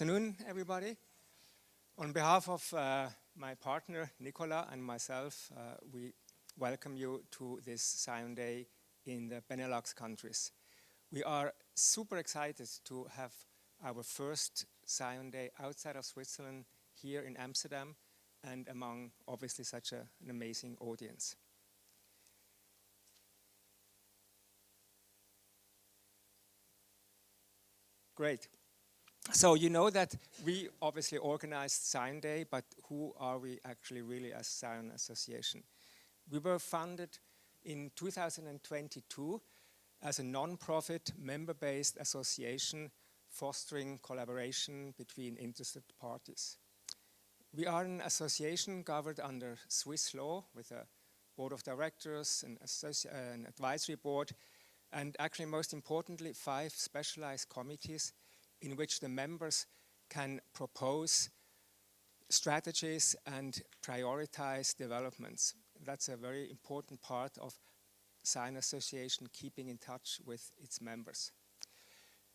Afternoon, everybody. On behalf of my partner Nicola and myself, we welcome you to this Scion Day in the Benelux countries. We are super excited to have our first Scion Day outside of Switzerland here in Amsterdam and among obviously such an amazing audience. Great. So you know that we obviously organized Scion Day, but who are we actually really as Scion Association? We were founded in 2022 as a non-profit member-based association fostering collaboration between interested parties. We are an association governed under Swiss law with a board of directors, an advisory board, and actually most importantly 5 specialized committees in which the members can propose strategies and prioritize developments. That's a very important part of Scion Association, keeping in touch with its members.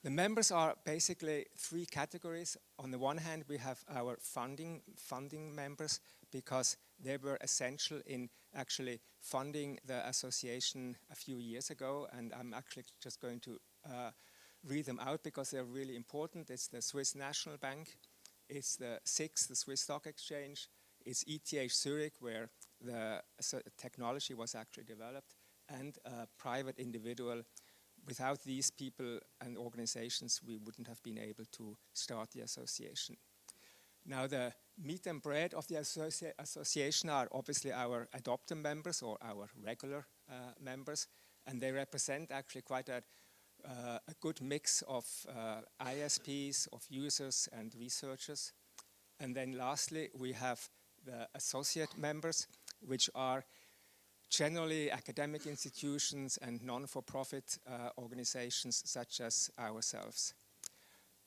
The members are basically 3 categories. On the one hand, we have our funding members, because they were essential in actually funding the association a few years ago, and I'm actually just going to read them out because they're really important. It's the Swiss National Bank, it's the SIX, the Swiss Stock Exchange, it's ETH Zurich, where the technology was actually developed, and a private individual. Without these people and organizations, we wouldn't have been able to start the association. Now, the meat and bread of the association are obviously our adopter members or our regular members, and they represent actually quite a good mix of ISPs, of users and researchers. And then lastly, we have the associate members, which are generally academic institutions and non-for-profit organizations such as ourselves.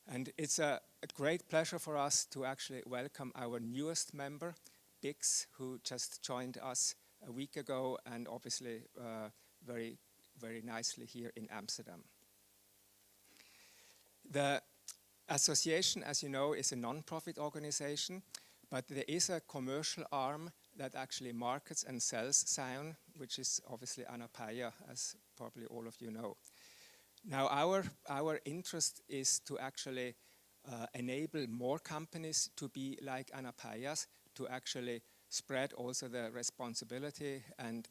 And it's a great pleasure for us to actually welcome our newest member, Bix, who just joined us a week ago and obviously very, very nicely here in Amsterdam. The association, as you know, is a non-profit organization, but there is a commercial arm that actually markets and sells Scion, which is obviously Anapaya, as probably all of you know. Now, our interest is to actually enable more companies to be like Anapaya's, to actually spread also the responsibility and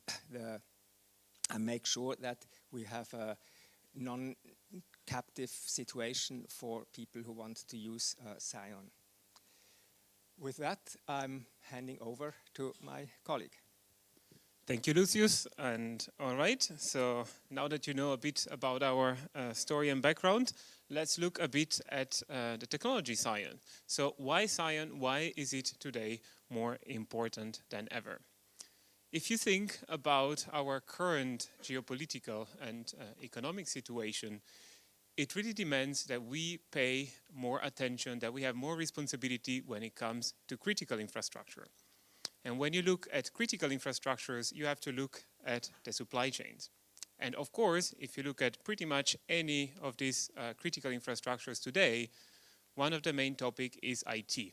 make sure that we have a non-captive situation for people who want to use Scion. With that, I'm handing over to my colleague. Thank you, Luzius. And all right, so now that you know a bit about our story and background, let's look a bit at the technology Scion. So why Scion? Why is it today more important than ever? If you think about our current geopolitical and economic situation, it really demands that we pay more attention, that we have more responsibility when it comes to critical infrastructure. And when you look at critical infrastructures, you have to look at the supply chains. And of course, if you look at pretty much any of these critical infrastructures today, one of the main topics is IT.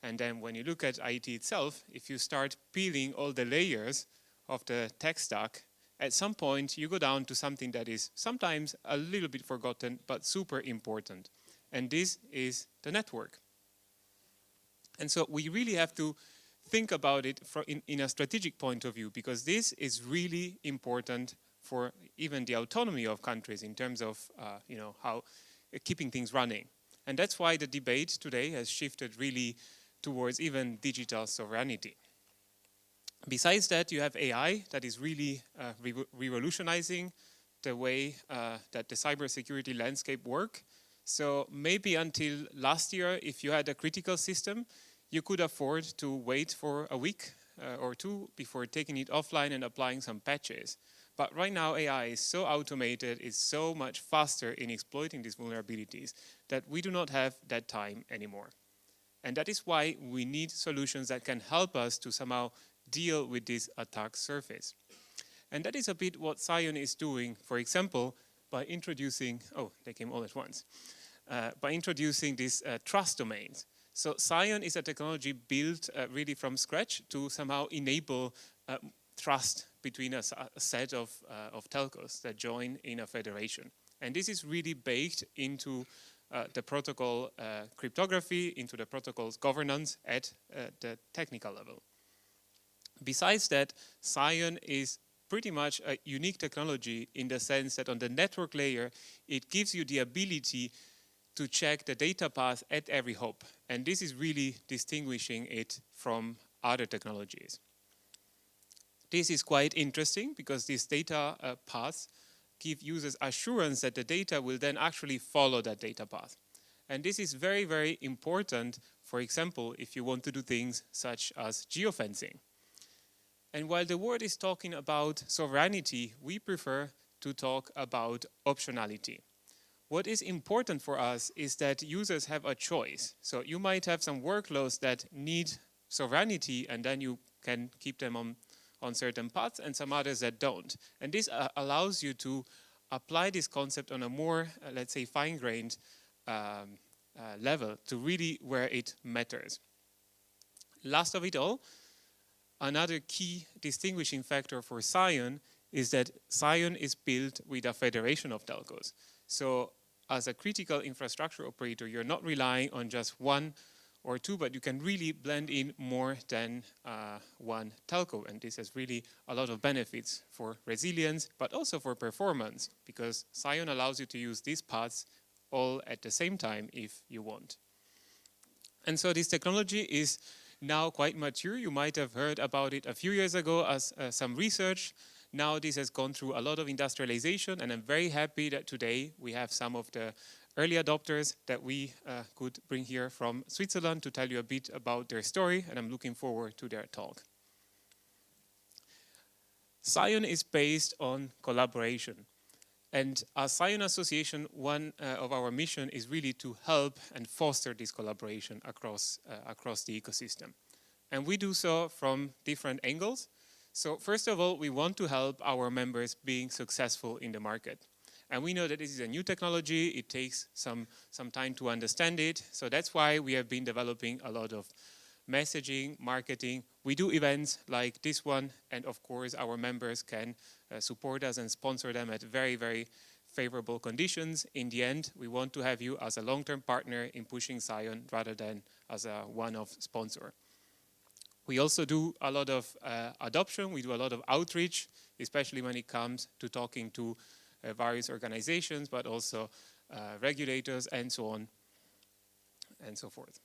And then when you look at IT itself, if you start peeling all the layers of the tech stack, at some point you go down to something that is sometimes a little bit forgotten, but super important. And this is the network. And so we really have to think about it in a strategic point of view, because this is really important for even the autonomy of countries in terms of how keeping things running. And that's why the debate today has shifted really towards even digital sovereignty. Besides that, you have AI that is really revolutionizing the way that the cybersecurity landscape works. So maybe until last year, if you had a critical system, you could afford to wait for a week or 2 before taking it offline and applying some patches. But right now, AI is so automated, it's so much faster in exploiting these vulnerabilities that we do not have that time anymore. And that is why we need solutions that can help us to somehow deal with this attack surface. And that is a bit what Scion is doing, for example, by introducing, oh, they came all at once, by introducing these trust domains. So Scion is a technology built really from scratch to somehow enable trust between a set of telcos that join in a federation. And this is really baked into the protocol cryptography, into the protocol's governance at the technical level. Besides that, Scion is pretty much a unique technology in the sense that on the network layer, it gives you the ability to check the data path at every hop. And this is really distinguishing it from other technologies. This is quite interesting because these data paths give users assurance that the data will then actually follow that data path. And this is very, very important, for example, if you want to do things such as geofencing. And while the world is talking about sovereignty, we prefer to talk about optionality. What is important for us is that users have a choice. So you might have some workloads that need sovereignty, and then you can keep them on certain paths, and some others that don't. And this allows you to apply this concept on a more, let's say, fine-grained level to really where it matters. Last of it all, another key distinguishing factor for Scion is that Scion is built with a federation of telcos. So as a critical infrastructure operator, you're not relying on just one or two, but you can really blend in more than one telco. And this has really a lot of benefits for resilience, but also for performance, because Scion allows you to use these paths all at the same time if you want. And so this technology is now quite mature. You might have heard about it a few years ago as some research. Now this has gone through a lot of industrialization, and I'm very happy that today we have some of the early adopters that we could bring here from Switzerland to tell you a bit about their story, and I'm looking forward to their talk. Scion is based on collaboration. And as Scion Association, one of our mission is really to help and foster this collaboration across the ecosystem. And we do so from different angles. So first of all, we want to help our members being successful in the market. And we know that this is a new technology. It takes some time to understand it. So that's why we have been developing a lot of messaging, marketing. We do events like this one, and of course our members can support us and sponsor them at very, very favorable conditions. In the end, we want to have you as a long-term partner in pushing Scion rather than as a one-off sponsor. We also do a lot of adoption. We do a lot of outreach, especially when it comes to talking to various organizations, but also regulators and so on and so forth.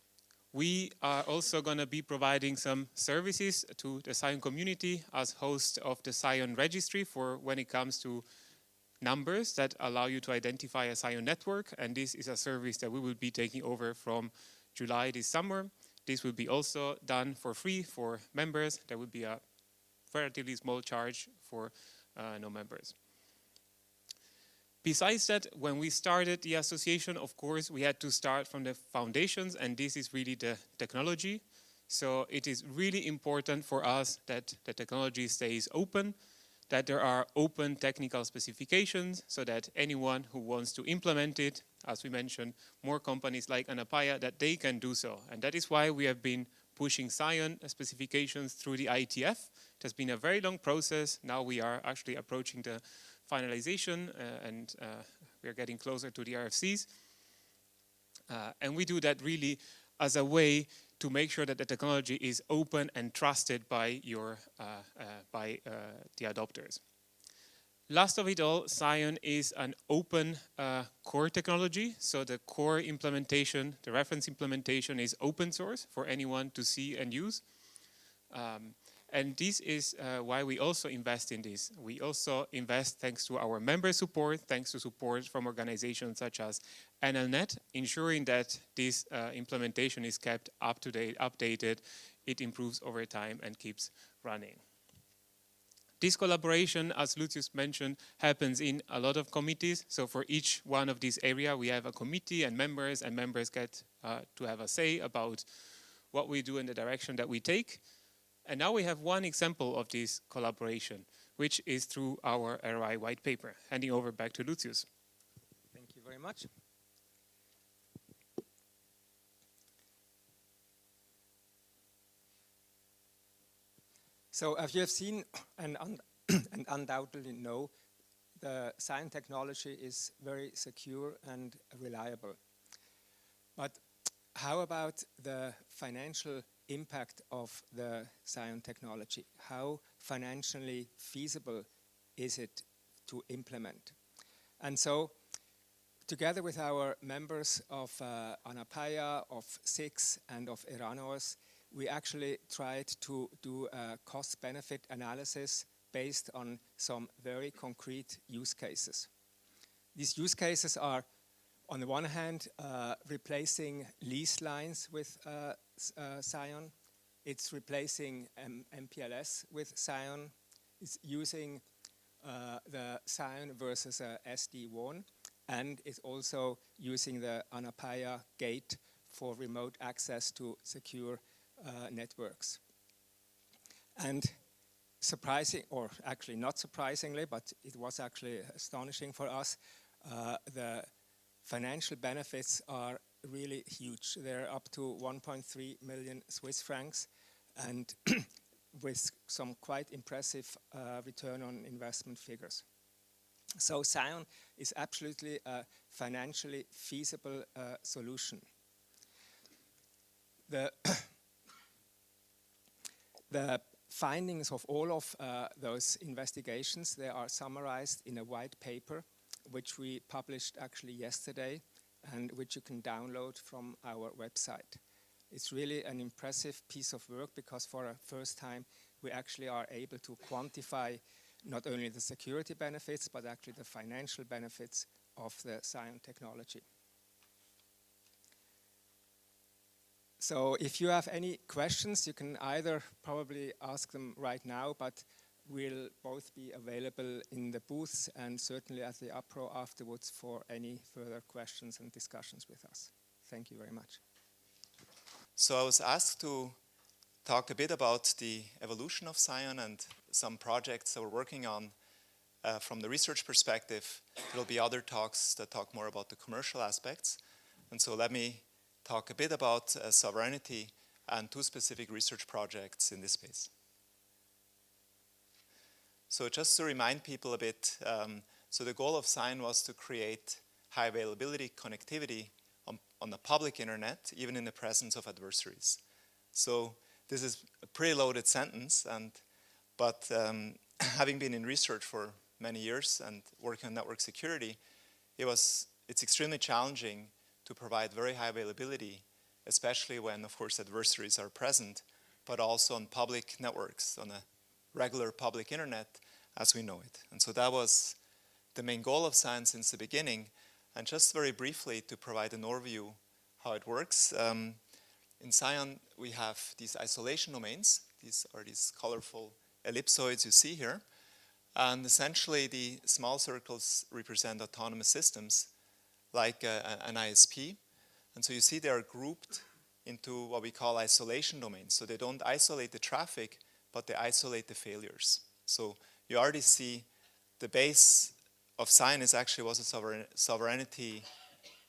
We are also going to be providing some services to the Scion community as host of the Scion registry for when it comes to numbers that allow you to identify a Scion network. And this is a service that we will be taking over from July this summer. This will be also done for free for members. There will be a relatively small charge for non-members. Besides that, when we started the association, of course, we had to start from the foundations, and this is really the technology. So it is really important for us that the technology stays open, that there are open technical specifications, so that anyone who wants to implement it, as we mentioned, more companies like Anapaya, that they can do so. And that is why we have been pushing Scion specifications through the IETF. It has been a very long process. Now we are actually approaching the finalization and we are getting closer to the RFCs. And we do that really as a way to make sure that the technology is open and trusted by the adopters. Last of it all, Scion is an open core technology. So the core implementation, the reference implementation is open source for anyone to see and use. And this is why we also invest in this. We also invest thanks to our member support, thanks to support from organizations such as NLNet, ensuring that this implementation is kept up to date, updated, it improves over time and keeps running. This collaboration, as Luzius mentioned, happens in a lot of committees. So for each one of these areas, we have a committee and members get to have a say about what we do in the direction that we take. And now we have one example of this collaboration, which is through our RI white paper. Handing over back to Luzius. Thank you very much. So as you have seen and undoubtedly know, the Scion technology is very secure and reliable. But how about the financial impact of the Scion technology? How financially feasible is it to implement? And so, together with our members of Anapaya, of SIX, and of Eranos, we actually tried to do a cost-benefit analysis based on some very concrete use cases. These use cases are, on the one hand, replacing lease lines with Scion. It's replacing MPLS with Scion. It's using the Scion versus SD1, and it's also using the Anapaya gate for remote access to secure networks. And surprising, or actually not surprisingly, but it was actually astonishing for us, the financial benefits are really huge. They're up to 1.3 million Swiss francs, and with some quite impressive return on investment figures. So Scion is absolutely a financially feasible solution. The findings of all of those investigations, they are summarized in a white paper, which we published actually yesterday, and which you can download from our website. It's really an impressive piece of work, because for the first time we actually are able to quantify not only the security benefits, but actually the financial benefits of the Scion technology. So if you have any questions, you can either probably ask them right now, but we'll both be available in the booths and certainly at the APRO afterwards for any further questions and discussions with us. Thank you very much. So I was asked to talk a bit about the evolution of Scion and some projects that we're working on from the research perspective. There'll be other talks that talk more about the commercial aspects. And so let me talk a bit about sovereignty and two specific research projects in this space. So just to remind people a bit, so the goal of Scion was to create high availability connectivity on the public internet, even in the presence of adversaries. So this is a pretty loaded sentence, but having been in research for many years and working on network security, it's extremely challenging to provide very high availability, especially when, of course, adversaries are present, but also on public networks, on a regular public internet as we know it. And so that was the main goal of Scion since the beginning. And just very briefly to provide an overview how it works. In Scion, we have these isolation domains. These are these colorful ellipsoids you see here. And essentially, the small circles represent autonomous systems, like an ISP. And so you see they are grouped into what we call isolation domains. So they don't isolate the traffic, but they isolate the failures. So you already see the base of Scion was a sovereignty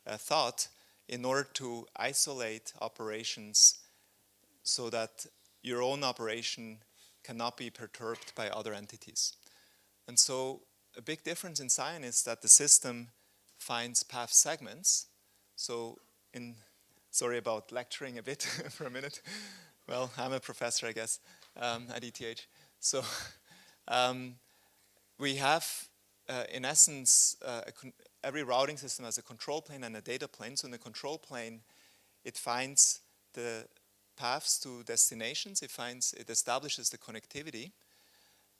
thought in order to isolate operations so that your own operation cannot be perturbed by other entities. And so a big difference in Scion is that the system finds path segments. So sorry about lecturing a bit for a minute. Well, I'm a professor, I guess, at ETH. So we have, in essence, every routing system has a control plane and a data plane. So in the control plane, it finds the paths to destinations. It establishes the connectivity.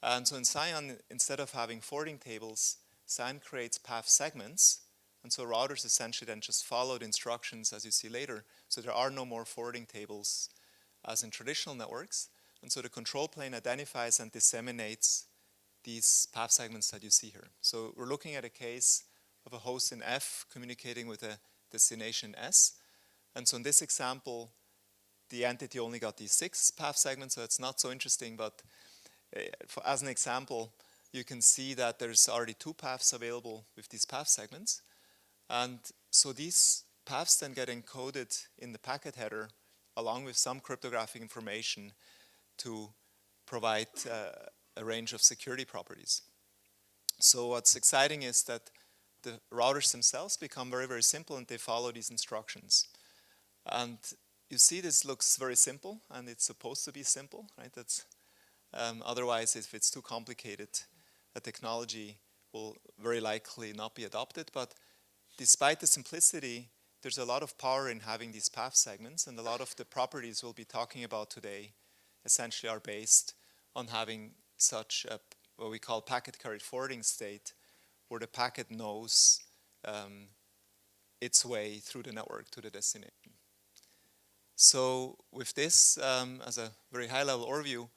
And so in Scion, instead of having forwarding tables, Scion creates path segments. And so routers essentially then just follow the instructions as you see later. So there are no more forwarding tables as in traditional networks. And so the control plane identifies and disseminates these path segments that you see here. So we're looking at a case of a host in F communicating with a destination S. And so in this example, the entity only got these 6 path segments, so it's not so interesting, but as an example, you can see that there's already 2 paths available with these path segments. And so these paths then get encoded in the packet header along with some cryptographic information to provide a range of security properties. So what's exciting is that the routers themselves become very, very simple, and they follow these instructions. And you see this looks very simple, and it's supposed to be simple, right? That's, otherwise, if it's too complicated, a technology will very likely not be adopted. But despite the simplicity, there's a lot of power in having these path segments, and a lot of the properties we'll be talking about today essentially are based on having such a, what we call packet carried forwarding state, where the packet knows its way through the network to the destination. So with this as a very high-level overview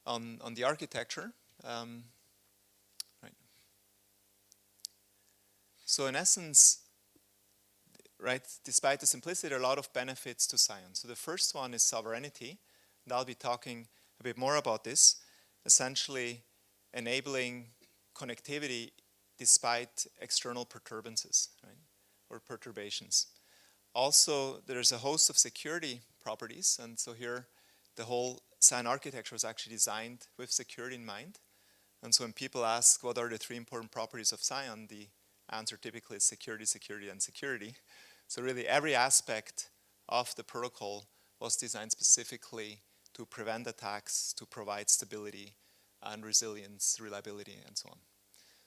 on the architecture, right. So in essence, right, despite the simplicity, there are a lot of benefits to Scion. So the first one is sovereignty, and I'll be talking a bit more about this, essentially enabling connectivity despite external perturbances, right, or perturbations. Also, there's a host of security properties, and so here the whole Scion architecture was actually designed with security in mind. And so when people ask what are the three important properties of Scion, the answer typically is security, security, and security. So really every aspect of the protocol was designed specifically to prevent attacks, to provide stability and resilience, reliability, and so on.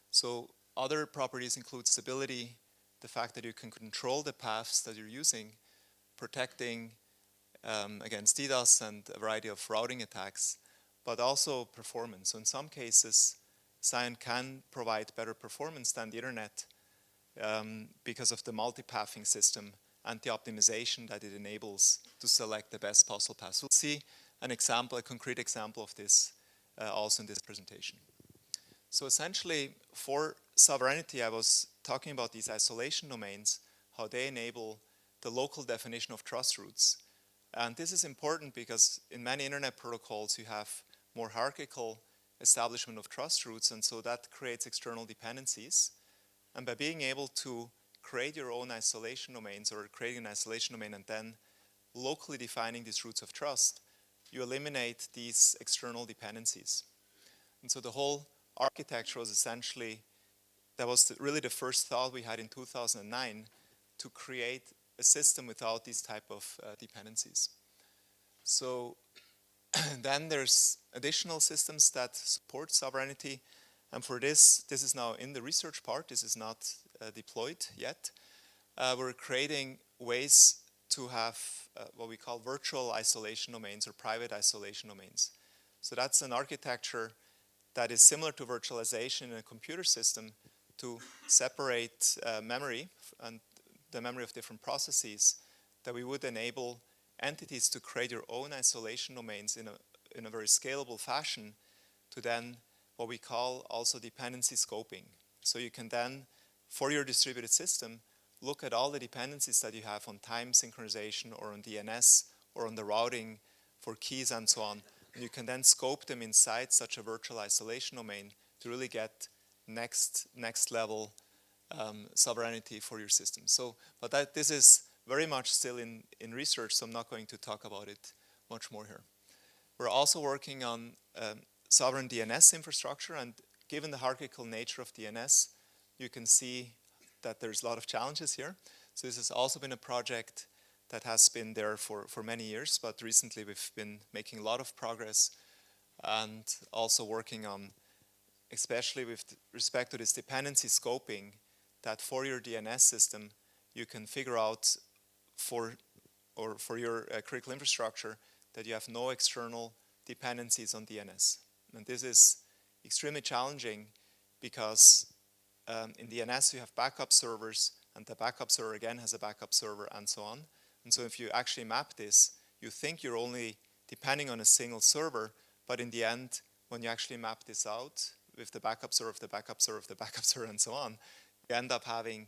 So other properties include stability, the fact that you can control the paths that you're using, protecting against DDoS and a variety of routing attacks, but also performance. So in some cases, Scion can provide better performance than the internet because of the multipathing system and the optimization that it enables to select the best possible path. We'll see an example, a concrete example of this also in this presentation. So essentially, for sovereignty, I was talking about these isolation domains, how they enable the local definition of trust routes. And this is important because in many internet protocols, you have more hierarchical establishment of trust routes, and so that creates external dependencies. And by being able to create your own isolation domains, or creating an isolation domain and then locally defining these routes of trust, you eliminate these external dependencies. And so the whole architecture was essentially, that was really the first thought we had in 2009 to create a system without these type of dependencies. So then there's additional systems that support sovereignty, and for this is now in the research part, this is not deployed yet. We're creating ways to have what we call virtual isolation domains or private isolation domains. So that's an architecture that is similar to virtualization in a computer system to separate memory and the memory of different processes, that we would enable entities to create your own isolation domains in a very scalable fashion to then what we call also dependency scoping. So you can then, for your distributed system, look at all the dependencies that you have on time synchronization or on DNS or on the routing for keys and so on. And you can then scope them inside such a virtual isolation domain to really get next level sovereignty for your system. So, but this is very much still in research, so I'm not going to talk about it much more here. We're also working on sovereign DNS infrastructure, and given the hierarchical nature of DNS, you can see that there's a lot of challenges here. So this has also been a project that has been there for many years, but recently we've been making a lot of progress and also working on, especially with respect to this dependency scoping, that for your DNS system, you can figure out for your critical infrastructure that you have no external dependencies on DNS. And this is extremely challenging because in DNS you have backup servers, and the backup server again has a backup server and so on. And so if you actually map this, you think you're only depending on a single server, but in the end, when you actually map this out with the backup server, the backup server, the backup server, and so on, you end up having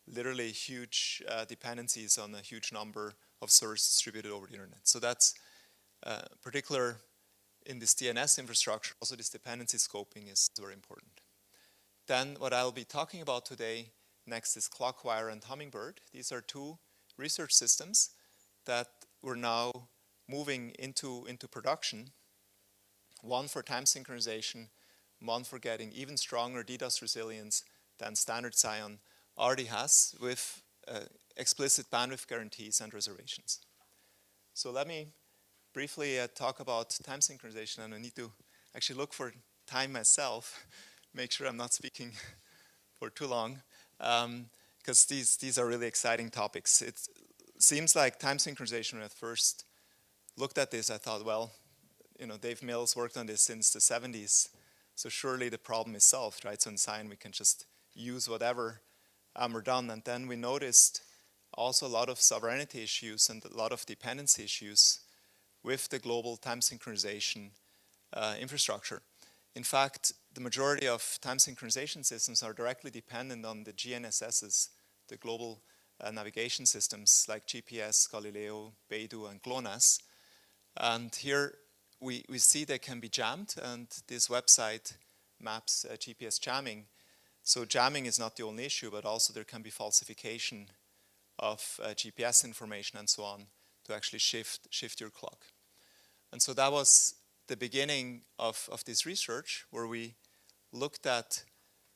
literally huge dependencies on a huge number of servers distributed over the internet. So that's particular in this DNS infrastructure. Also, this dependency scoping is very important. Then what I'll be talking about today next is Clockwire and Hummingbird. These are two research systems that we're now moving into production. one for time synchronization, one for getting even stronger DDoS resilience than standard Scion already has, with explicit bandwidth guarantees and reservations. So let me briefly talk about time synchronization, and I need to actually look for time myself, make sure I'm not speaking for too long, because these are really exciting topics. It seems like time synchronization, when I first looked at this, I thought, well, you know, Dave Mills worked on this since the 70s, so surely the problem is solved, right? So in Scion we can just use whatever we're done. And then we noticed also a lot of sovereignty issues and a lot of dependency issues with the global time synchronization infrastructure. In fact, the majority of time synchronization systems are directly dependent on the GNSSs, the global navigation systems like GPS, Galileo, Beidou, and GLONASS. And here we see they can be jammed, and this website maps GPS jamming. So jamming is not the only issue, but also there can be falsification of GPS information and so on to actually shift your clock. And so that was the beginning of this research, where we looked at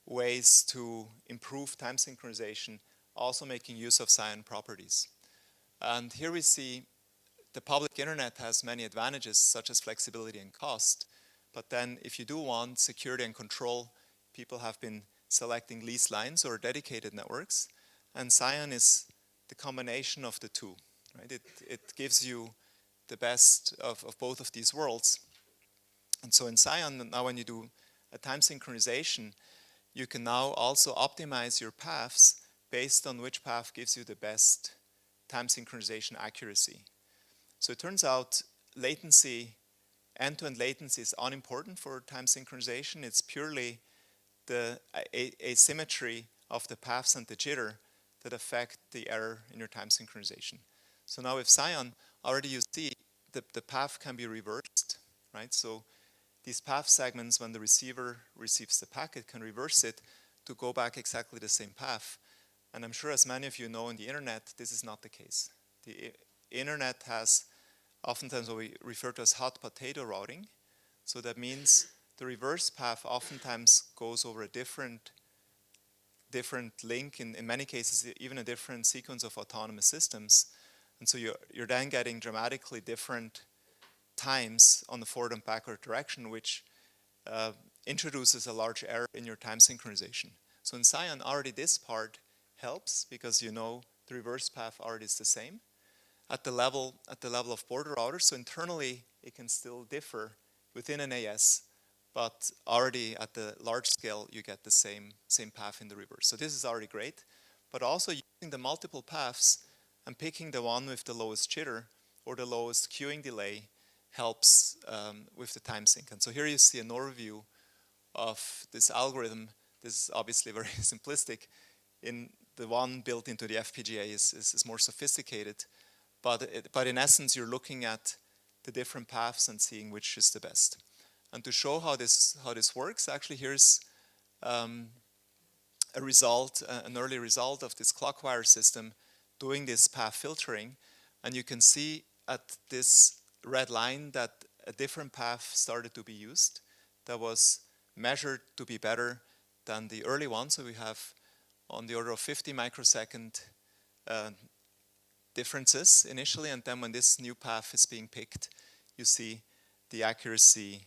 ways to improve time synchronization, also making use of Scion properties. And here we see the public internet has many advantages, such as flexibility and cost. But then if you do want security and control, people have been selecting leased lines or dedicated networks. And Scion is the combination of the two, right? It gives you the best of both of these worlds. And so in Scion, now when you do a time synchronization, you can now also optimize your paths based on which path gives you the best time synchronization accuracy. So it turns out latency, end-to-end latency is unimportant for time synchronization. It's purely the asymmetry of the paths and the jitter that affect the error in your time synchronization. So now with Scion, already you see the path can be reversed, right? So these path segments, when the receiver receives the packet, can reverse it to go back exactly the same path. And I'm sure, as many of you know, in the internet, this is not the case. The internet has oftentimes what we refer to as hot potato routing. So that means the reverse path oftentimes goes over a different link, in many cases even a different sequence of autonomous systems. And so you're then getting dramatically different times on the forward and backward direction, which introduces a large error in your time synchronization. So in Scion, already this part helps, because you know the reverse path already is the same at the level of border routers. So internally it can still differ within an AS, but already at the large scale you get the same path in the reverse. So this is already great, but also using the multiple paths and picking the one with the lowest jitter or the lowest queuing delay helps with the time sync. And so here you see an overview of this algorithm. This is obviously very simplistic. In the one built into the FPGA is more sophisticated, but in essence you're looking at the different paths and seeing which is the best. And to show how this works, actually here's an early result of this clockwire system doing this path filtering, and you can see at this red line that a different path started to be used that was measured to be better than the early one. So we have on the order of 50 microsecond differences initially, and then when this new path is being picked, you see the accuracy,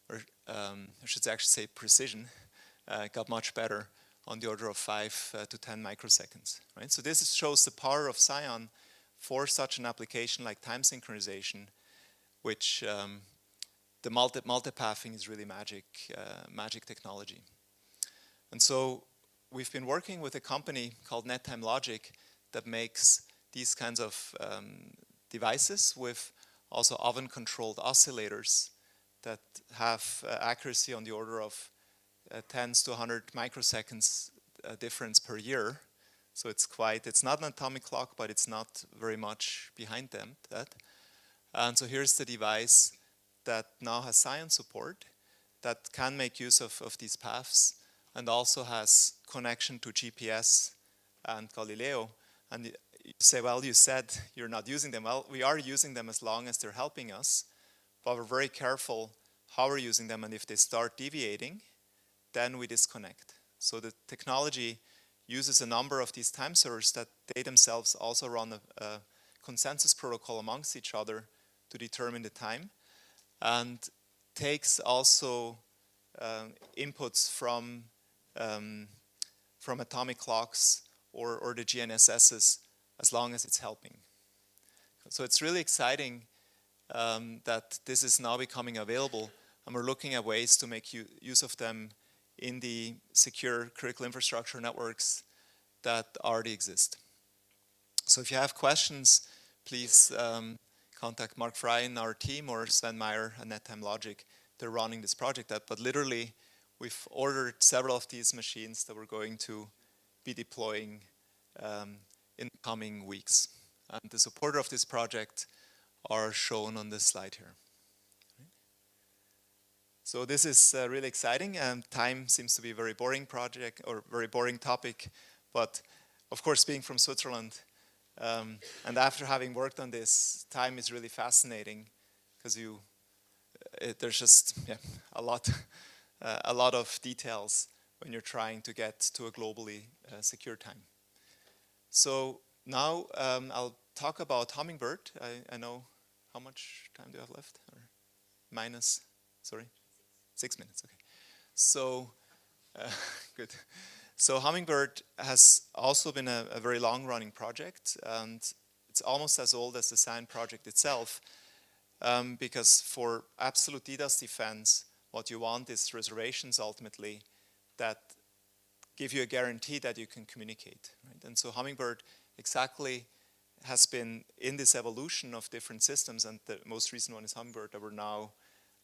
or I should actually say precision, got much better on the order of 5 to 10 microseconds. Right? So this shows the power of Scion for such an application like time synchronization, which the multipathing is really magic technology. And so we've been working with a company called NetTime Logic that makes these kinds of devices with also oven-controlled oscillators that have accuracy on the order of tens to 100 microseconds difference per year. So it's not an atomic clock, but it's not very much behind that. And so here's the device that now has Scion support, that can make use of these paths, and also has connection to GPS and Galileo. And you say, well, you said you're not using them. Well, we are using them as long as they're helping us, but we're very careful how we're using them, and if they start deviating, then we disconnect. So the technology uses a number of these time servers that they themselves also run a consensus protocol amongst each other to determine the time, and takes also inputs from atomic clocks or the GNSSs, as long as it's helping. So it's really exciting that this is now becoming available, and we're looking at ways to make use of them in the secure critical infrastructure networks that already exist. So if you have questions, please contact Mark Fry in our team or Sven Meyer at NetTime Logic. They're running this project but literally we've ordered several of these machines that we're going to be deploying in the coming weeks. And the supporter of this project are shown on this slide here. So this is really exciting, and time seems to be a very boring project or very boring topic, but of course being from Switzerland and after having worked on this, time is really fascinating because there's just a lot of details when you're trying to get to a globally secure time. So now I'll talk about Hummingbird. I know, how much time do you have left? Or minus, sorry? 6 minutes, okay. So, good. So Hummingbird has also been a very long-running project, and it's almost as old as the Scion project itself, because for absolute DDoS defense, what you want is reservations ultimately that give you a guarantee that you can communicate, right? And so Hummingbird exactly has been in this evolution of different systems, and the most recent one is Hummingbird that we're now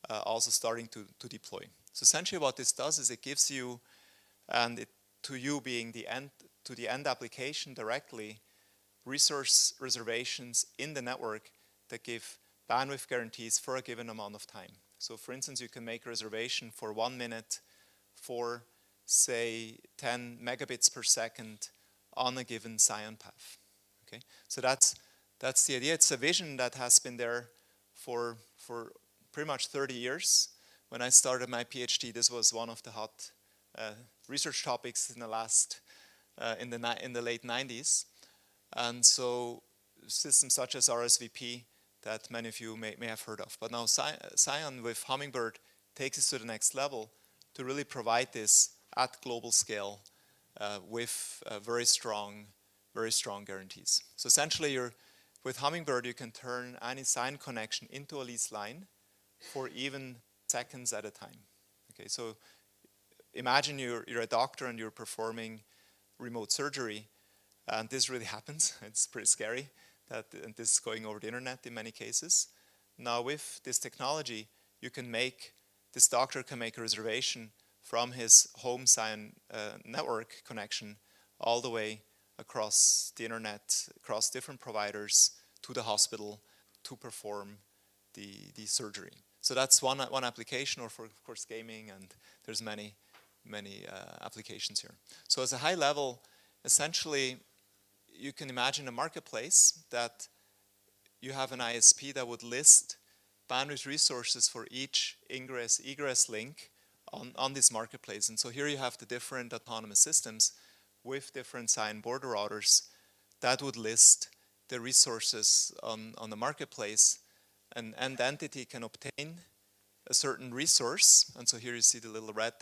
also starting to deploy. So essentially what this does is it gives you, and to you being the end application directly, resource reservations in the network that give bandwidth guarantees for a given amount of time. So for instance, you can make a reservation for 1 minute for, say, 10 megabits per second on a given Scion path. Okay, so that's the idea. It's a vision that has been there for pretty much 30 years. When I started my PhD, this was one of the hot research topics in the in the late 90s. And so systems such as RSVP that many of you may have heard of. But now Scion with Hummingbird takes us to the next level to really provide this at global scale with very strong guarantees. So essentially with Hummingbird you can turn any Scion connection into a leased line for even seconds at a time. Okay, so imagine you're a doctor and you're performing remote surgery, and this really happens. It's pretty scary and this is going over the internet in many cases. Now with this technology, this doctor can make a reservation from his home Scion network connection all the way across the internet, across different providers to the hospital to perform the surgery. So that's one application, or for of course gaming, and there's many applications here. So as a high level, essentially you can imagine a marketplace that you have an ISP that would list bandwidth resources for each egress link on this marketplace. And so here you have the different autonomous systems with different Scion border routers that would list the resources on the marketplace. An end entity can obtain a certain resource, and so here you see the little red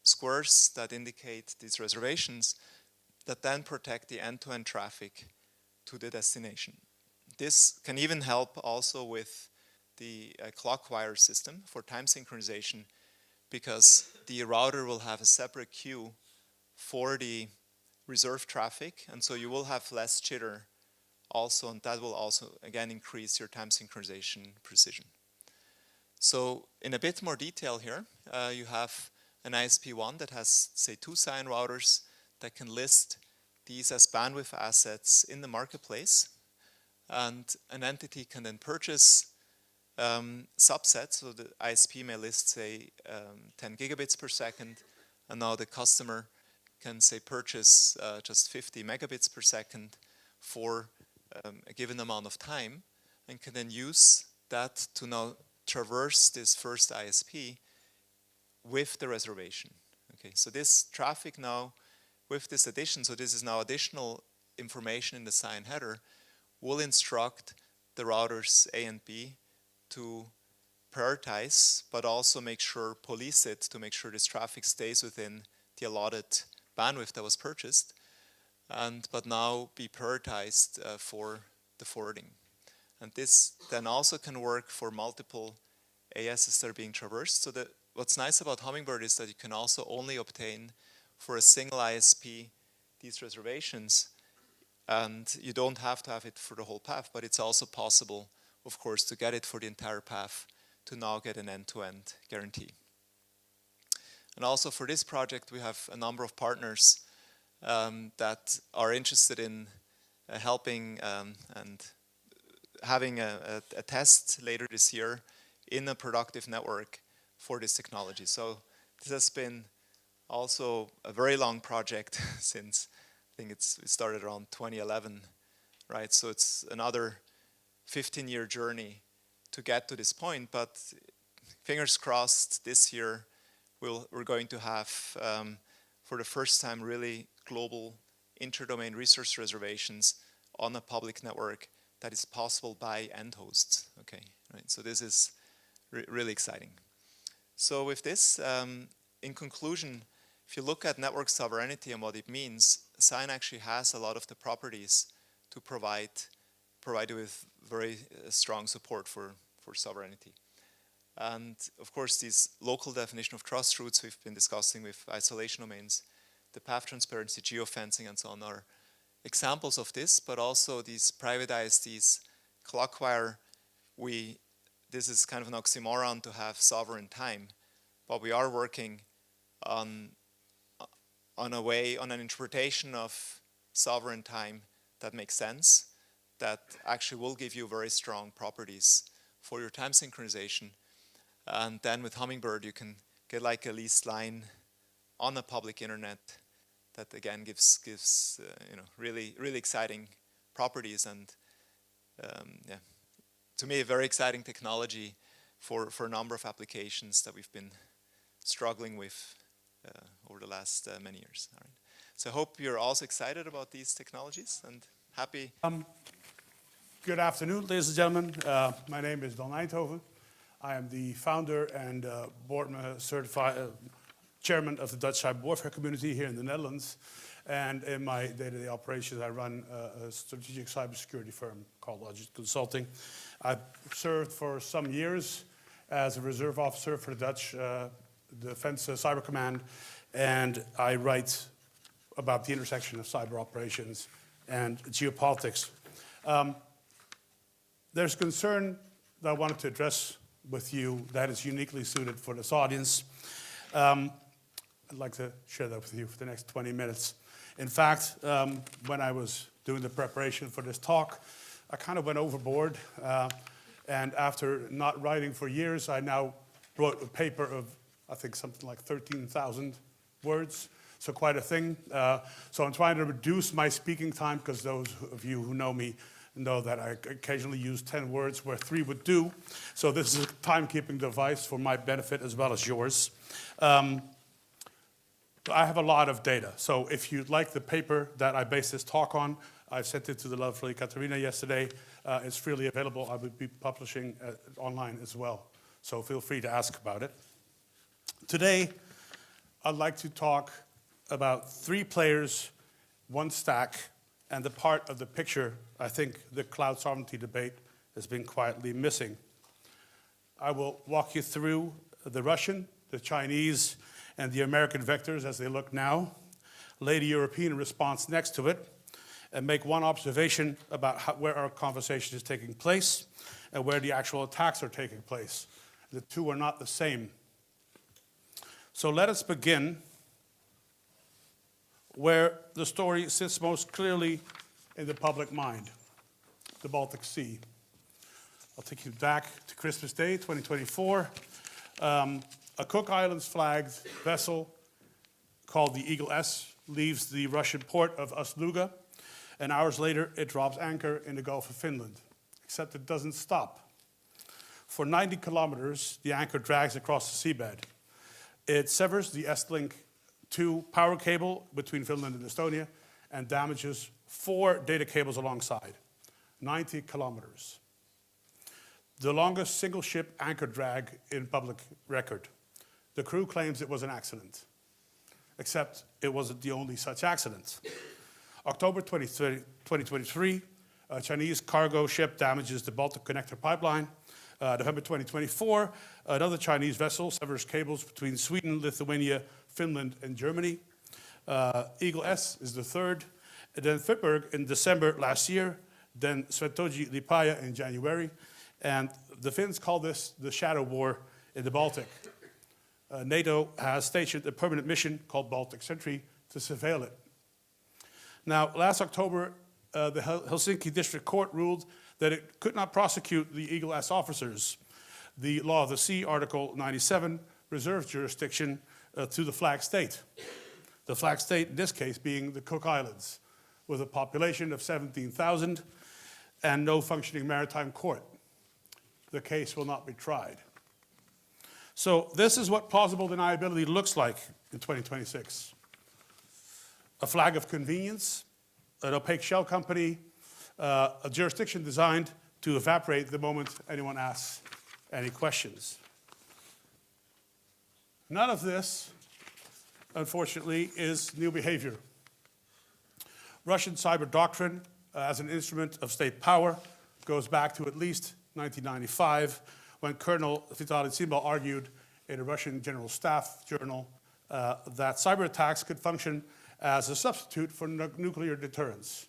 squares that indicate these reservations that then protect the end-to-end traffic to the destination. This can even help also with the clock wire system for time synchronization, because the router will have a separate queue for the reserved traffic, and so you will have less jitter also, and that will also again increase your time synchronization precision. So in a bit more detail here, you have an ISP1 that has, say, 2 Scion routers that can list these as bandwidth assets in the marketplace, and an entity can then purchase subsets. So the ISP may list, say, 10 gigabits per second, and now the customer can, say, purchase just 50 megabits per second for a given amount of time, and can then use that to now traverse this first ISP with the reservation. Okay, so this traffic now, with this addition, so this is now additional information in the Scion header, will instruct the routers A and B to prioritize, but also make sure, police it, to make sure this traffic stays within the allotted bandwidth that was purchased, but now be prioritized for the forwarding. And this then also can work for multiple ASs that are being traversed. So that what's nice about Hummingbird is that you can also only obtain for a single ISP these reservations, and you don't have to have it for the whole path, but it's also possible, of course, to get it for the entire path to now get an end-to-end guarantee. And also for this project, we have a number of partners that are interested in helping and having a test later this year in a productive network for this technology. So this has been also a very long project since I think it started around 2011, right? So it's another 15-year journey to get to this point, but fingers crossed this year we're going to have, for the first time, really global interdomain resource reservations on a public network that is possible by end hosts. Okay, right? So this is really exciting. So with this, in conclusion, if you look at network sovereignty and what it means, Scion actually has a lot of the properties to provide you with very strong support for sovereignty. And of course, these local definition of trust roots we've been discussing with isolation domains, the path transparency, geofencing, and so on are examples of this, but also these private ISDs, Clockwire, this is kind of an oxymoron to have sovereign time, but we are working on an interpretation of sovereign time that makes sense, that actually will give you very strong properties for your time synchronization. And then with Hummingbird, you can get like a leased line on a public internet that again gives really exciting properties, and yeah, to me a very exciting technology for a number of applications that we've been struggling with over the last many years. All right. So I hope you're also excited about these technologies and happy. Good afternoon, ladies and gentlemen. My name is Don Eijndhoven. I am the founder and board certified chairman of the Dutch cyber warfare community here in the Netherlands. And in my day-to-day operations, I run a strategic cybersecurity firm called Logic Consulting. I've served for some years as a reserve officer for the Dutch Defense Cyber Command, and I write about the intersection of cyber operations and geopolitics. There's concern that I wanted to address with you that is uniquely suited for this audience. I'd like to share that with you for the next 20 minutes. In fact, when I was doing the preparation for this talk, I kind of went overboard. And after not writing for years, I now wrote a paper of, I think, something like 13,000 words. So quite a thing. So I'm trying to reduce my speaking time, because those of you who know me know that I occasionally use 10 words where 3 would do. So this is a timekeeping device for my benefit as well as yours. I have a lot of data. So if you'd like the paper that I based this talk on, I sent it to the lovely Katarina yesterday. It's freely available. I would be publishing online as well. So feel free to ask about it. Today, I'd like to talk about 3 players, 1 stack, and the part of the picture I think the cloud sovereignty debate has been quietly missing. I will walk you through the Russian, the Chinese, and the American vectors as they look now, lay the European response next to it, and make one observation about where our conversation is taking place and where the actual attacks are taking place. The two are not the same. So let us begin where the story sits most clearly in the public mind, the Baltic Sea. I'll take you back to Christmas Day, 2024. A Cook Islands flagged vessel called the Eagle S leaves the Russian port of Ust-Luga, and hours later it drops anchor in the Gulf of Finland, except it doesn't stop. For 90 kilometers, the anchor drags across the seabed. It severs the S-Link 2 power cable between Finland and Estonia and damages 4 data cables alongside. 90 kilometers. The longest single ship anchor drag in public record. The crew claims it was an accident, except it wasn't the only such accident. October 2023, a Chinese cargo ship damages the Baltic Connector pipeline. November 2024, another Chinese vessel severs cables between Sweden, Lithuania, Finland, and Germany. Eagle S is the third. And then Perrig in December last year, then Svetoji Lipaya in January. And the Finns call this the shadow war in the Baltic. NATO has stationed a permanent mission called Baltic Sentry to surveil it. Now, last October, the Helsinki District Court ruled that it could not prosecute the Eagle S officers. The Law of the Sea, Article 97, reserves jurisdiction to the flag state. The flag state, in this case, being the Cook Islands, with a population of 17,000 and no functioning maritime court. The case will not be tried. So this is what plausible deniability looks like in 2026. A flag of convenience, an opaque shell company, a jurisdiction designed to evaporate the moment anyone asks any questions. None of this, unfortunately, is new behavior. Russian cyber doctrine as an instrument of state power goes back to at least 1995, when Colonel Vitaly Tsimba argued in a Russian General Staff journal that cyber attacks could function as a substitute for nuclear deterrence.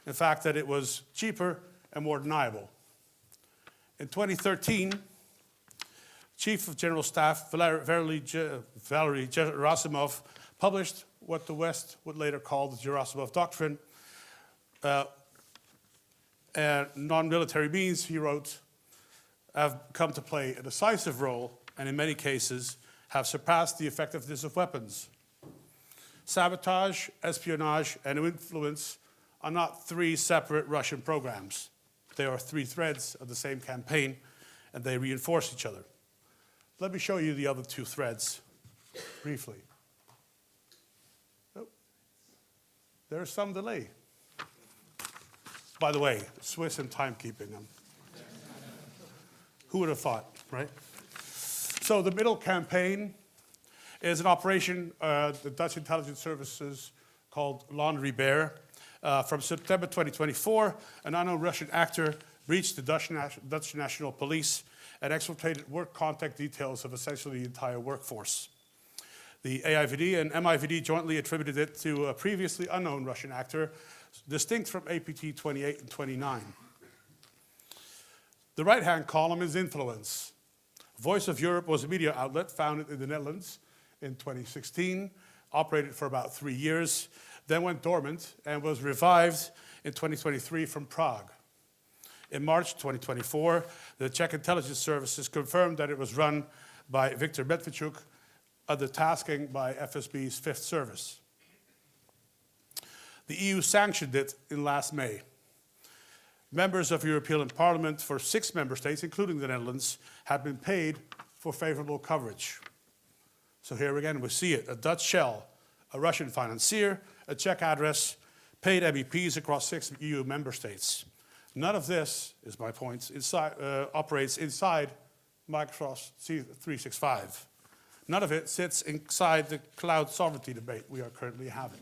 In fact, that it was cheaper and more deniable. In 2013, Chief of General Staff Valery Gerasimov published what the West would later call the Gerasimov Doctrine. And non-military means, he wrote, have come to play a decisive role and in many cases have surpassed the effectiveness of weapons. Sabotage, espionage, and influence are not 3 separate Russian programs. They are 3 threads of the same campaign, and they reinforce each other. Let me show you the other 2 threads briefly. Oh, there's some delay. By the way, Swiss and timekeeping. Who would have thought, right? So the middle campaign is an operation the Dutch intelligence services called Laundry Bear. From September 2024, an unknown Russian actor breached the Dutch National Police and exfiltrated work contact details of essentially the entire workforce. The AIVD and MIVD jointly attributed it to a previously unknown Russian actor, distinct from APT 28 and 29. The right-hand column is influence. Voice of Europe was a media outlet founded in the Netherlands in 2016, operated for about 3 years, then went dormant and was revived in 2023 from Prague. In March 2024, the Czech intelligence services confirmed that it was run by Viktor Medvedchuk under tasking by FSB's 5th Service. The EU sanctioned it in last May. Members of European Parliament for 6 member states, including the Netherlands, have been paid for favorable coverage. So here again we see it, a Dutch shell, a Russian financier, a Czech address, paid MEPs across 6 EU member states. None of this, is my point, operates inside Microsoft 365. None of it sits inside the cloud sovereignty debate we are currently having.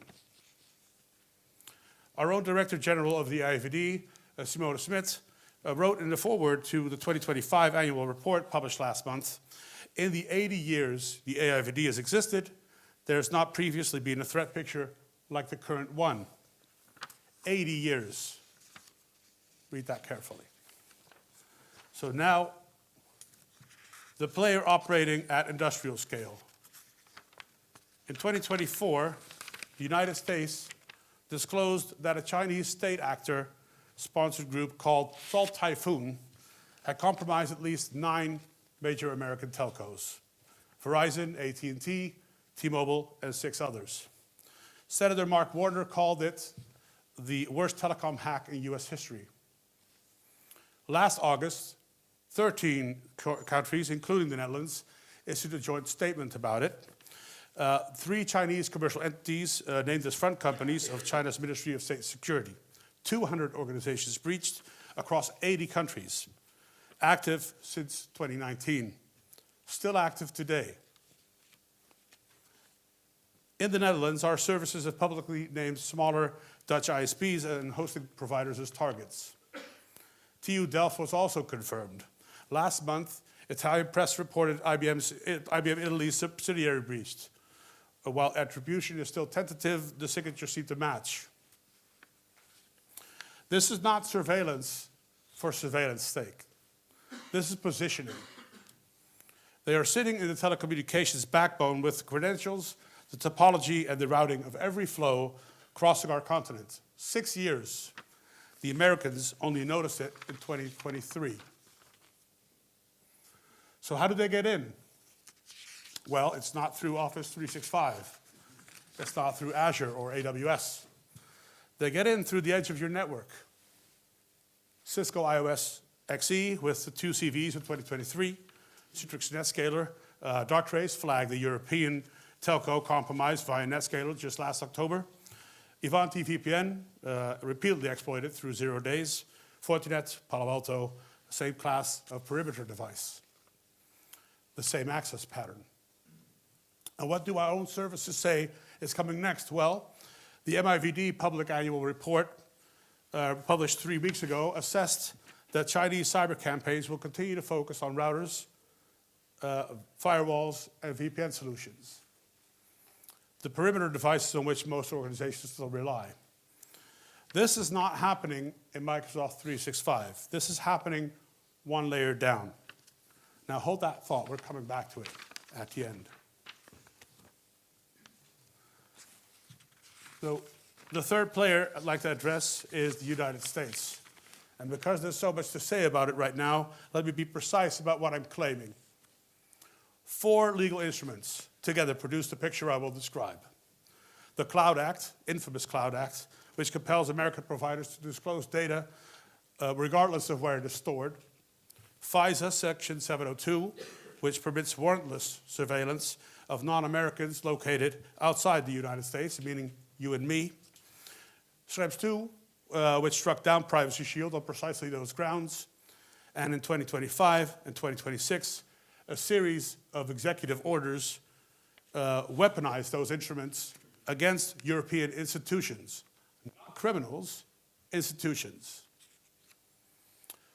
Our own Director General of the AIVD, Simone Smit, wrote in the foreword to the 2025 annual report published last month, in the 80 years the AIVD has existed, there has not previously been a threat picture like the current one. 80 years. Read that carefully. So now, the player operating at industrial scale. In 2024, the United States disclosed that a Chinese state actor sponsored group called Salt Typhoon had compromised at least 9 major American telcos: Verizon, AT&T, T-Mobile, and 6 others. Senator Mark Warner called it the worst telecom hack in US history. Last August, 13 countries, including the Netherlands, issued a joint statement about it. 3 Chinese commercial entities named as front companies of China's Ministry of State Security. 200 organizations breached across 80 countries. Active since 2019. Still active today. In the Netherlands, our services have publicly named smaller Dutch ISPs and hosting providers as targets. TU Delft was also confirmed. Last month, Italian press reported IBM Italy's subsidiary breached. While attribution is still tentative, the signatures seem to match. This is not surveillance for surveillance sake. This is positioning. They are sitting in the telecommunications backbone with credentials, the topology, and the routing of every flow crossing our continent. 6 years. The Americans only noticed it in 2023. So how do they get in? Well, it's not through Office 365. It's not through Azure or AWS. They get in through the edge of your network. Cisco IOS XE with the 2 CVs in 2023. Citrix NetScaler. Darktrace flagged the European telco compromise via NetScaler just last October. Ivanti VPN repeatedly exploited through 0 days. Fortinet, Palo Alto, same class of perimeter device. The same access pattern. And what do our own services say is coming next? Well, the MIVD public annual report published 3 weeks ago assessed that Chinese cyber campaigns will continue to focus on routers, firewalls, and VPN solutions. The perimeter devices on which most organizations still rely. This is not happening in Microsoft 365. This is happening one layer down. Now hold that thought, we're coming back to it at the end. So the third player I'd like to address is the United States. And because there's so much to say about it right now, let me be precise about what I'm claiming. 4 legal instruments together produce the picture I will describe. The Cloud Act, infamous Cloud Act, which compels American providers to disclose data regardless of where it is stored. FISA Section 702, which permits warrantless surveillance of non-Americans located outside the United States, meaning you and me. Schrems 2, which struck down Privacy Shield on precisely those grounds. And in 2025 and 2026, a series of executive orders weaponized those instruments against European institutions, not criminals, institutions.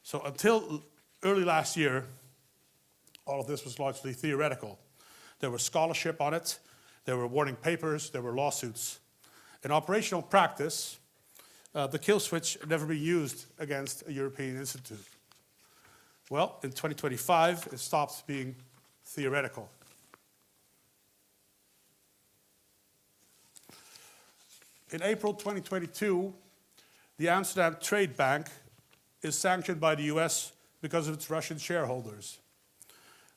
So until early last year, all of this was largely theoretical. There was scholarship on it, there were warning papers, there were lawsuits. In operational practice, the kill switch had never been used against a European institute. Well, in 2025, it stopped being theoretical. In April 2022, the Amsterdam Trade Bank is sanctioned by the US because of its Russian shareholders.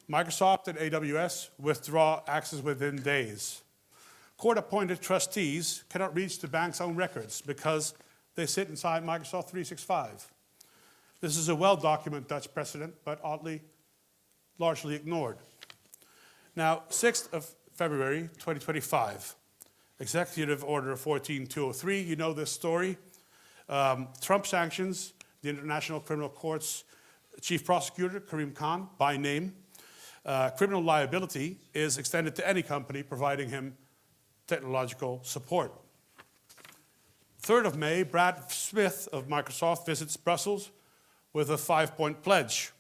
Microsoft and AWS withdraw access within days. Court-appointed trustees cannot reach the bank's own records because they sit inside Microsoft 365. This is a well-documented Dutch precedent, but oddly, largely ignored. Now, 6th of February 2025, Executive Order 14203, you know this story. Trump sanctions the International Criminal Court's Chief Prosecutor, Karim Khan, by name. Criminal liability is extended to any company providing him technological support. 3rd of May, Brad Smith of Microsoft visits Brussels with a 5-point pledge,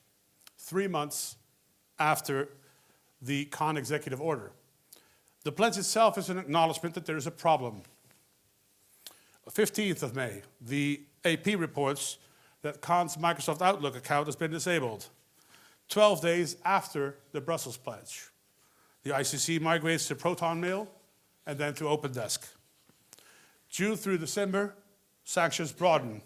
3 months after the Khan executive order. The pledge itself is an acknowledgement that there is a problem. 15th of May, the AP reports that Khan's Microsoft Outlook account has been disabled. 12 days after the Brussels pledge. The ICC migrates to Proton Mail and then to OpenDesk. June through December, sanctions broaden.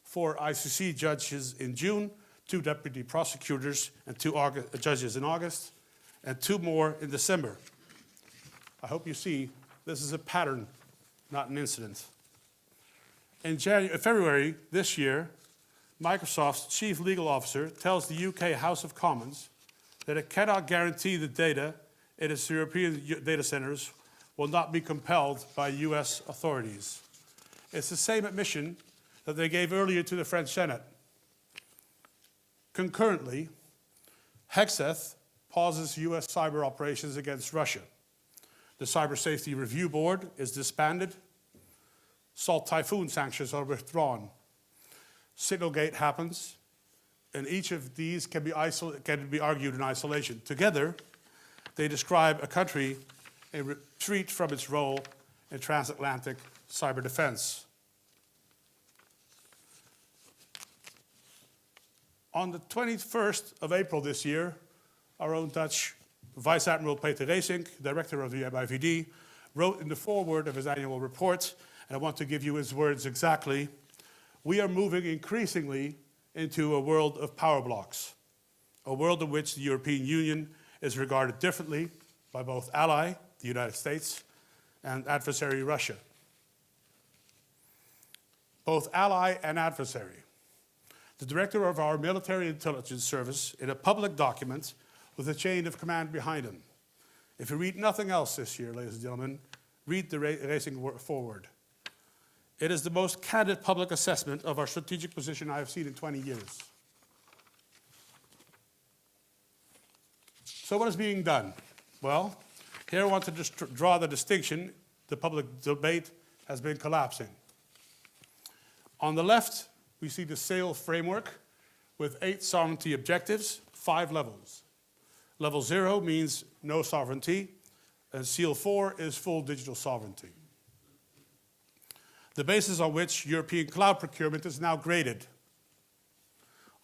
4 ICC judges in June, 2 deputy prosecutors and 2 judges in August, and 2 more in December. I hope you see this is a pattern, not an incident. In February this year, Microsoft's chief legal officer tells the UK House of Commons that it cannot guarantee the data in its European data centers will not be compelled by US authorities. It's the same admission that they gave earlier to the French Senate. Concurrently, Hexeth pauses US cyber operations against Russia. The Cyber Safety Review Board is disbanded. Salt Typhoon sanctions are withdrawn. Signalgate happens, and each of these can be argued in isolation. Together, they describe a country in retreat from its role in transatlantic cyber defense. On the 21st of April this year, our own Dutch Vice Admiral Peter Reesink, director of the MIVD, wrote in the foreword of his annual report, and I want to give you his words exactly, "We are moving increasingly into a world of power blocks, a world in which the European Union is regarded differently by both ally, the United States, and adversary, Russia." Both ally and adversary. The director of our military intelligence service, in a public document with a chain of command behind him. If you read nothing else this year, ladies and gentlemen, read the Reesink forward. It is the most candid public assessment of our strategic position I have seen in 20 years. So what is being done? Well, here I want to just draw the distinction. The public debate has been collapsing. On the left, we see the SAIL framework with 8 sovereignty objectives, 5 levels. Level 0 means no sovereignty, and SEAL 4 is full digital sovereignty. The basis on which European cloud procurement is now graded.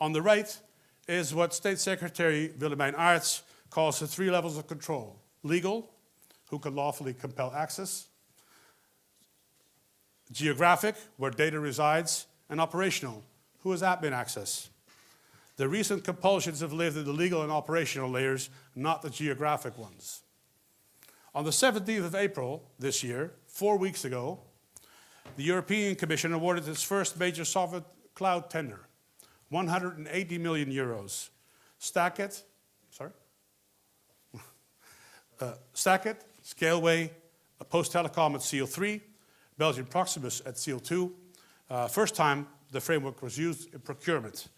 On the right is what State Secretary Willemijn Aerts calls the 3 levels of control. Legal, who can lawfully compel access. Geographic, where data resides. And operational, who has admin access. The recent compulsions have lived in the legal and operational layers, not the geographic ones. On the 17th of April this year, 4 weeks ago, the European Commission awarded its first major sovereign cloud tender, 180 million euros. Stackit, Scaleway, Post Telecom at SEAL 3, Belgian Proximus at SEAL 2. First time the framework was used in procurement.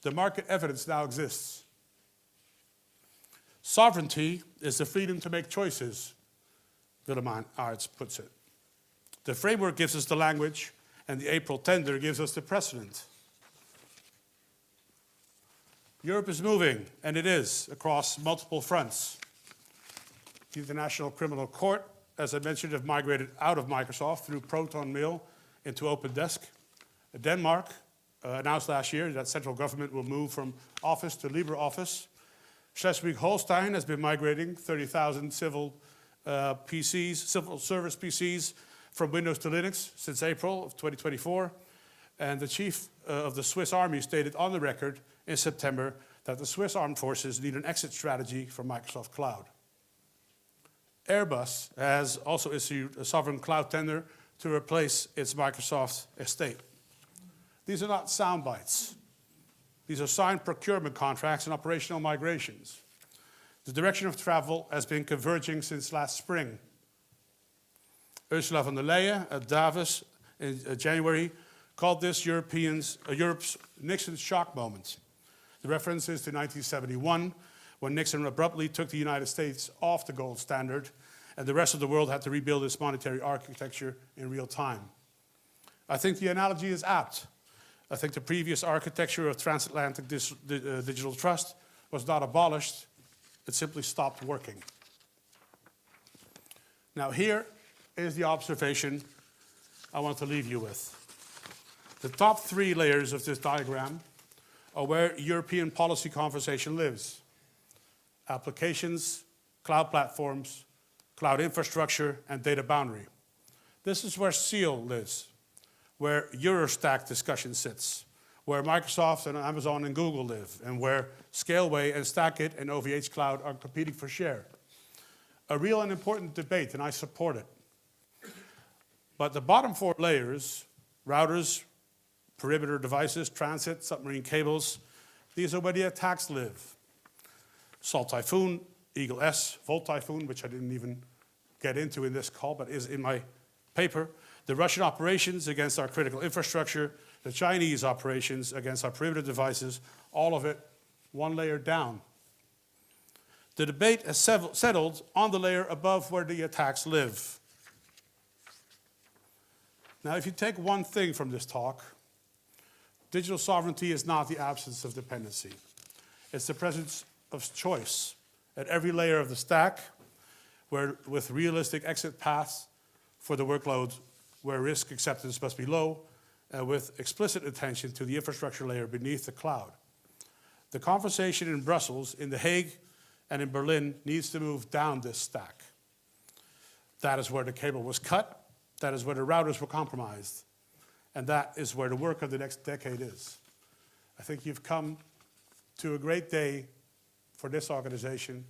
The market evidence now exists. Sovereignty is the freedom to make choices, Willemijn Aerts puts it. The framework gives us the language, and the April tender gives us the precedent. Europe is moving, and it is, across multiple fronts. The International Criminal Court, as I mentioned, have migrated out of Microsoft through Proton Mail into OpenDesk. Denmark announced last year that central government will move from Office to LibreOffice. Schleswig-Holstein has been migrating 30,000 civil service PCs from Windows to Linux since April of 2024. And the chief of the Swiss Army stated on the record in September that the Swiss armed forces need an exit strategy from Microsoft Cloud. Airbus has also issued a sovereign cloud tender to replace its Microsoft estate. These are not sound bites. These are signed procurement contracts and operational migrations. The direction of travel has been converging since last spring. Ursula von der Leyen at Davos in January called this Europe's Nixon shock moment. The reference is to 1971, when Nixon abruptly took the United States off the gold standard, and the rest of the world had to rebuild its monetary architecture in real time. I think the analogy is apt. I think the previous architecture of transatlantic digital trust was not abolished, it simply stopped working. Now here is the observation I want to leave you with. The top 3 layers of this diagram are where European policy conversation lives. Applications, cloud platforms, cloud infrastructure, and data boundary. This is where SEAL lives, where Eurostack discussion sits, where Microsoft and Amazon and Google live, and where Scaleway and Stackit and OVH Cloud are competing for share. A real and important debate, and I support it. But the bottom 4 layers, routers, perimeter devices, transit, submarine cables. These are where the attacks live. Salt Typhoon, Eagle S, Volt Typhoon, which I didn't even get into in this call, but is in my paper. The Russian operations against our critical infrastructure, the Chinese operations against our perimeter devices, all of it one layer down. The debate has settled on the layer above where the attacks live. Now, if you take one thing from this talk, digital sovereignty is not the absence of dependency. It's the presence of choice at every layer of the stack, with realistic exit paths for the workload where risk acceptance must be low, and with explicit attention to the infrastructure layer beneath the cloud. The conversation in Brussels, in The Hague, and in Berlin needs to move down this stack. That is where the cable was cut, that is where the routers were compromised, and that is where the work of the next decade is. I think you've come to a great day for this organization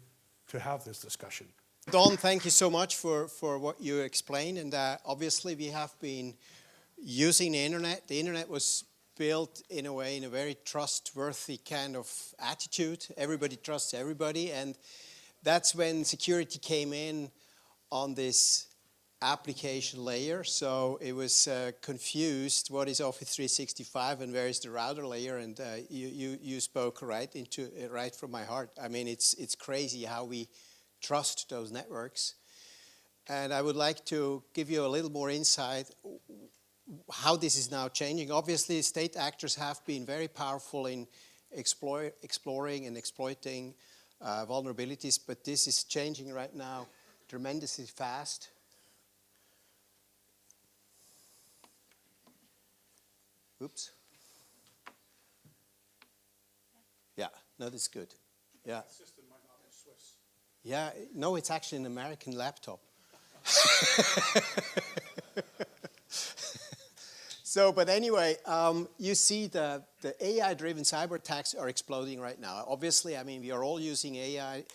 to have this discussion. Don, thank you so much for what you explained, and obviously we have been using the internet. The internet was built in a way, in a very trustworthy kind of attitude. Everybody trusts everybody, and that's when security came in on this application layer. So it was confused, what is Office 365 and where is the router layer, and you spoke right from my heart. I mean, it's crazy how we trust those networks. And I would like to give you a little more insight how this is now changing. Obviously, state actors have been very powerful in exploring and exploiting vulnerabilities, but this is changing right now tremendously fast. Oops. Yeah, no, that's good. Yeah. System might not be Swiss. Yeah, no, it's actually an American laptop. So, but anyway, you see the AI-driven cyber attacks are exploding right now. Obviously, I mean, we are all using AI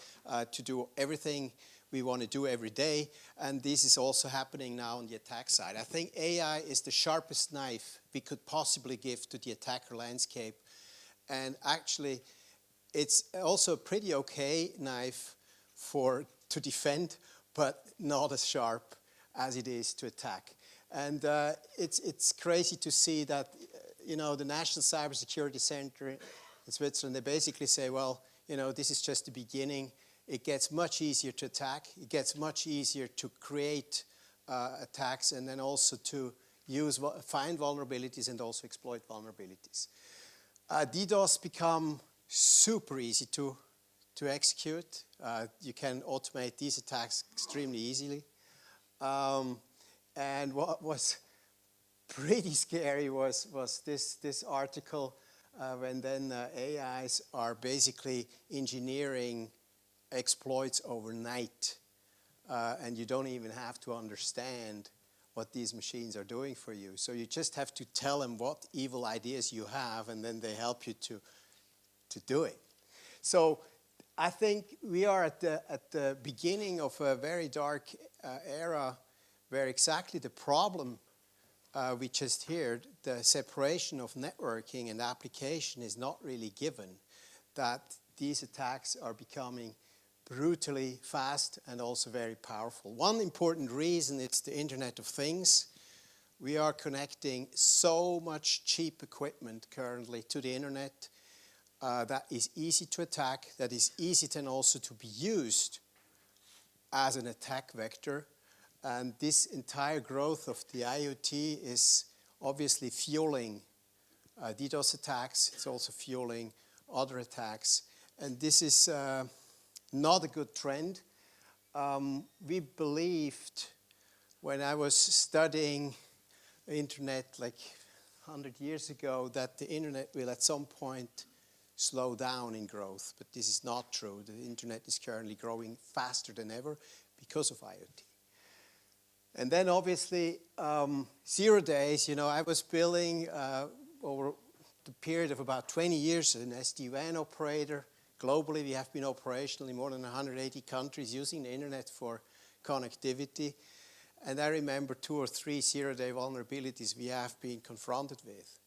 to do everything we want to do every day, and this is also happening now on the attack side. I think AI is the sharpest knife we could possibly give to the attacker landscape, and actually, it's also a pretty okay knife to defend, but not as sharp as it is to attack. And it's crazy to see that, you know, the National Cybersecurity Center in Switzerland, they basically say, well, you know, this is just the beginning. It gets much easier to attack. It gets much easier to create attacks, and then also to find vulnerabilities and also exploit vulnerabilities. DDoS become super easy to execute. You can automate these attacks extremely easily. And what was pretty scary was this article when then AIs are basically engineering exploits overnight, and you don't even have to understand what these machines are doing for you. So you just have to tell them what evil ideas you have, and then they help you to do it. So I think we are at the beginning of a very dark era, where exactly the problem we just heard, the separation of networking and application, is not really given, that these attacks are becoming brutally fast and also very powerful. One important reason, it's the Internet of Things. We are connecting so much cheap equipment currently to the internet that is easy to attack, that is easy then also to be used as an attack vector. And this entire growth of the IoT is obviously fueling DDoS attacks. It's also fueling other attacks. And this is not a good trend. We believed, when I was studying the internet like 100 years ago, that the internet will at some point slow down in growth. But this is not true. The internet is currently growing faster than ever because of IoT. And then obviously 0 days, you know, I was building over the period of about 20 years an SD-WAN operator. Globally, we have been operational in more than 180 countries using the internet for connectivity. And I remember 2 or 3 0-day vulnerabilities we have been confronted with.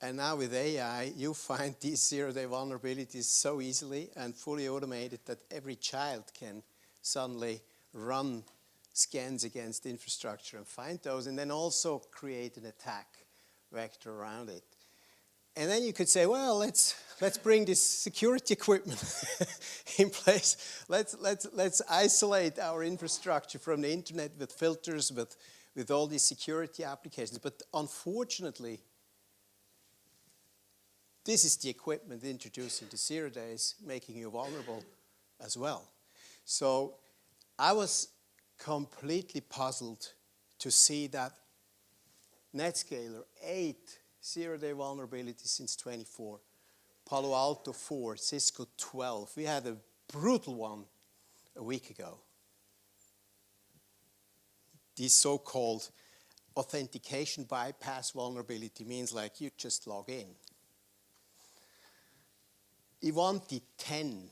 And now with AI, you find these zero-day vulnerabilities so easily and fully automated that every child can suddenly run scans against infrastructure and find those, and then also create an attack vector around it. And then you could say, well, let's bring this security equipment in place. Let's isolate our infrastructure from the internet with filters, with all these security applications. But unfortunately, this is the equipment introduced into 0 days, making you vulnerable as well. So I was completely puzzled to see that Netscaler 8 0-day vulnerabilities since 24, Palo Alto 4, Cisco 12. We had a brutal one a week ago. This so-called authentication bypass vulnerability means like you just log in. Ivanti 10.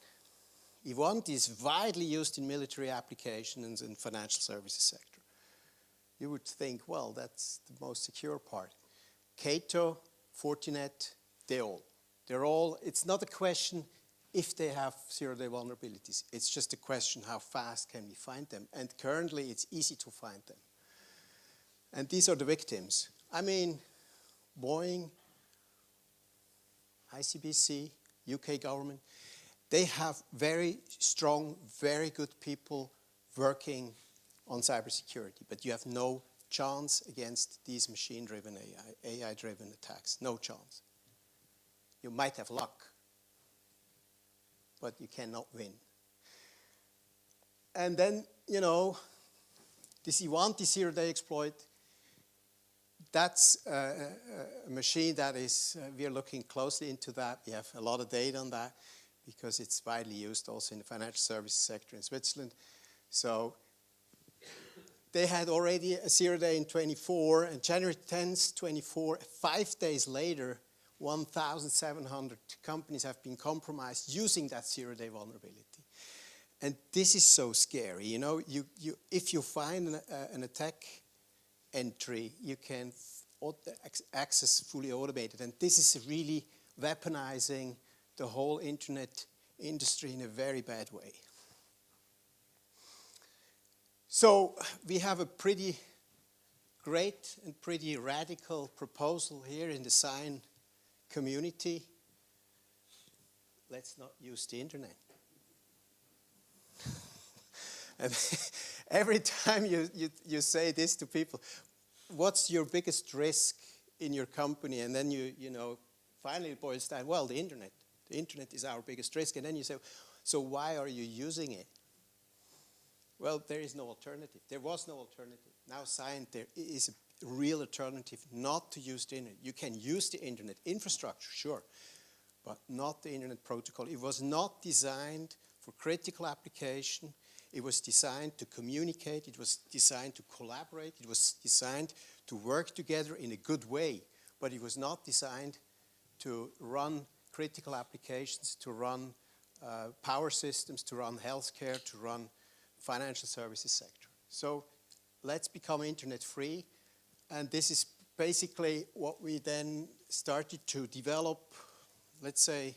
Ivanti is widely used in military applications and financial services sector. You would think, well, that's the most secure part. Cato, Fortinet, they're all, it's not a question if they have 0-day vulnerabilities. It's just a question how fast can we find them. And currently it's easy to find them. And these are the victims. I mean, Boeing, ICBC, UK government, they have very strong, very good people working on cybersecurity, but you have no chance against these machine-driven AI-driven attacks. No chance. You might have luck, but you cannot win. And then, you know, this Ivanti 0-day exploit, that's a machine that is, we are looking closely into that. We have a lot of data on that because it's widely used also in the financial services sector in Switzerland. So they had already a 0-day in 24, and January 10th, 24, 5 days later, 1,700 companies have been compromised using that 0-day vulnerability. And this is so scary. You know, if you find an attack entry, you can access fully automated. And this is really weaponizing the whole internet industry in a very bad way. So we have a pretty great and pretty radical proposal here in the Scion community. Let's not use the internet. And every time you say this to people, what's your biggest risk in your company? And then you know, finally it boils down, well, the internet. The internet is our biggest risk. And then you say, so why are you using it? Well, there is no alternative. There was no alternative. Now Scion, there is a real alternative not to use the internet. You can use the internet infrastructure, sure, but not the internet protocol. It was not designed for critical application. It was designed to communicate. It was designed to collaborate. It was designed to work together in a good way, but it was not designed to run critical applications, to run power systems, to run healthcare, to run financial services sector. So let's become internet free. And this is basically what we then started to develop, let's say,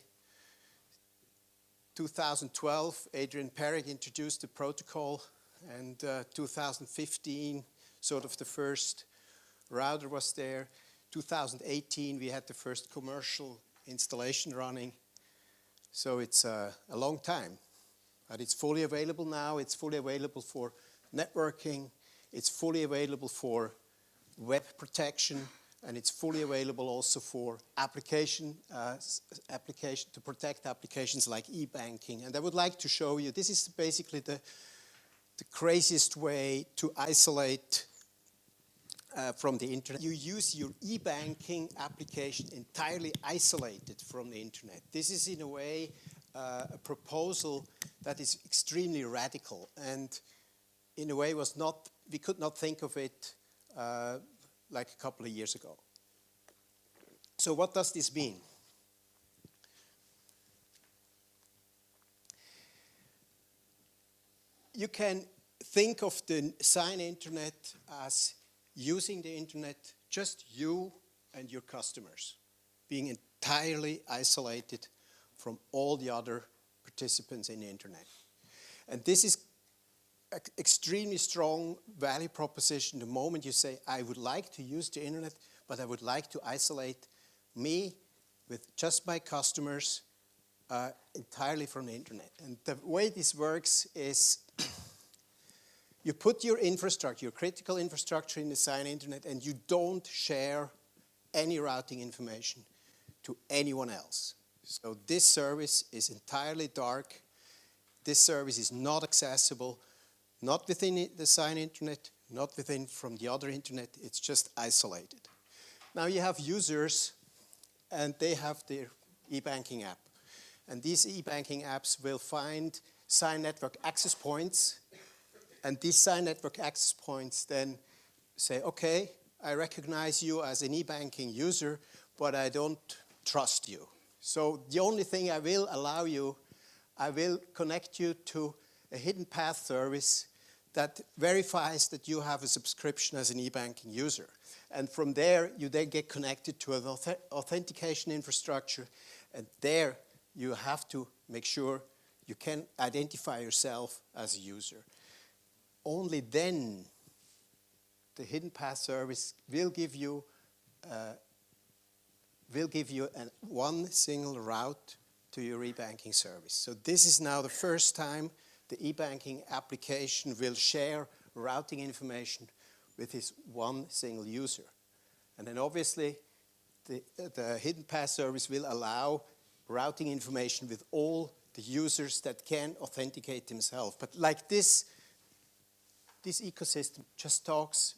2012, Adrian Perrig introduced the protocol, and 2015, sort of the first router was there. 2018, we had the first commercial installation running. So it's a long time. But it's fully available now. It's fully available for networking. It's fully available for web protection. And it's fully available also for application to protect applications like e-banking. And I would like to show you, this is basically the craziest way to isolate from the internet. You use your e-banking application entirely isolated from the internet. This is in a way a proposal that is extremely radical, and in a way we could not think of it like a couple of years ago. So what does this mean? You can think of the Scion internet as using the internet, just you and your customers. being entirely isolated from all the other participants in the internet. And this is an extremely strong value proposition the moment you say, I would like to use the internet, but I would like to isolate me with just my customers entirely from the internet. And the way this works is you put your infrastructure, your critical infrastructure in the Scion internet, and you don't share any routing information to anyone else. So this service is entirely dark. This service is not accessible, not within the Scion internet, not within from the other internet. It's just isolated. Now you have users, and they have their e-banking app. And these e-banking apps will find Scion network access points. And these Scion network access points then say, okay, I recognize you as an e-banking user, but I don't trust you. So the only thing I will allow you, I will connect you to a hidden path service that verifies that you have a subscription as an e-banking user. And from there, you then get connected to an authentication infrastructure. And there, you have to make sure you can identify yourself as a user. Only then, the hidden path service will give you one single route to your e-banking service. So this is now the first time the e-banking application will share routing information with his one single user. And then obviously, the hidden path service will allow routing information with all the users that can authenticate themselves. But like this ecosystem just talks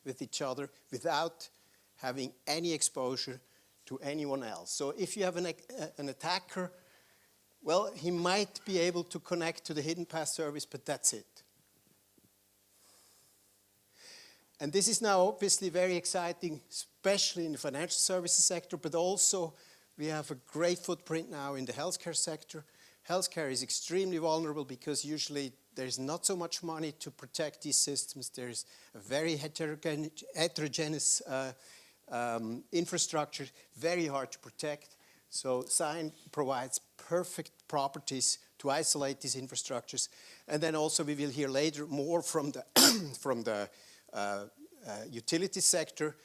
with each other without having any exposure to anyone else. So if you have an attacker, well, he might be able to connect to the hidden path service, but that's it. And this is now obviously very exciting, especially in the financial services sector, but also we have a great footprint now in the healthcare sector. Healthcare is extremely vulnerable because usually there's not so much money to protect these systems. There's a very heterogeneous infrastructure, very hard to protect. So Scion provides perfect properties to isolate these infrastructures. And then also we will hear later more from the, from the utility sector.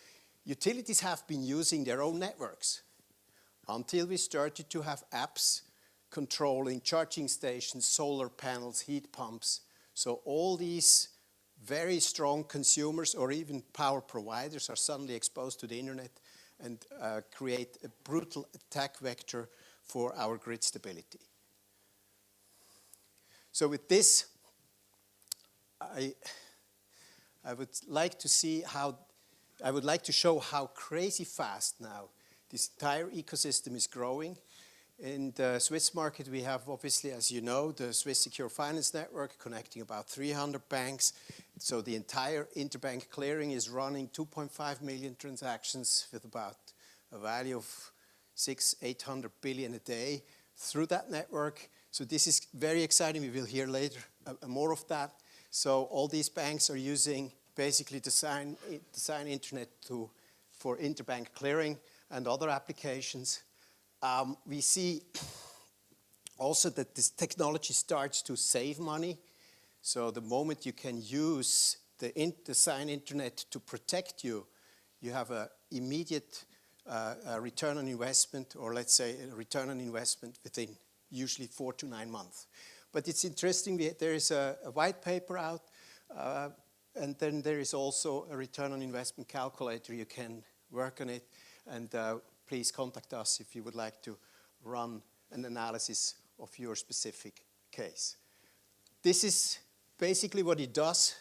Utilities have been using their own networks until we started to have apps controlling charging stations, solar panels, heat pumps. So all these very strong consumers or even power providers are suddenly exposed to the internet and create a brutal attack vector for our grid stability. So with this, I would like to show how crazy fast now this entire ecosystem is growing. In the Swiss market, we have obviously, as you know, the Swiss Secure Finance Network connecting about 300 banks. So the entire interbank clearing is running 2.5 million transactions with about a value of 600–800 billion a day through that network. So this is very exciting. We will hear later more of that. So all these banks are using basically the Scion internet for interbank clearing and other applications. We see also that this technology starts to save money. So the moment you can use the Scion internet to protect you, you have an immediate return on investment, or let's say a return on investment within usually 4 to 9 months. But it's interesting, there is a white paper out, and then there is also a return on investment calculator. You can work on it, and please contact us if you would like to run an analysis of your specific case. This is basically what it does.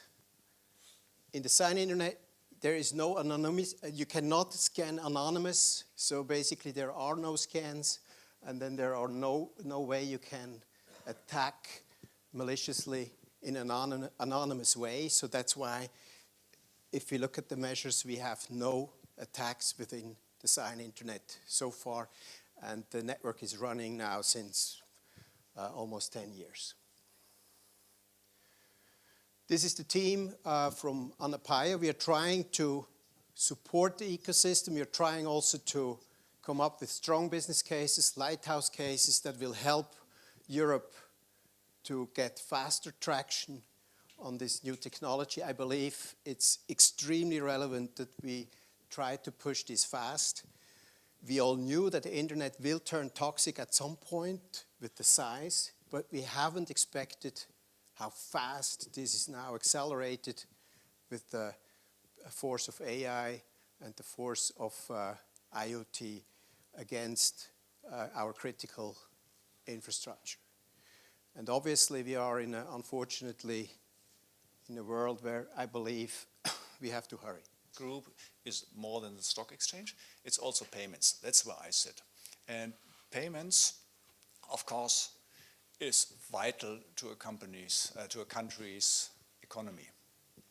In the Scion internet, there is no anonymous, you cannot scan anonymous, so basically there are no scans, and then there are no way you can attack maliciously in an anonymous way. So that's why if we look at the measures, we have no attacks within the Scion internet so far, and the network is running now since almost 10 years. This is the team from Anapaya. We are trying to support the ecosystem. We are trying also to come up with strong business cases, lighthouse cases that will help Europe to get faster traction on this new technology. I believe it's extremely relevant that we try to push this fast. We all knew that the internet will turn toxic at some point with the size, but we haven't expected how fast this is now accelerated with the force of AI and the force of IoT against our critical infrastructure. And obviously we are unfortunately in a world where I believe we have to hurry. Group is more than the stock exchange, it's also payments. That's where I sit. And payments, of course, is vital to a country's economy.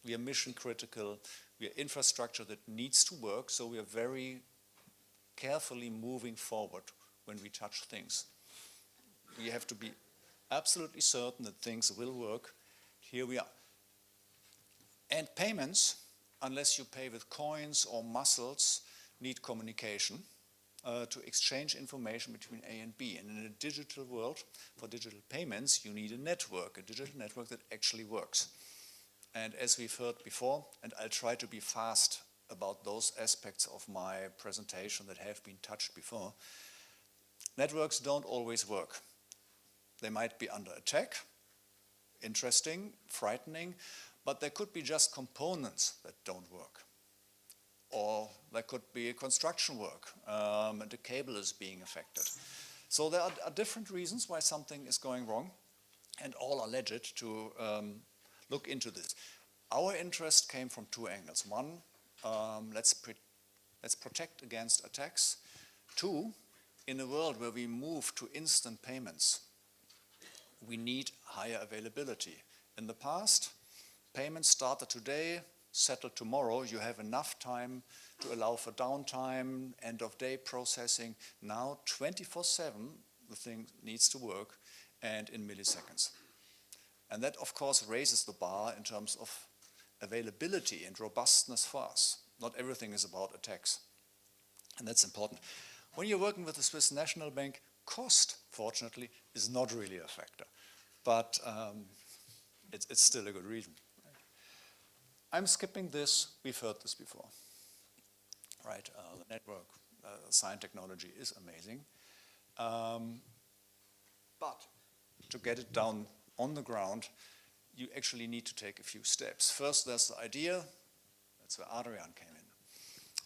We are mission critical, we are infrastructure that needs to work, so we are very carefully moving forward when we touch things. We have to be absolutely certain that things will work. Here we are. And payments, unless you pay with coins or muscles, need communication to exchange information between A and B. And in a digital world, for digital payments, you need a network, a digital network that actually works. And as we've heard before, and I'll try to be fast about those aspects of my presentation that have been touched before, networks don't always work. They might be under attack, interesting, frightening, but there could be just components that don't work. Or there could be construction work and the cable is being affected. So there are different reasons why something is going wrong, and all are legit to look into this. Our interest came from two angles. One, let's protect against attacks. Two, in a world where we move to instant payments, we need higher availability. In the past, payments started today, settled tomorrow. You have enough time to allow for downtime, end of day processing. Now 24/7, the thing needs to work, and in milliseconds. And that, of course, raises the bar in terms of availability and robustness for us. Not everything is about attacks, and that's important. When you're working with the Swiss National Bank, cost, fortunately, is not really a factor, but it's still a good reason. I'm skipping this, we've heard this before, right? The network, Scion technology is amazing, but to get it down on the ground, you actually need to take a few steps. First, there's the idea, that's where Adrian came in.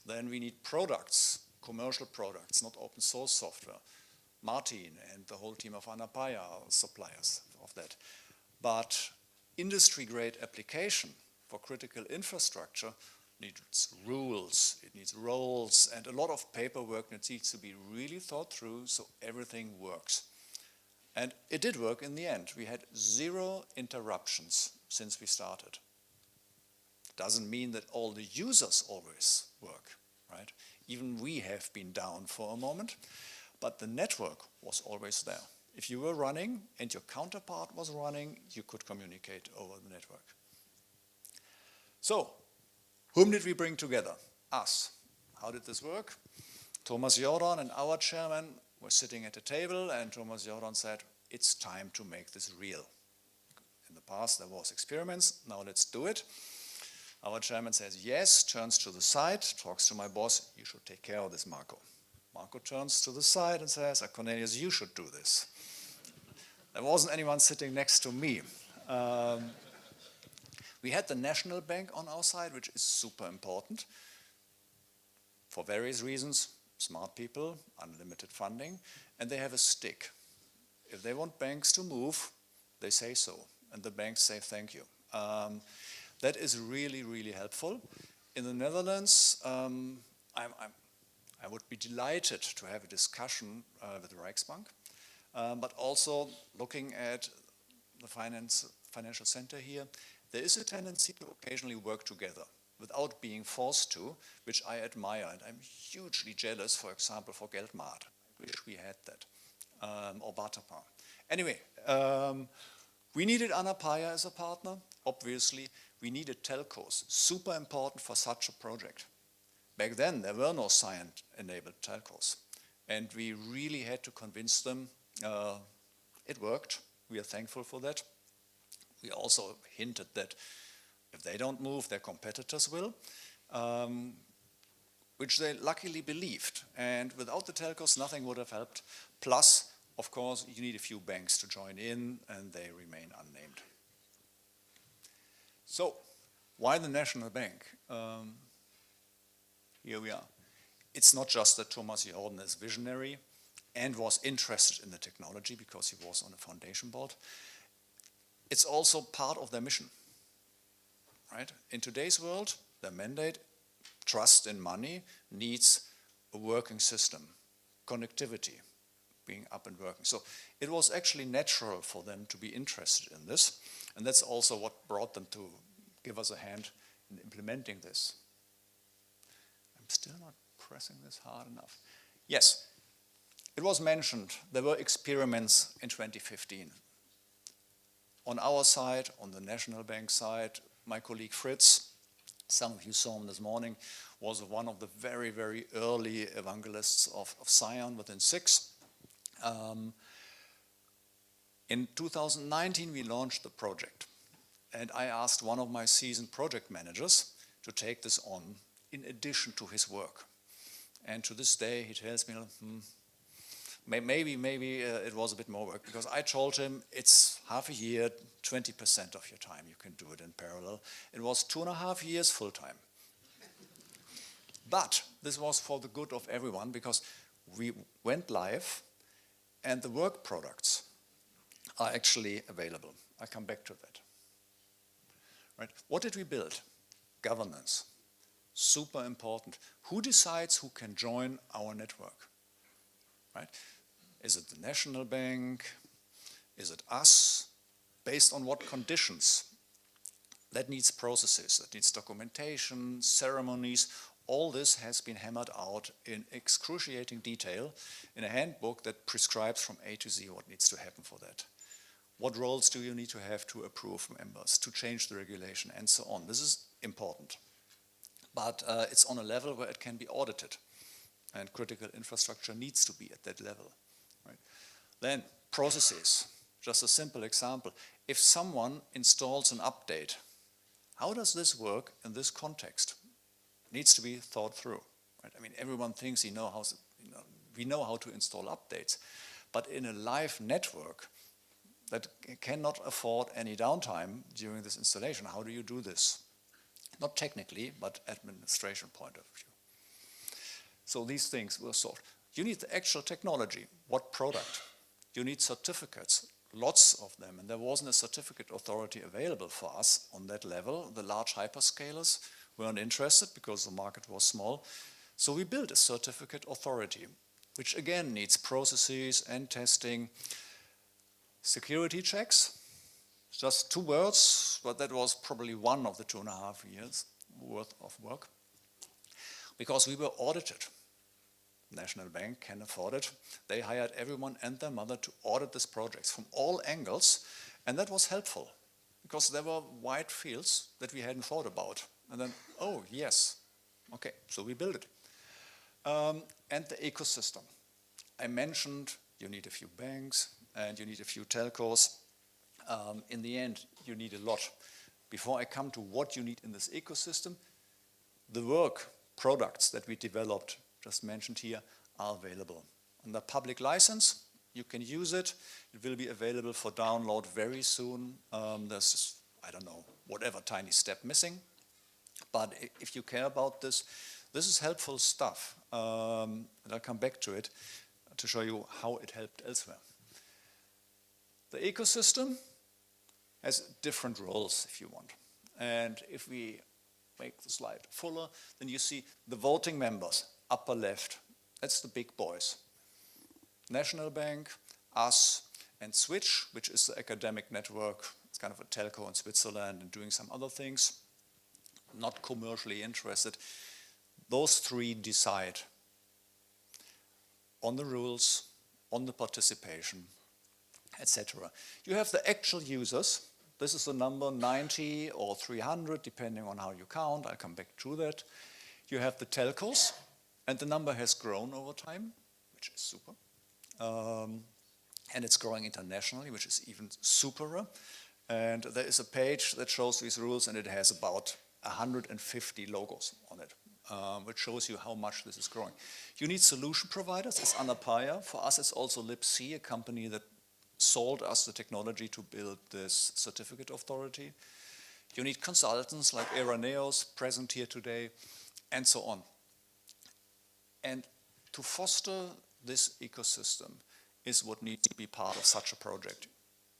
Then we need products, commercial products, not open source software. Martin and the whole team of Anapaya are suppliers of that. But industry-grade application for critical infrastructure needs rules, it needs roles, and a lot of paperwork that needs to be really thought through so everything works. And it did work in the end. We had 0 interruptions since we started. Doesn't mean that all the users always work, right? Even we have been down for a moment, but the network was always there. If you were running and your counterpart was running, you could communicate over the network. So, whom did we bring together? Us. How did this work? Thomas Jordan and our chairman were sitting at a table, and Thomas Jordan said, it's time to make this real. In the past there was experiments, now let's do it. Our chairman says yes, turns to the side, talks to my boss, you should take care of this, Marco. Marco turns to the side and says, Cornelius, you should do this. There wasn't anyone sitting next to me. We had the National Bank on our side, which is super important for various reasons. Smart people, unlimited funding, and they have a stick. If they want banks to move, they say so, and the banks say thank you. That is really, really helpful. In the Netherlands, I would be delighted to have a discussion with the Rijksbank, but also looking at the financial center here, there is a tendency to occasionally work together without being forced to, which I admire, and I'm hugely jealous, for example, for Geldmaat. I wish we had that, or Batapa. Anyway, we needed Anapaya as a partner, obviously. We needed telcos, super important for such a project. Back then, there were no Scion-enabled telcos. And we really had to convince them. It worked. We are thankful for that. We also hinted that if they don't move, their competitors will, which they luckily believed. And without the telcos, nothing would have helped. Plus, of course, you need a few banks to join in, and they remain unnamed. So, why the National Bank? Here we are. It's not just that Thomas Jordan is visionary and was interested in the technology because he was on a foundation board. It's also part of their mission, right? In today's world, their mandate, trust in money, needs a working system, connectivity, being up and working. So it was actually natural for them to be interested in this, and that's also what brought them to give us a hand in implementing this. I'm still not pressing this hard enough. Yes, it was mentioned there were experiments in 2015. On our side, on the National Bank side, my colleague Fritz, some of you saw him this morning, was one of the very, very early evangelists of Scion within SIX. In 2019, we launched the project. And I asked one of my seasoned project managers to take this on in addition to his work. And to this day, he tells me, maybe it was a bit more work, because I told him it's half a year, 20% of your time, you can do it in parallel. It was 2.5 years full time. But this was for the good of everyone, because we went live and the work products are actually available. I come back to that. Right. What did we build? Governance. Super important. Who decides who can join our network? Right? Is it the National Bank? Is it us? Based on what conditions? That needs processes, that needs documentation, ceremonies. All this has been hammered out in excruciating detail in a handbook that prescribes from A to Z what needs to happen for that. What roles do you need to have to approve members, to change the regulation, and so on. This is important. But it's on a level where it can be audited. And critical infrastructure needs to be at that level. Right? Then, processes. Just a simple example. If someone installs an update, how does this work in this context? It needs to be thought through. Right? I mean, everyone thinks we know how to install updates. But in a live network that cannot afford any downtime during this installation, how do you do this? Not technically, but administration point of view. So these things were solved. You need the actual technology. What product? You need certificates, lots of them. And there wasn't a certificate authority available for us on that level. The large hyperscalers weren't interested because the market was small. So we built a certificate authority, which again needs processes and testing. Security checks, just 2 words, but that was probably one of the 2.5 years worth of work. Because we were audited. National Bank can afford it. They hired everyone and their mother to audit these projects from all angles, and that was helpful because there were wide fields that we hadn't thought about. And then, oh yes, okay, so we built it. And the ecosystem. I mentioned you need a few banks and you need a few telcos. In the end, you need a lot. Before I come to what you need in this ecosystem, the work products that we developed, just mentioned here, are available. Under public license, you can use it. It will be available for download very soon. There's just, I don't know, whatever tiny step missing. But if you care about this, this is helpful stuff. And I'll come back to it to show you how it helped elsewhere. The ecosystem has different roles, if you want. And if we make the slide fuller, then you see the voting members, upper left. That's the big boys. National Bank, us, and Switch, which is the academic network. It's kind of a telco in Switzerland and doing some other things. Not commercially interested. Those 3 decide on the rules, on the participation, etc. You have the actual users. This is the number 90 or 300, depending on how you count. I'll come back to that. You have the telcos, and the number has grown over time, which is super. And it's growing internationally, which is even superer. And there is a page that shows these rules, and it has about 150 logos on it, which shows you how much this is growing. You need solution providers. It's Anapaya. For us, it's also LibC, a company that sold us the technology to build this certificate authority. You need consultants like Eraneos, present here today, and so on. And to foster this ecosystem is what needs to be part of such a project.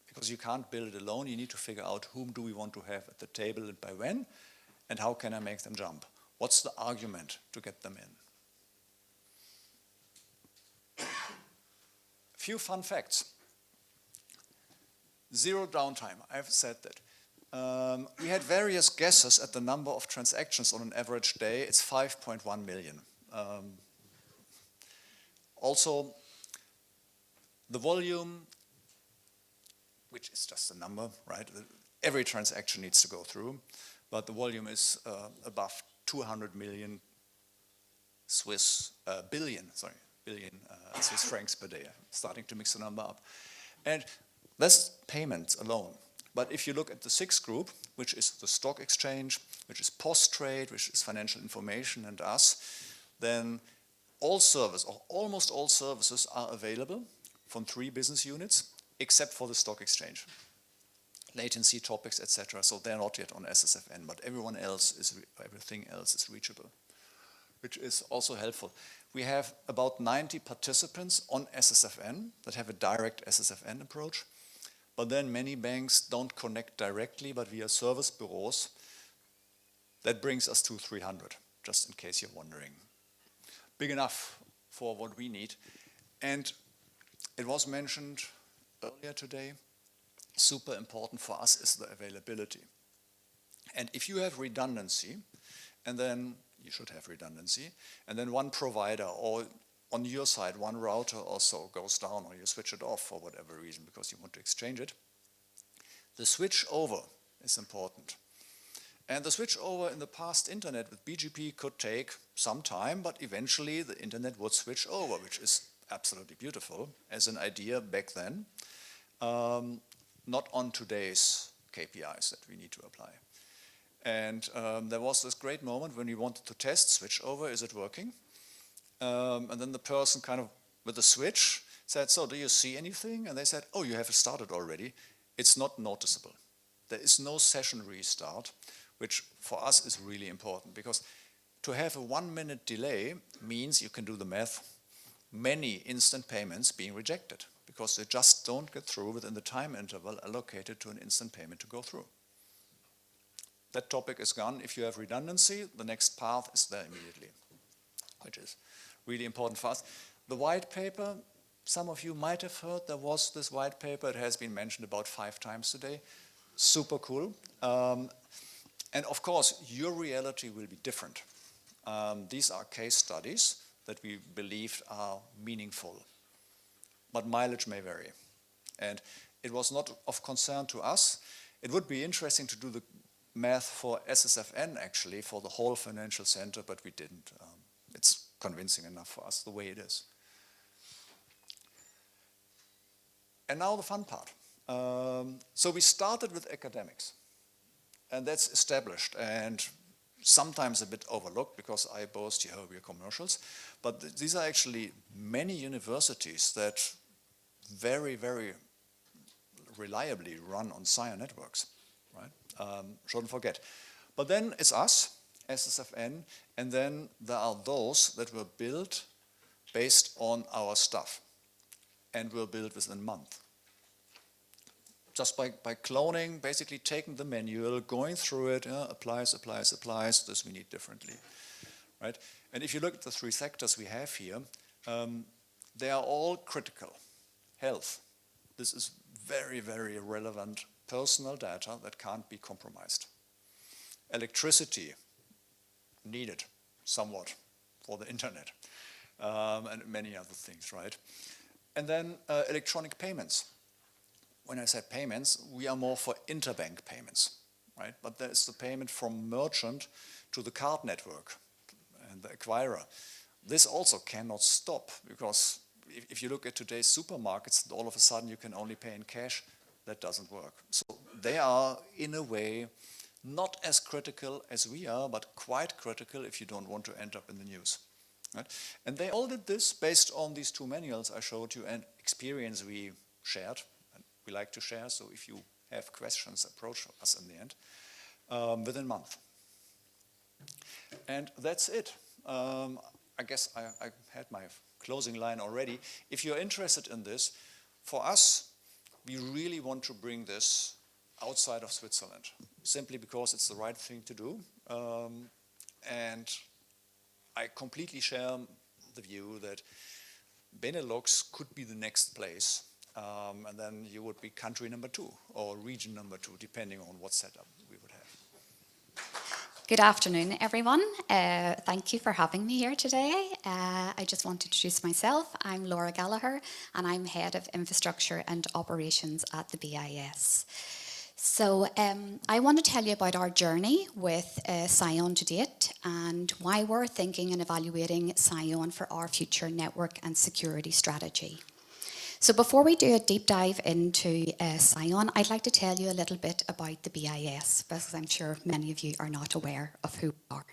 Because you can't build it alone, you need to figure out whom do we want to have at the table and by when, and how can I make them jump? What's the argument to get them in? A few fun facts. Zero downtime, I've said that. We had various guesses at the number of transactions on an average day. It's 5.1 million. Also, the volume, which is just a number, right? Every transaction needs to go through, but the volume is above 200 million billion Swiss francs per day. I'm starting to mix the number up. And that's payments alone. But if you look at the sixth group, which is the stock exchange, which is post-trade, which is financial information and us, then all services, or almost all services, are available from 3 business units, except for the stock exchange. Latency topics, etc. So they're not yet on SSFN, but everything else is reachable, which is also helpful. We have about 90 participants on SSFN that have a direct SSFN approach, but then many banks don't connect directly, but via service bureaus. That brings us to 300, just in case you're wondering. Big enough for what we need. And it was mentioned earlier today, super important for us is the availability. And if you have redundancy, and then you should have redundancy, and then one provider, or on your side, one router also goes down, or you switch it off for whatever reason because you want to exchange it, the switch over is important. And the switch over in the past internet with BGP could take some time, but eventually the internet would switch over, which is absolutely beautiful as an idea back then. Not on today's KPIs that we need to apply. And there was this great moment when we wanted to test switch over, is it working? And then the person kind of with the switch said, so do you see anything? And they said, oh, you have started already. It's not noticeable. There is no session restart, which for us is really important because to have a 1-minute delay means you can do the math, many instant payments being rejected because they just don't get through within the time interval allocated to an instant payment to go through. That topic is gone. If you have redundancy, the next path is there immediately, which is really important for us. The white paper, some of you might have heard there was this white paper. It has been mentioned about 5 times today. Super cool. And of course, your reality will be different. These are case studies that we believed are meaningful, but mileage may vary. And it was not of concern to us. It would be interesting to do the math for SSFN actually, for the whole financial center, but we didn't. It's convincing enough for us the way it is. And now the fun part. So we started with academics, and that's established and sometimes a bit overlooked because I boast, yeah, we're commercials, but these are actually many universities that very, very reliably run on Scion networks, right? Shouldn't forget. But then it's us, SSFN, and then there are those that were built based on our stuff and were built within a month. Just by cloning, basically taking the manual, going through it, applies, this we need differently, right? And if you look at the 3 sectors we have here, they are all critical. Health, this is very, very relevant personal data that can't be compromised. Electricity, needed somewhat for the internet, and many other things, right? And then electronic payments. When I say payments, we are more for interbank payments, right? But there's the payment from merchant to the card network and the acquirer. This also cannot stop because if you look at today's supermarkets, all of a sudden you can only pay in cash. That doesn't work. So they are, in a way, not as critical as we are, but quite critical if you don't want to end up in the news. Right? And they all did this based on these two manuals I showed you and experience we shared. And we like to share, so if you have questions, approach us in the end, within a month. And that's it. I guess I had my closing line already. If you're interested in this, for us, we really want to bring this outside of Switzerland, simply because it's the right thing to do. And I completely share the view that Benelux could be the next place, and then you would be country number 2 or region number 2, depending on what setup we would have. Good afternoon, everyone. Thank you for having me here today. I just want to introduce myself. I'm Laura Gallagher, and I'm Head of Infrastructure and Operations at the BIS. So I want to tell you about our journey with Scion to date and why we're thinking and evaluating Scion for our future network and security strategy. So before we do a deep dive into Scion, I'd like to tell you a little bit about the BIS, because I'm sure many of you are not aware of who we are.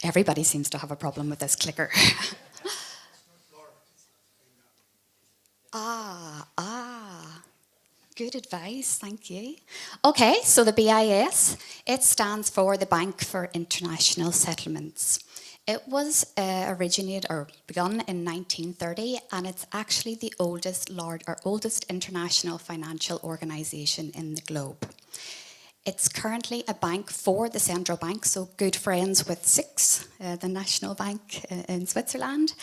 Everybody seems to have a problem with this clicker. Good advice, thank you. Okay, so the BIS, it stands for the Bank for International Settlements. It was begun in 1930, and it's actually the oldest international financial organization in the globe. It's currently a bank for the central bank, so good friends with SIX, the national bank in Switzerland,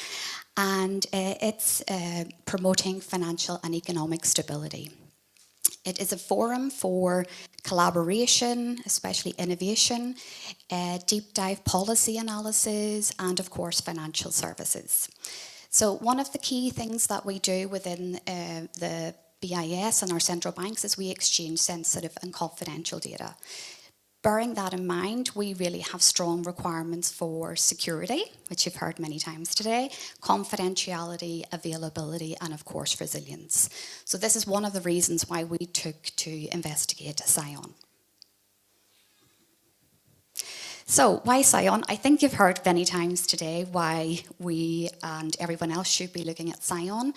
and it's promoting financial and economic stability. It is a forum for collaboration, especially innovation, deep dive policy analysis, and of course financial services. So one of the key things that we do within the BIS and our central banks is we exchange sensitive and confidential data. Bearing that in mind, we really have strong requirements for security, which you've heard many times today, confidentiality, availability, and of course resilience. So this is one of the reasons why we took to investigate Scion. So why Scion? I think you've heard many times today why we and everyone else should be looking at Scion.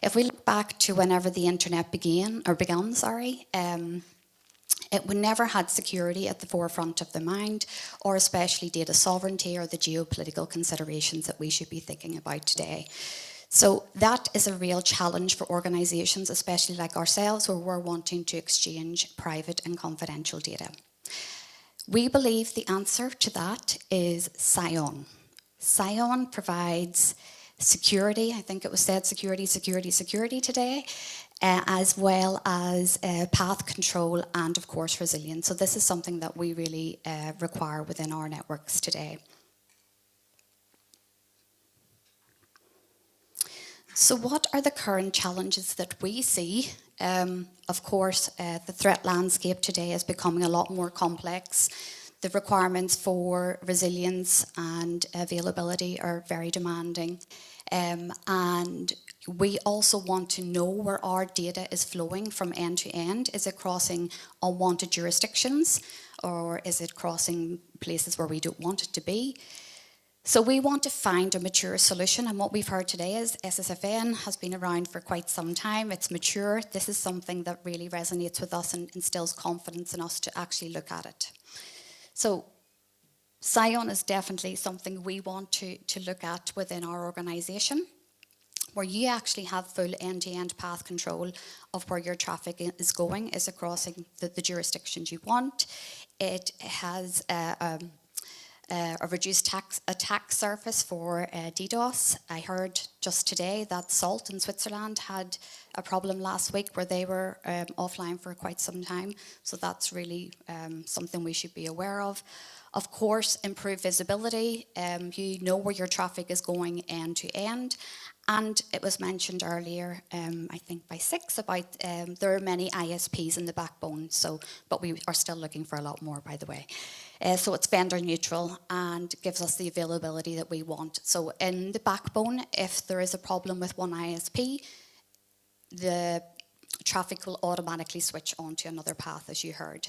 If we look back to whenever the internet began, it would never had security at the forefront of the mind, or especially data sovereignty or the geopolitical considerations that we should be thinking about today. So that is a real challenge for organisations, especially like ourselves, where we're wanting to exchange private and confidential data. We believe the answer to that is Scion. Scion provides security, I think it was said security today, as well as path control and of course resilience. So this is something that we really require within our networks today. So what are the current challenges that we see? Of course, the threat landscape today is becoming a lot more complex. The requirements for resilience and availability are very demanding. And we also want to know where our data is flowing from end to end. Is it crossing unwanted jurisdictions, or is it crossing places where we don't want it to be? So we want to find a mature solution, and what we've heard today is SSFN has been around for quite some time. It's mature. This is something that really resonates with us and instills confidence in us to actually look at it. So Scion is definitely something we want to look at within our organisation, where you actually have full end-to-end path control of where your traffic is going. Is it crossing the jurisdictions you want? It has a reduced attack surface for DDoS. I heard just today that SALT in Switzerland had a problem last week where they were offline for quite some time. So that's really something we should be aware of. Of course, improve visibility. You know where your traffic is going end to end. And it was mentioned earlier, I think by 6, about there are many ISPs in the backbone, but we are still looking for a lot more, by the way. So it's vendor neutral and gives us the availability that we want. So in the backbone, if there is a problem with one ISP, the traffic will automatically switch onto another path, as you heard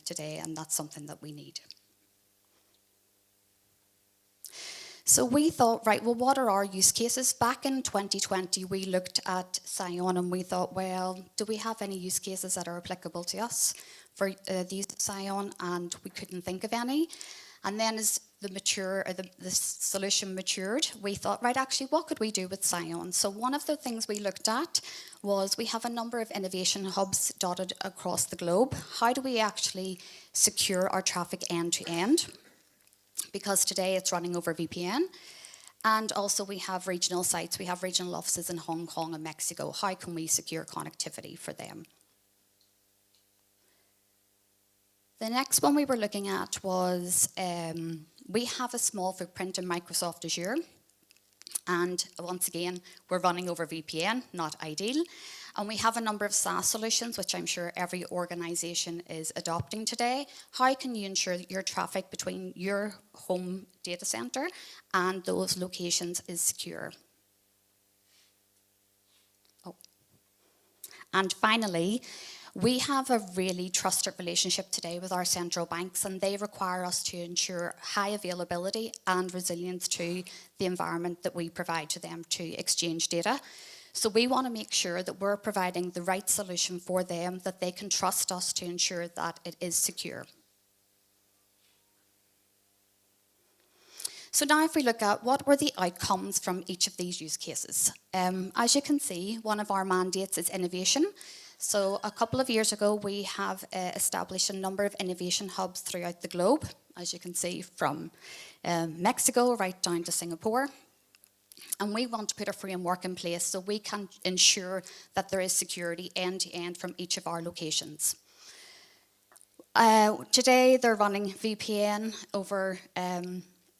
today, and that's something that we need. So we thought, right, well, what are our use cases? Back in 2020, we looked at Scion and we thought, well, do we have any use cases that are applicable to us for the use of Scion? And we couldn't think of any. And then as the solution matured, we thought, right, actually, what could we do with Scion? So one of the things we looked at was we have a number of innovation hubs dotted across the globe. How do we actually secure our traffic end to end? Because today it's running over VPN. And also we have regional sites. We have regional offices in Hong Kong and Mexico. How can we secure connectivity for them? The next one we were looking at was, we have a small footprint in Microsoft Azure. And once again, we're running over VPN, not ideal. And we have a number of SaaS solutions, which I'm sure every organization is adopting today. How can you ensure that your traffic between your home data center and those locations is secure? Oh. And finally, we have a really trusted relationship today with our central banks, and they require us to ensure high availability and resilience to the environment that we provide to them to exchange data. So we want to make sure that we're providing the right solution for them, that they can trust us to ensure that it is secure. So now if we look at what were the outcomes from each of these use cases. As you can see, one of our mandates is innovation. So a couple of years ago, we have established a number of innovation hubs throughout the globe, as you can see, from Mexico right down to Singapore. And we want to put a framework in place so we can ensure that there is security end to end from each of our locations. Today, they're running VPN over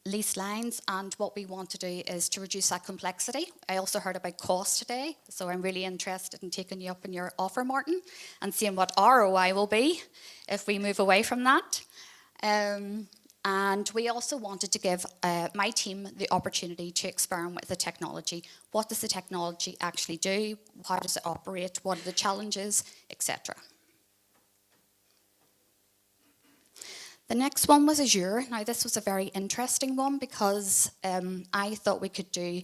leased lines, and what we want to do is to reduce that complexity. I also heard about cost today, so I'm really interested in taking you up on your offer, Martin, and seeing what ROI will be if we move away from that. And we also wanted to give my team the opportunity to experiment with the technology. What does the technology actually do? How does it operate? What are the challenges, etc. The next one was Azure. Now this was a very interesting one because I thought we could do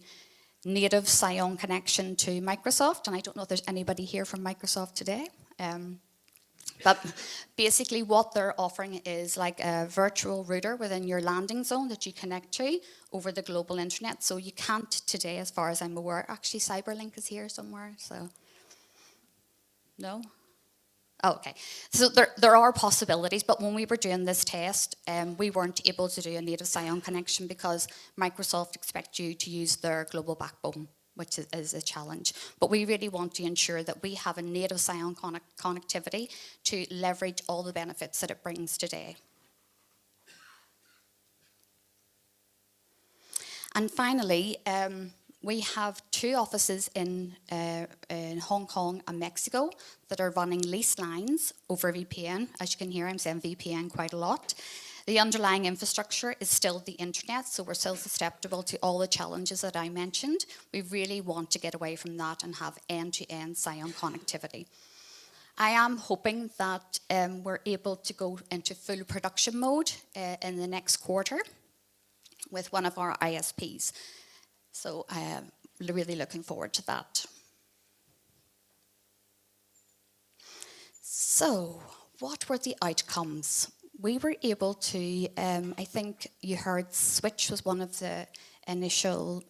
native Scion connection to Microsoft, and I don't know if there's anybody here from Microsoft today. But basically what they're offering is like a virtual router within your landing zone that you connect to over the global internet. So you can't today, as far as I'm aware. Actually, Cyberlink is here somewhere, so no? Oh, okay, so there are possibilities, but when we were doing this test, we weren't able to do a native Scion connection because Microsoft expects you to use their global backbone, which is a challenge. But we really want to ensure that we have a native Scion connectivity to leverage all the benefits that it brings today. And finally, we have 2 offices in Hong Kong and Mexico that are running leased lines over VPN. As you can hear, I'm saying VPN quite a lot. The underlying infrastructure is still the internet, so we're still susceptible to all the challenges that I mentioned. We really want to get away from that and have end-to-end Scion connectivity. I am hoping that we're able to go into full production mode in the next quarter with one of our ISPs. So I'm really looking forward to that. So what were the outcomes? We were able to, I think you heard Switch was one of the initial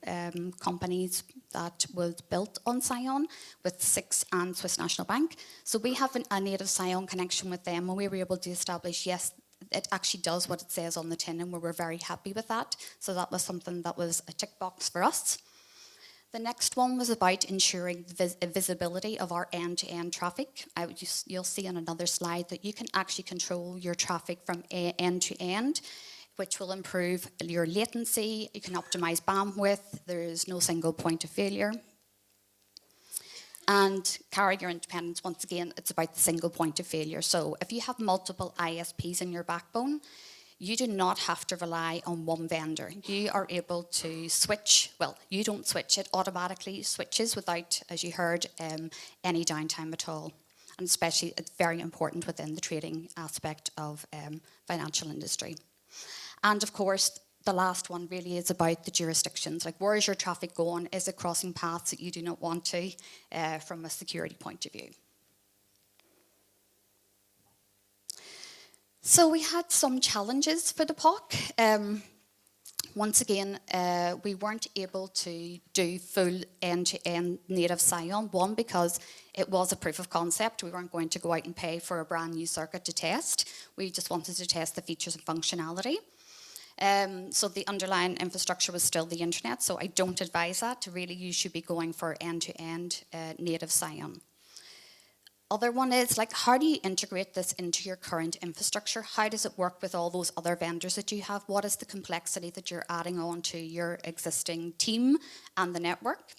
companies that was built on Scion with SIX and Swiss National Bank. So we have a native Scion connection with them, and we were able to establish, yes, it actually does what it says on the tin, and we were very happy with that. So that was something that was a tick box for us. The next one was about ensuring the visibility of our end-to-end traffic. You'll see on another slide that you can actually control your traffic from end to end, which will improve your latency. You can optimize bandwidth. There is no single point of failure. And carrier independence, once again, it's about the single point of failure. So if you have multiple ISPs in your backbone, you do not have to rely on one vendor. You are able to switch, well, you don't switch, it automatically switches without, as you heard, any downtime at all. And especially, it's very important within the trading aspect of financial industry. And of course, the last one really is about the jurisdictions. Like, where is your traffic going? Is it crossing paths that you do not want to from a security point of view? So we had some challenges for the POC. Once again, we weren't able to do full end-to-end native Scion. One, because it was a proof of concept. We weren't going to go out and pay for a brand new circuit to test. We just wanted to test the features and functionality. So the underlying infrastructure was still the internet, so I don't advise that. Really, you should be going for end-to-end native Scion. Other one is, like, how do you integrate this into your current infrastructure? How does it work with all those other vendors that you have? What is the complexity that you're adding on to your existing team and the network?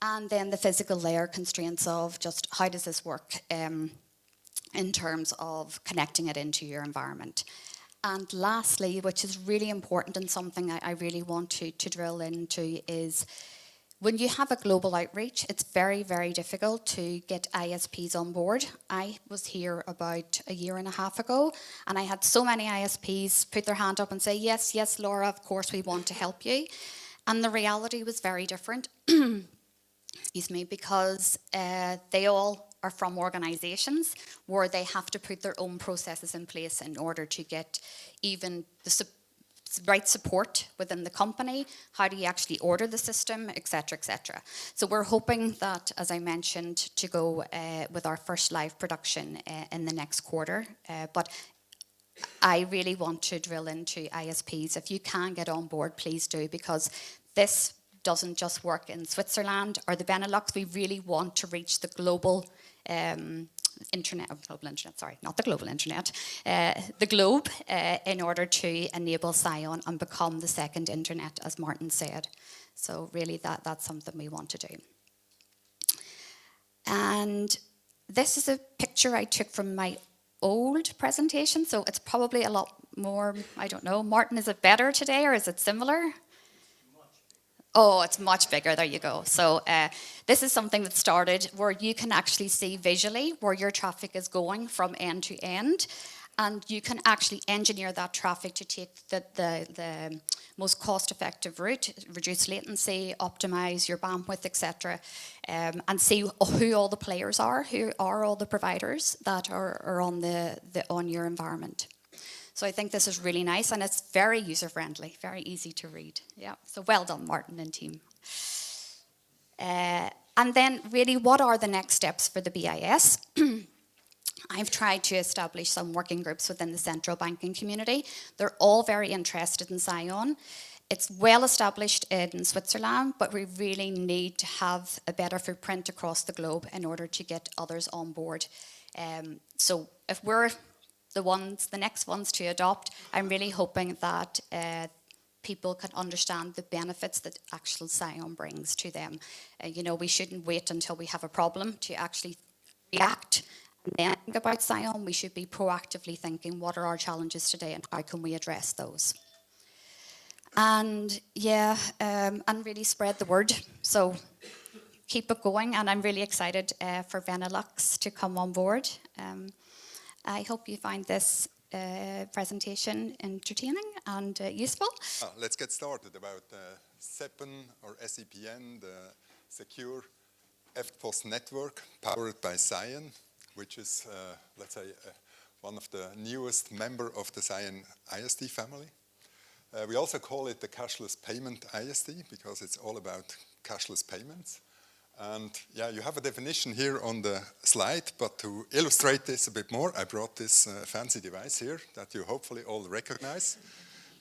And then the physical layer constraints of just how does this work in terms of connecting it into your environment. And lastly, which is really important and something I really want to drill into, is when you have a global outreach, it's very, very difficult to get ISPs on board. I was here about a year and a half ago, and I had so many ISPs put their hand up and say, yes, yes, Laura, of course we want to help you. And the reality was very different, excuse me, because they all are from organizations where they have to put their own processes in place in order to get even the right support within the company. How do you actually order the system, etc., etc. So we're hoping that, as I mentioned, to go with our first live production in the next quarter. But I really want to drill into ISPs. If you can get on board, please do, because this doesn't just work in Switzerland or the Benelux. We really want to reach the global the globe in order to enable Scion and become the second internet, as Martin said. So really that's something we want to do. And this is a picture I took from my old presentation, so it's probably a lot more, I don't know. Martin, is it better today or is it similar? Oh, it's much bigger, there you go. So this is something that started where you can actually see visually where your traffic is going from end to end, and you can actually engineer that traffic to take the most cost-effective route, reduce latency, optimize your bandwidth, etc., and see who all the players are, who are all the providers that are on your environment. So I think this is really nice, and it's very user-friendly, very easy to read. Yeah, so well done, Martin and team. And then really, what are the next steps for the BIS? I've tried to establish some working groups within the central banking community. They're all very interested in Scion. It's well established in Switzerland, but we really need to have a better footprint across the globe in order to get others on board. So if we're the next ones to adopt, I'm really hoping that people can understand the benefits that actual Scion brings to them. You know, we shouldn't wait until we have a problem to actually react and then think about Scion. We should be proactively thinking, what are our challenges today and how can we address those? And yeah, and really spread the word. So keep it going, and I'm really excited for Benelux to come on board. I hope you find this presentation entertaining and useful. Let's get started about SEPN or SEPN, the secure FPOS network powered by Scion, which is, let's say, one of the newest member of the Scion ISD family. We also call it the cashless payment ISD because it's all about cashless payments. And yeah, you have a definition here on the slide, but to illustrate this a bit more, I brought this fancy device here that you hopefully all recognize.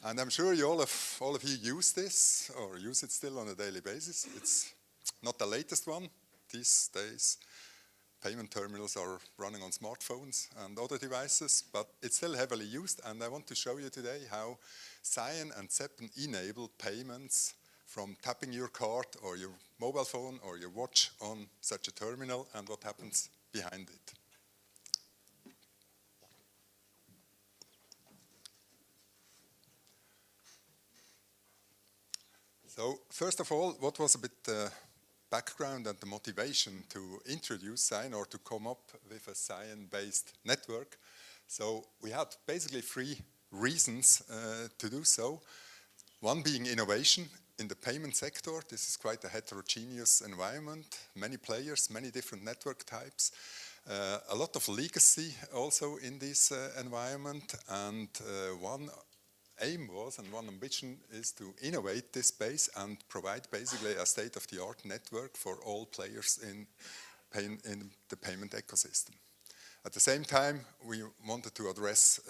And I'm sure all of you use this or use it still on a daily basis. It's not the latest one these days. Payment terminals are running on smartphones and other devices, but it's still heavily used. And I want to show you today how Scion and SEPN enable payments from tapping your card or your mobile phone or your watch on such a terminal and what happens behind it. So first of all, what was a bit the background and the motivation to introduce Scion or to come up with a Scion-based network? So we had basically three reasons to do so. One being innovation in the payment sector. This is quite a heterogeneous environment, many players, many different network types. A lot of legacy also in this environment, and one aim was, and one ambition is to innovate this space and provide basically a state-of-the-art network for all players in the payment ecosystem. At the same time, we wanted to address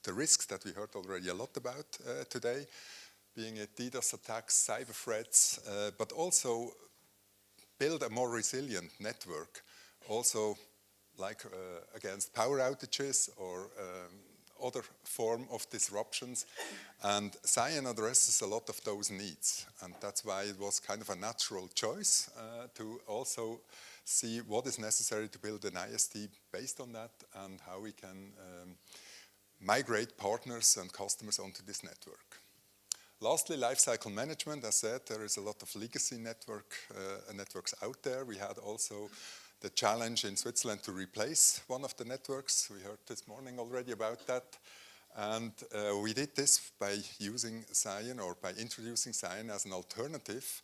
the risks that we heard already a lot about today, being it DDoS attacks, cyber threats, but also build a more resilient network, also like against power outages or other form of disruptions, and Scion addresses a lot of those needs, and that's why it was kind of a natural choice to also see what is necessary to build an IST based on that and how we can migrate partners and customers onto this network. Lastly, lifecycle management. As said, there is a lot of legacy networks out there. We had also the challenge in Switzerland to replace one of the networks. We heard this morning already about that. And we did this by using Scion or by introducing Scion as an alternative,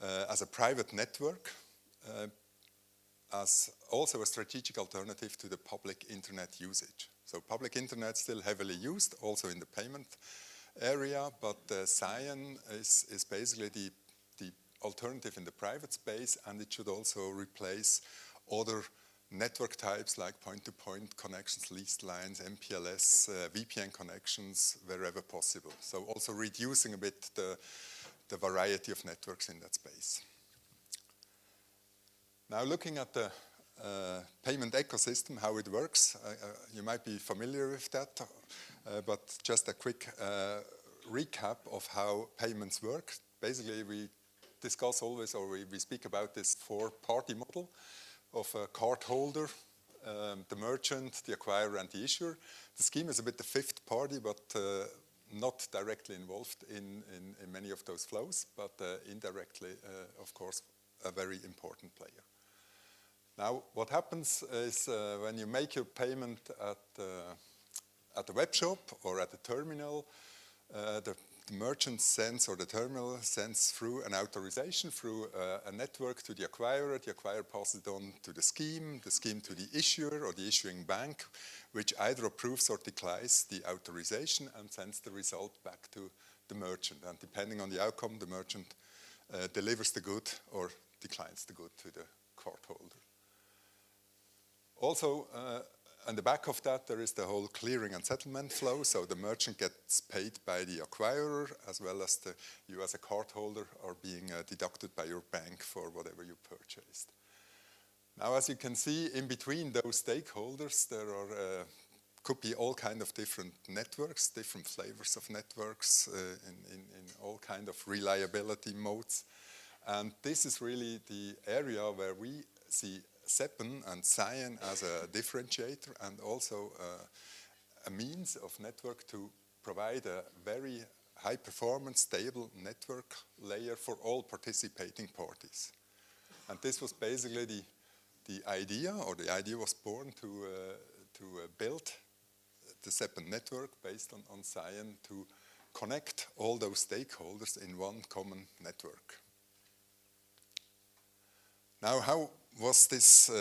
as a private network, as also a strategic alternative to the public internet usage. So public internet still heavily used, also in the payment area, but Scion is basically the alternative in the private space, and it should also replace other network types like point-to-point connections, leased lines, MPLS, VPN connections, wherever possible. So also reducing a bit the variety of networks in that space. Now looking at the payment ecosystem, how it works, you might be familiar with that, but just a quick recap of how payments work. Basically, we discuss always, or we speak about this four-party model of a card holder, the merchant, the acquirer, and the issuer. The scheme is a bit the fifth party, but not directly involved in many of those flows, but indirectly, of course, a very important player. Now, what happens is when you make your payment at the web shop or at the terminal, the merchant sends, or the terminal sends through an authorization through a network to the acquirer passes it on to the scheme to the issuer or the issuing bank, which either approves or declines the authorization and sends the result back to the merchant. And depending on the outcome, the merchant delivers the good or declines the good to the cardholder. Also, on the back of that, there is the whole clearing and settlement flow. So the merchant gets paid by the acquirer, as well as you as a cardholder are being deducted by your bank for whatever you purchased. Now, as you can see, in between those stakeholders, there could be all kind of different networks, different flavors of networks in all kind of reliability modes. And this is really the area where we see SEPN and Scion as a differentiator and also a means of network to provide a very high performance, stable network layer for all participating parties. And this was basically the idea, or the idea was born to build the SEPN network based on Scion to connect all those stakeholders in one common network. Now, how was this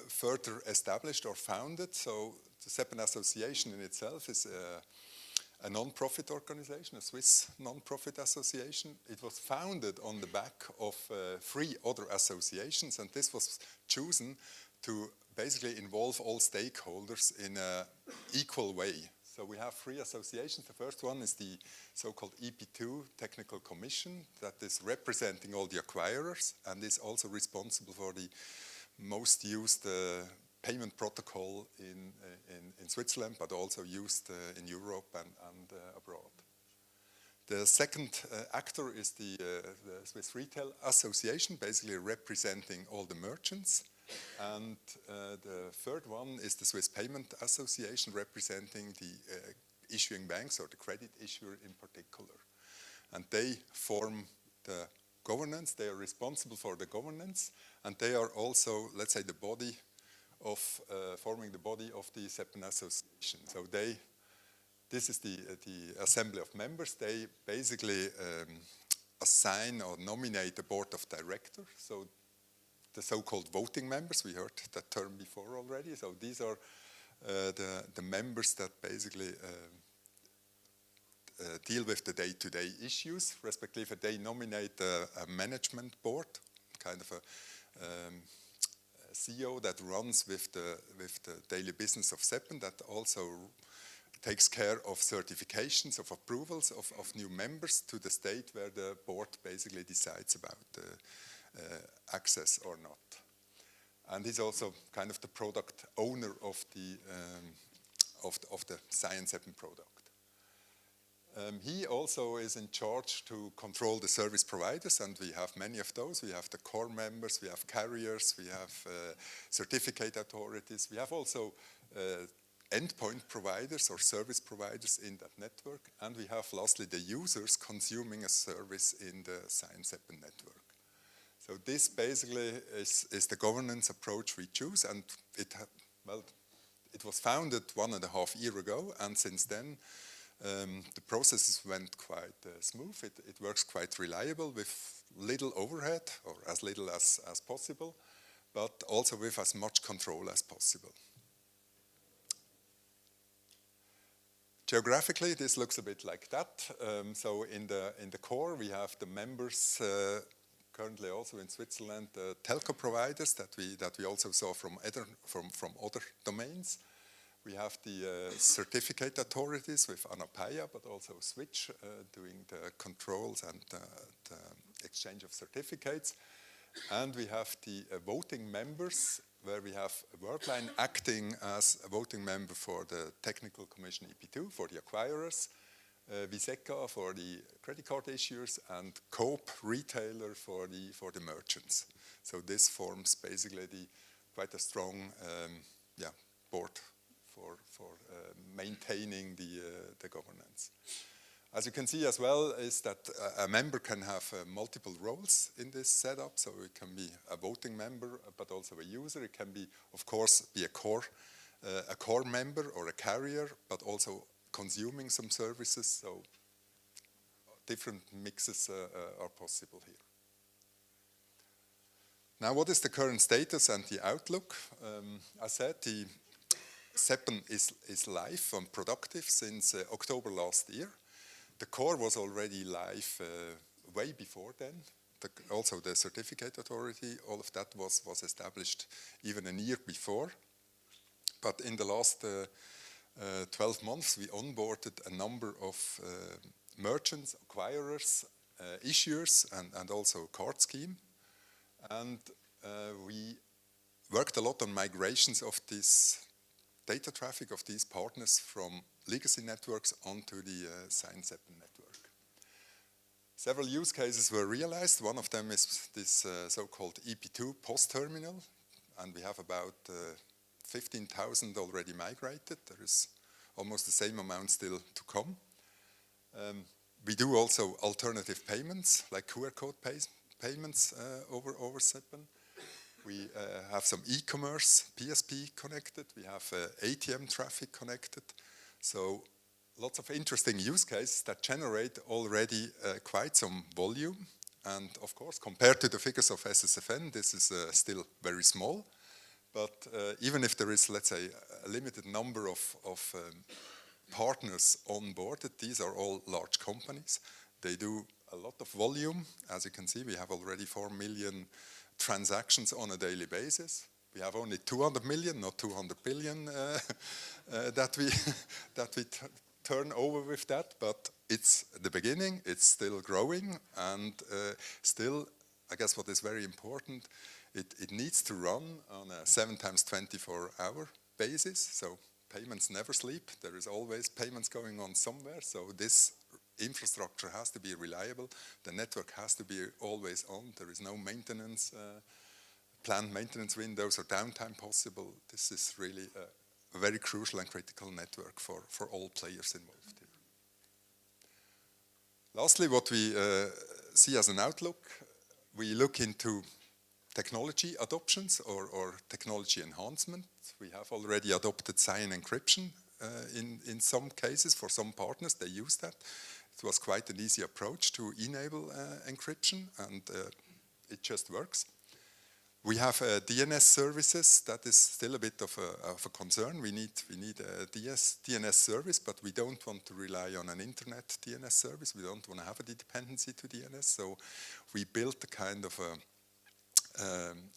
further established or founded? So the SEPN Association in itself is a non-profit organization, a Swiss non-profit association. It was founded on the back of 3 other associations, and this was chosen to basically involve all stakeholders in an equal way. So we have 3 associations. The first one is the so-called EP2 Technical Commission that is representing all the acquirers and is also responsible for the most used payment protocol in Switzerland, but also used in Europe and abroad. The second actor is the Swiss Retail Association, basically representing all the merchants. And the third one is the Swiss Payment Association, representing the issuing banks or the credit issuer in particular. And they form the governance, they are responsible for the governance, and they are also, let's say, the body of, forming the body of the SEPN Association. So this is the assembly of members. They basically assign or nominate a board of directors. So the so-called voting members, we heard that term before already. So these are the members that basically deal with the day-to-day issues, respectively they nominate a management board, kind of a CEO that runs with the daily business of SEPN, that also takes care of certifications, of approvals of new members to the state where the board basically decides about access or not. And he's also kind of the product owner of the Scion SEPN product. He also is in charge to control the service providers, and we have many of those. We have the core members, we have carriers, we have certificate authorities. We have also endpoint providers or service providers in that network, and we have lastly the users consuming a service in the Scion SEPN network. So this basically is the governance approach we choose, and it was founded 1.5 years ago, and since then the processes went quite smooth. It works quite reliable with little overhead, or as little as possible, but also with as much control as possible. Geographically, this looks a bit like that. So in the core, we have the members currently also in Switzerland, telco providers that we also saw from other domains. We have the certificate authorities with Anapaya, but also Switch doing the controls and the exchange of certificates. And we have the voting members, where we have Worldline acting as a voting member for the Technical Commission EP2 for the acquirers, Viseca for the credit card issuers, and Coop retailer for the merchants. So this forms basically quite a strong board for maintaining the governance. As you can see as well is that a member can have multiple roles in this setup. So it can be a voting member, but also a user. It can be, of course, be a core member or a carrier, but also consuming some services. So different mixes are possible here. Now, what is the current status and the outlook? As said, the SEPN is live and productive since October last year. The core was already live way before then. Also the certificate authority, all of that was established even a year before. But in the last 12 months, we onboarded a number of merchants, acquirers, issuers, and also card scheme. And we worked a lot on migrations of this data traffic of these partners from legacy networks onto the Scion SEPN network. Several use cases were realized. One of them is this so-called EP2 post terminal, and we have about 15,000 already migrated. There is almost the same amount still to come. We do also alternative payments, like QR code payments over SEPN. We have some e-commerce, PSP connected. We have ATM traffic connected. So lots of interesting use cases that generate already quite some volume. And of course, compared to the figures of SSFN, this is still very small. But even if there is, let's say, a limited number of partners onboarded, these are all large companies. They do a lot of volume. As you can see, we have already 4 million transactions on a daily basis. We have only 200 million, not 200 billion that we turn over with that, but it's the beginning, it's still growing, and still, I guess what is very important, it needs to run on a 7x24-hour basis, so payments never sleep, there is always payments going on somewhere, so this infrastructure has to be reliable, the network has to be always on, there is no maintenance, planned maintenance windows or downtime possible. This is really a very crucial and critical network for all players involved here. Lastly, what we see as an outlook, we look into technology adoptions or technology enhancement. We have already adopted Scion encryption in some cases. For some partners, they use that. It was quite an easy approach to enable encryption, and it just works. We have DNS services. That is still a bit of a concern. We need a DNS service, but we don't want to rely on an internet DNS service. We don't want to have a dependency to DNS. So we built a kind of a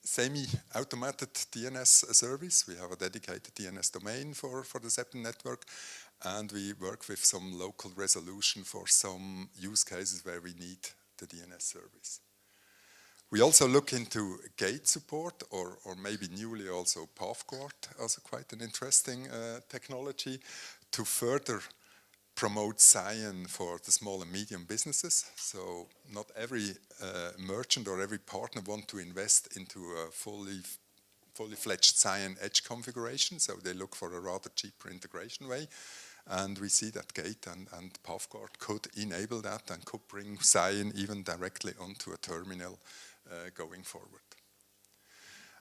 semi-automated DNS service. We have a dedicated DNS domain for the SEPN network, and we work with some local resolution for some use cases where we need the DNS service. We also look into gate support, or maybe newly also pathguard as quite an interesting technology to further promote Scion for the small and medium businesses. So not every merchant or every partner want to invest into a fully fledged Scion edge configuration, so they look for a rather cheaper integration way. And we see that gate and pathguard could enable that and could bring Scion even directly onto a terminal going forward.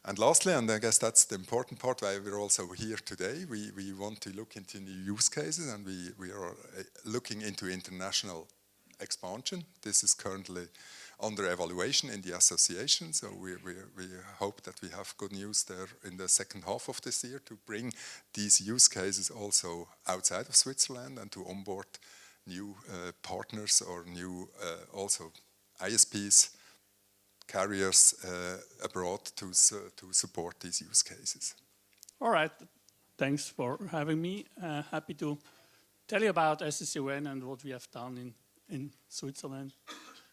And lastly, and I guess that's the important part why we're also here today, we want to look into new use cases, and we are looking into international expansion. This is currently under evaluation in the association, so we hope that we have good news there in the second half of this year to bring these use cases also outside of Switzerland and to onboard new partners or new also ISPs, carriers abroad to support these use cases. All right, thanks for having me. Happy to tell you about SSUN and what we have done in Switzerland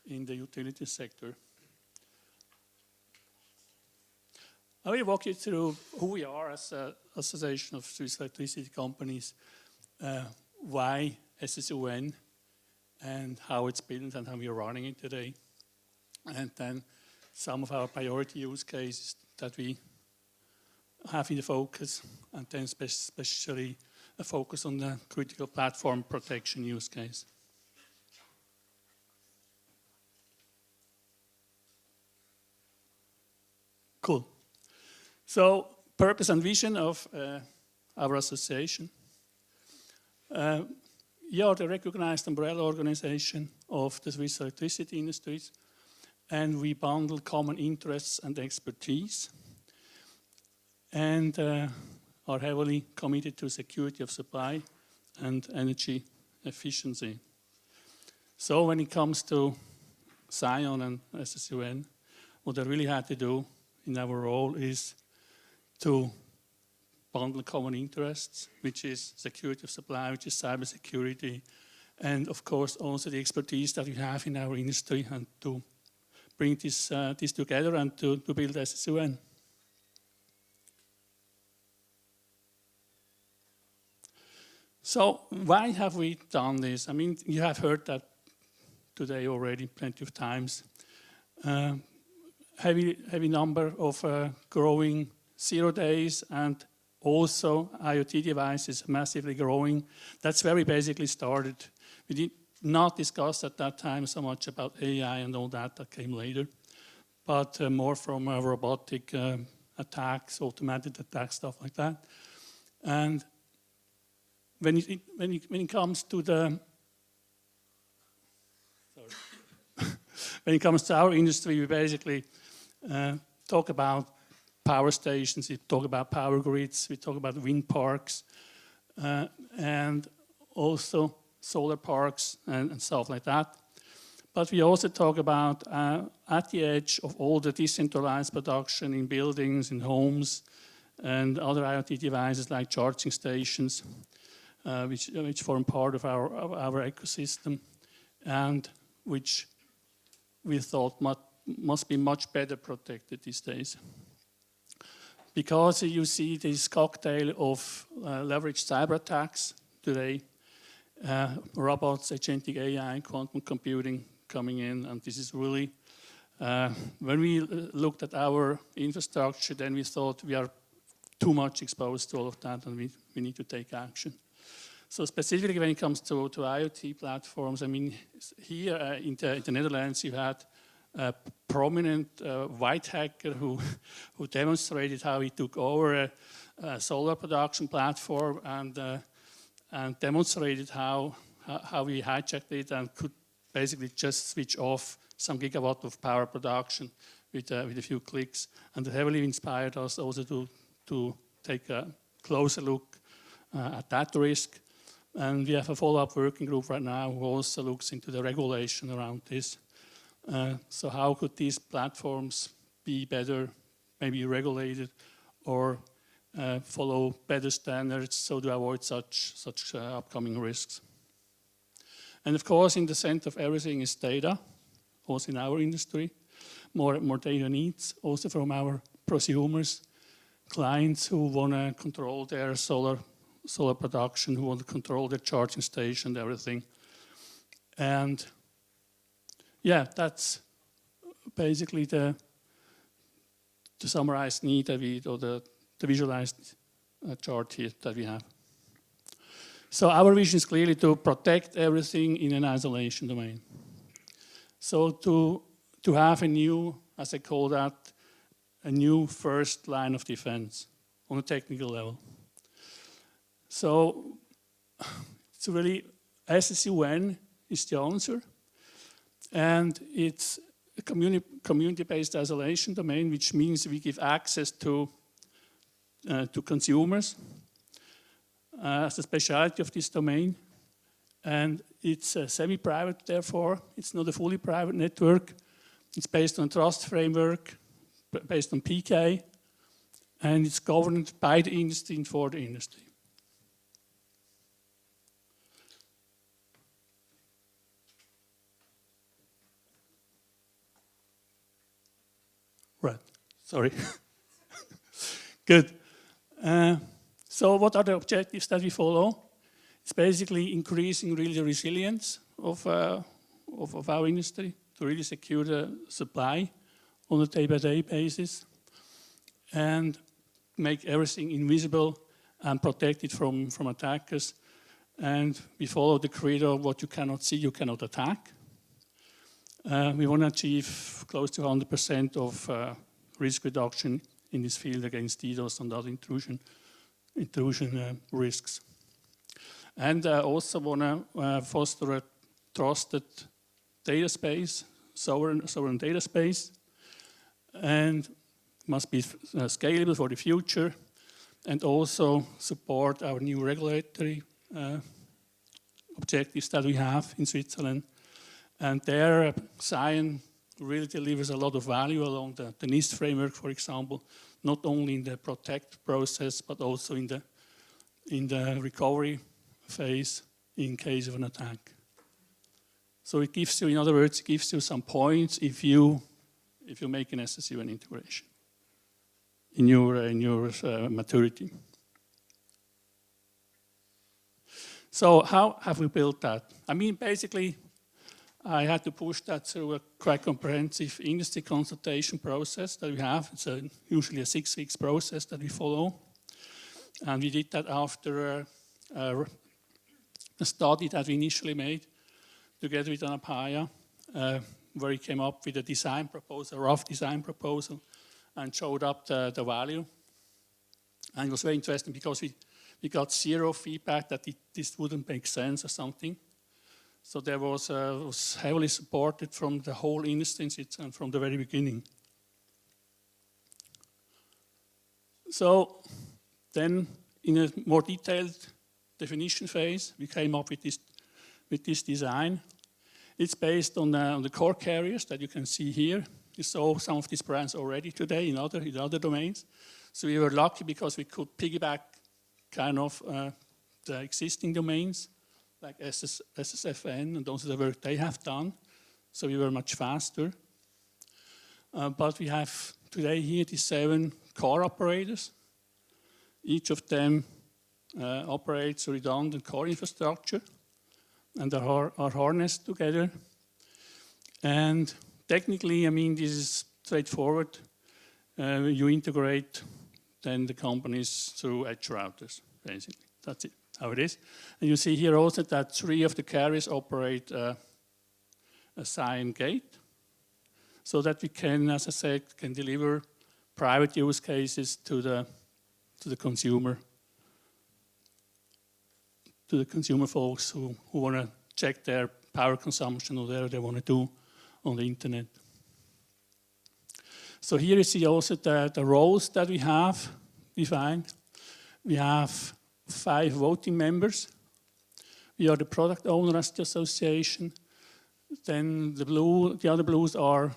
in the utility sector. I will walk you through who we are as an association of Swiss electricity companies, why SSUN and how it's built and how we are running it today, and then some of our priority use cases that we have in the focus, and then especially a focus on the critical platform protection use case. Cool. So, purpose and vision of our association. You are the recognized umbrella organization of the Swiss electricity industries, and we bundle common interests and expertise, and are heavily committed to security of supply and energy efficiency. So when it comes to Scion and SSUN, what I really had to do in our role is to bundle common interests, which is security of supply, which is cybersecurity, and of course also the expertise that we have in our industry, and to bring this together and to build SSUN. So why have we done this? I mean, you have heard that today already plenty of times. Heavy number of growing 0 days, and also IoT devices massively growing. That's where we basically started. We did not discuss at that time so much about AI and all that came later, but more from robotic attacks, automated attacks, stuff like that. And when it comes to the when it comes to our industry, we basically talk about power stations, we talk about power grids, we talk about wind parks, and also solar parks and stuff like that. But we also talk about at the edge of all the decentralized production in buildings, in homes, and other IoT devices like charging stations, which form part of our ecosystem, and which we thought must be much better protected these days. Because you see this cocktail of leveraged cyber attacks today, robots, agentic AI, quantum computing coming in, and this is really, when we looked at our infrastructure, then we thought we are too much exposed to all of that and we need to take action. So specifically when it comes to IoT platforms, I mean, here in the Netherlands you had a prominent white hacker who demonstrated how he took over a solar production platform and demonstrated how we hijacked it and could basically just switch off some gigawatt of power production with a few clicks. And it heavily inspired us also to take a closer look at that risk. And we have a follow-up working group right now who also looks into the regulation around this. So how could these platforms be better, maybe regulated, or follow better standards so to avoid such upcoming risks? And of course, in the center of everything is data, also in our industry. More data needs, also from our prosumers, clients who want to control their solar production, who want to control their charging station, everything. And yeah, that's basically the summarized need that or the visualized chart here that we have. So our vision is clearly to protect everything in an isolation domain. So to have a new, as I call that, a new first line of defense on a technical level. So it's really SSUN is the answer, and it's a community-based isolation domain, which means we give access to consumers as a specialty of this domain, and it's semi-private. Therefore, it's not a fully private network. It's based on trust framework, based on PK, and it's governed by the industry and for the industry. Right, sorry. Good. So what are the objectives that we follow? It's basically increasing really the resilience of our industry to really secure the supply on a day-by-day basis and make everything invisible and protected from attackers. And we follow the credo of what you cannot see, you cannot attack. We want to achieve close to 100% of risk reduction in this field against DDoS and other intrusion risks. And also want to foster a trusted data space, sovereign data space, and must be scalable for the future, and also support our new regulatory objectives that we have in Switzerland. And there, Scion really delivers a lot of value along the NIST framework, for example, not only in the protect process, but also in the recovery phase in case of an attack. So it gives you, in other words, it gives you some points if you make an SSUN integration in your maturity. So how have we built that? I mean, basically, I had to push that through a quite comprehensive industry consultation process that we have. It's usually a 6 weeks process that we follow. And we did that after a study that we initially made together with Anapaya, where we came up with a design proposal, a rough design proposal, and showed up the value. And it was very interesting because we got zero feedback that this wouldn't make sense or something. So there was heavily supported from the whole industry and from the very beginning. So then in a more detailed definition phase, we came up with this design. It's based on the core carriers that you can see here. You saw some of these brands already today in other domains. So we were lucky because we could piggyback kind of the existing domains, like SSFN and also the work they have done. So we were much faster. But we have today here the 7 core operators. Each of them operates a redundant core infrastructure and are harnessed together. And technically, I mean, this is straightforward. You integrate then the companies through edge routers, basically. That's it, how it is. And you see here also that 3 of the carriers operate a Scion gate, so that we can, as I said, can deliver private use cases to the consumer, folks who want to check their power consumption or whatever they want to do on the internet. So here you see also the roles that we have defined. We have 5 voting members. We are the product owner as the association. Then the other blues are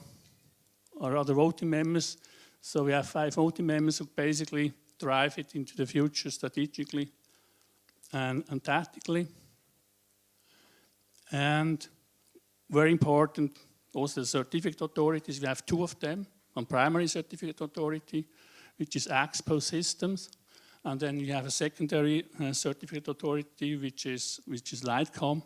other voting members. So we have 5 voting members who basically drive it into the future strategically and tactically. And very important, also the certificate authorities. We have 2 of them. One primary certificate authority, which is Expo Systems, and then we have a secondary certificate authority, which is Lightcom,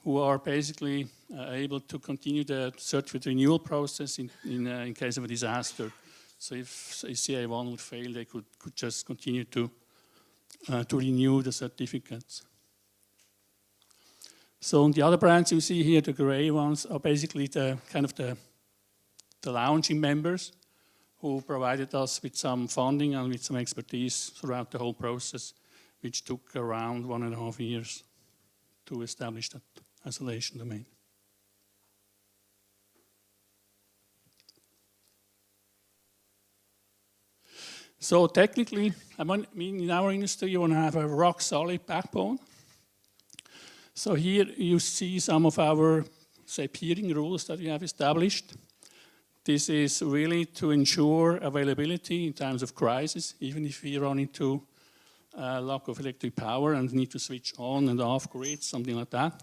who are basically able to continue the certificate renewal process in case of a disaster. So if CA1 would fail, they could just continue to renew the certificates. So on the other brands you see here, the gray ones are basically the kind of the launching members who provided us with some funding and with some expertise throughout the whole process, which took around 1.5 years to establish that isolation domain. So technically, I mean, in our industry, you want to have a rock-solid backbone. So here you see some of our, say, peering rules that we have established. This is really to ensure availability in times of crisis, even if we run into lack of electric power and need to switch on and off grids, something like that.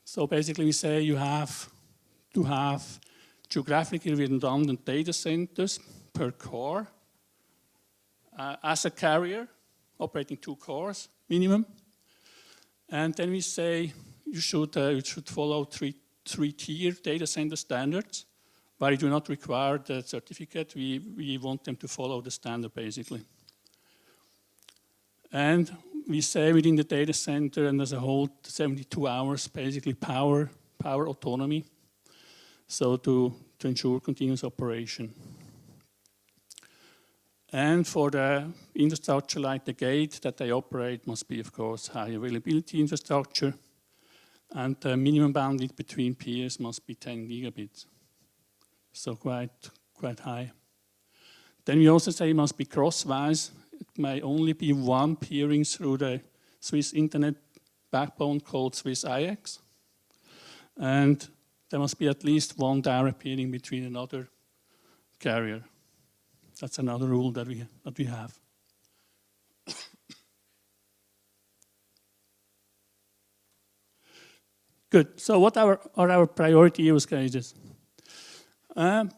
So basically we say you have to have geographically redundant data centers per core as a carrier, operating 2 cores minimum. And then we say you should follow three-tier data center standards. But we do not require the certificate. We want them to follow the standard, basically. And we say within the data center and as a whole, 72 hours, basically power autonomy, so to ensure continuous operation. And for the infrastructure like the gate that they operate must be, of course, high availability infrastructure. And the minimum bandwidth between peers must be 10 gigabits. So quite high. Then we also say it must be crosswise. It may only be one peering through the Swiss internet backbone called Swiss IX. And there must be at least one direct peering between another carrier. That's another rule that we have. Good. So what are our priority use cases?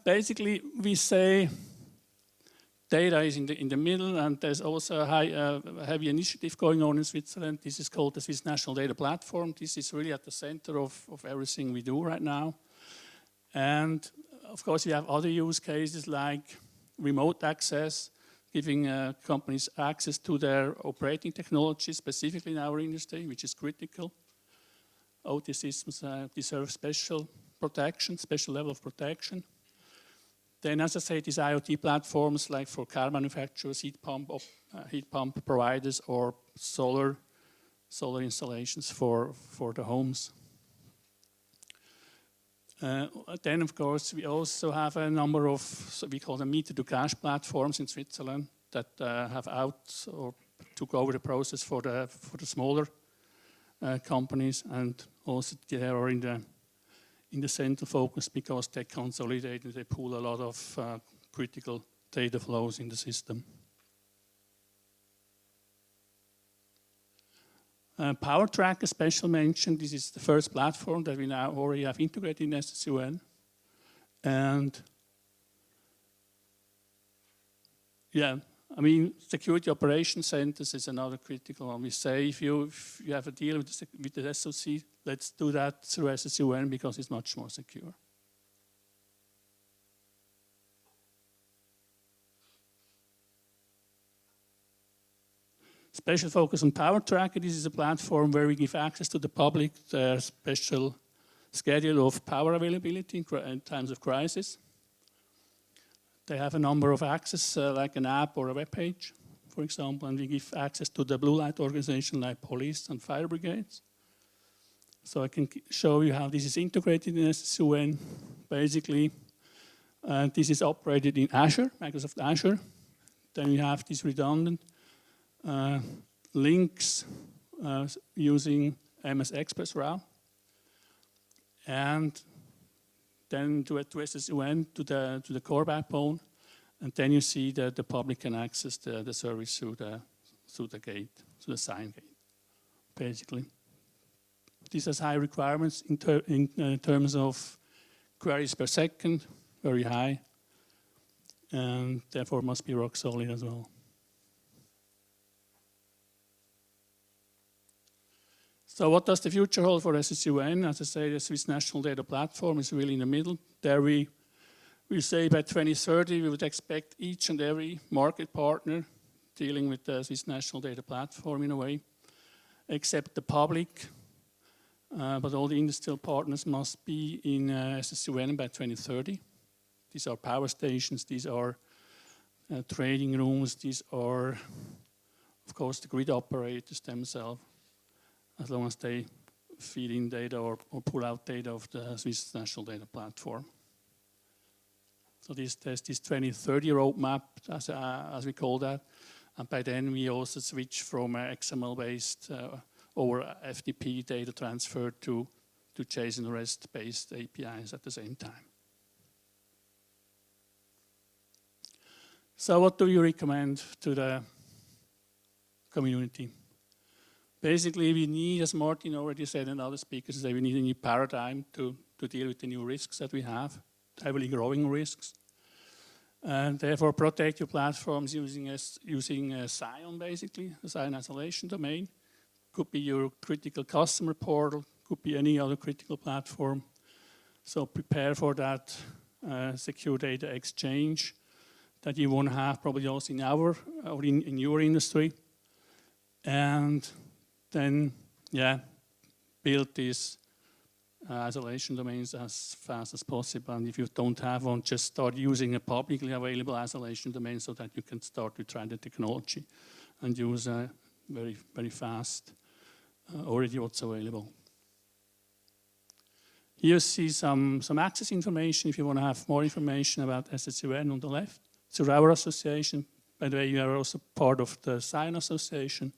Basically, we say data is in the middle, and there's also a heavy initiative going on in Switzerland. This is called the Swiss National Data Platform. This is really at the center of everything we do right now. And of course, we have other use cases like remote access, giving companies access to their operating technology, specifically in our industry, which is critical. OT systems deserve special protection, special level of protection. Then, as I say, these IoT platforms like for car manufacturers, heat pump providers, or solar installations for the homes. Then, of course, we also have a number of, so we call them meter-to-cash platforms in Switzerland that have or took over the process for the smaller companies, and also they are in the central focus because they consolidate and they pool a lot of critical data flows in the system. PowerTrack, a special mention. This is the first platform that we now already have integrated in SSUN. And yeah, I mean, security operations centers is another critical one. We say if you have a deal with the SOC, let's do that through SSUN because it's much more secure. Special focus on PowerTrack. This is a platform where we give access to the public their special schedule of power availability in times of crisis. They have a number of access, like an app or a web page, for example, and we give access to the blue light organization like police and fire brigades. So I can show you how this is integrated in SSUN. Basically, this is operated in Azure, Microsoft Azure. Then we have these redundant links using MS Express route, and then to SSUN to the core backbone, and then you see that the public can access the service through the gate, through the Scion gate, basically. This has high requirements in terms of queries per second, very high, and therefore must be rock solid as well. So what does the future hold for SSUN? As I say, the Swiss National Data Platform is really in the middle. There we say by 2030 we would expect each and every market partner dealing with the Swiss National Data Platform in a way, except the public. But all the industrial partners must be in SSUN by 2030. These are power stations, these are trading rooms, these are, of course, the grid operators themselves, as long as they feed in data or pull out data of the Swiss National Data Platform. So there's this 2030 roadmap, as we call that, and by then we also switch from XML-based or FTP data transfer to JSON REST-based APIs at the same time. So what do you recommend to the community? Basically, we need, as Martin already said and other speakers say, we need a new paradigm to deal with the new risks that we have, heavily growing risks. And therefore, protect your platforms using Scion, basically, a Scion isolation domain. Could be your critical customer portal, could be any other critical platform. So prepare for that secure data exchange that you want to have probably also in our or in your industry. And then, yeah, build these isolation domains as fast as possible. And if you don't have one, just start using a publicly available isolation domain so that you can start to try the technology and use very, very fast already what's available. Here you see some access information if you want to have more information about SSUN on the left. Through our association, by the way, you are also part of the Scion Association.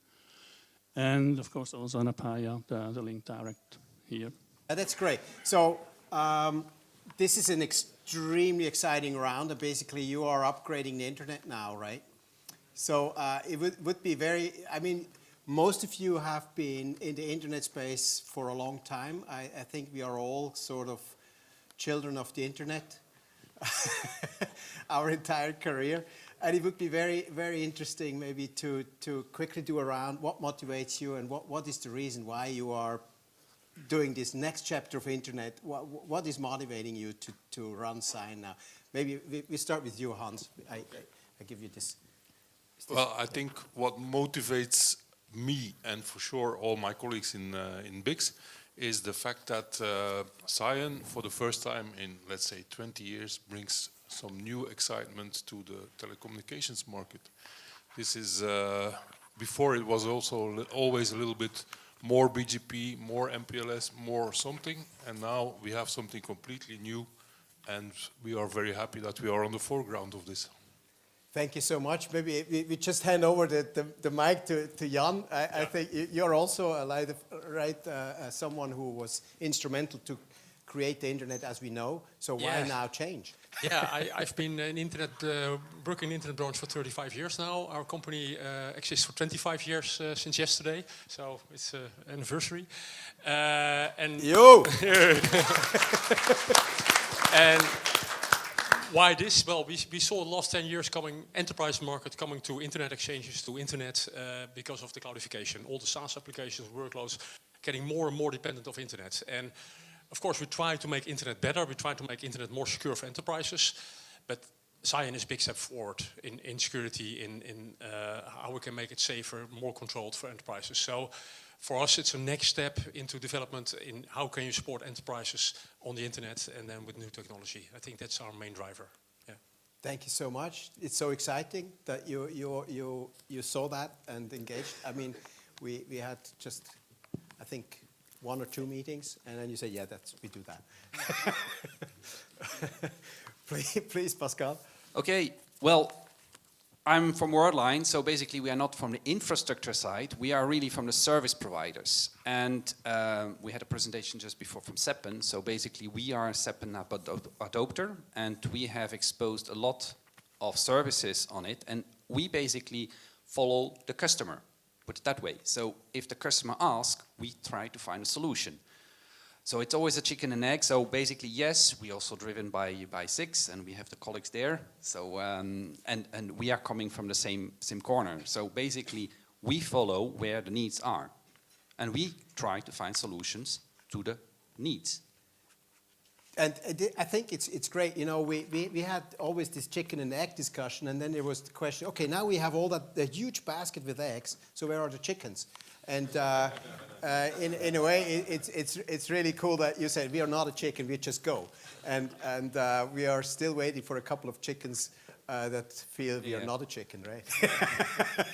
And of course also Anapaya, the link direct here. That's great. So this is an extremely exciting round. Basically you are upgrading the internet now, right? So it would be very, I mean, most of you have been in the internet space for a long time. I think we are all sort of children of the internet our entire career. And it would be very, very interesting maybe to quickly do around what motivates you and what is the reason why you are doing this next chapter of internet. What is motivating you to run Scion now? Maybe we start with you, Hans. I give you this. Well, I think what motivates me and for sure all my colleagues in BICS is the fact that Scion, for the first time in, let's say, 20 years, brings some new excitement to the telecommunications market. This is, before it was also always a little bit more BGP, more MPLS, more something, and now we have something completely new, and we are very happy that we are on the foreground of this. Thank you so much. Maybe we just hand over the mic to Jan. I think you're also someone who was instrumental to create the internet as we know. So why now change? Yeah, I've been working in the internet branch for 35 years now. Our company exists for 25 years since yesterday, so it's an anniversary. And and why this? Well, we saw the last 10 years enterprise market coming to internet exchanges, to internet, because of the cloudification. All the SaaS applications, workloads, getting more and more dependent of internet. And of course, we try to make internet better. We try to make internet more secure for enterprises. But Scion is a big step forward in security, in how we can make it safer, more controlled for enterprises. So for us, it's a next step into development in how can you support enterprises on the internet and then with new technology. I think that's our main driver. Yeah. Thank you so much. It's so exciting that you saw that and engaged. I mean, we had just, I think, 1 or 2 meetings, and then you say, yeah, we do that. please, Pascal. Okay, well, I'm from Worldline, so basically we are not from the infrastructure side, we are really from the service providers. And we had a presentation just before from SEPN, so basically we are a SEPN app adopter, and we have exposed a lot of services on it, and we basically follow the customer. Put it that way. So if the customer asks, we try to find a solution. So it's always a chicken and egg. So basically, yes, we also driven by SIX, and we have the colleagues there. So and we are coming from the same corner. So basically, we follow where the needs are, and we try to find solutions to the needs. And I think it's great. You know, we had always this chicken and egg discussion, and then there was the question, okay, now we have all the huge basket with eggs, so where are the chickens? And in a way, it's really cool that you said we are not a chicken, we just go. And we are still waiting for a couple of chickens that feel we are not a chicken, right?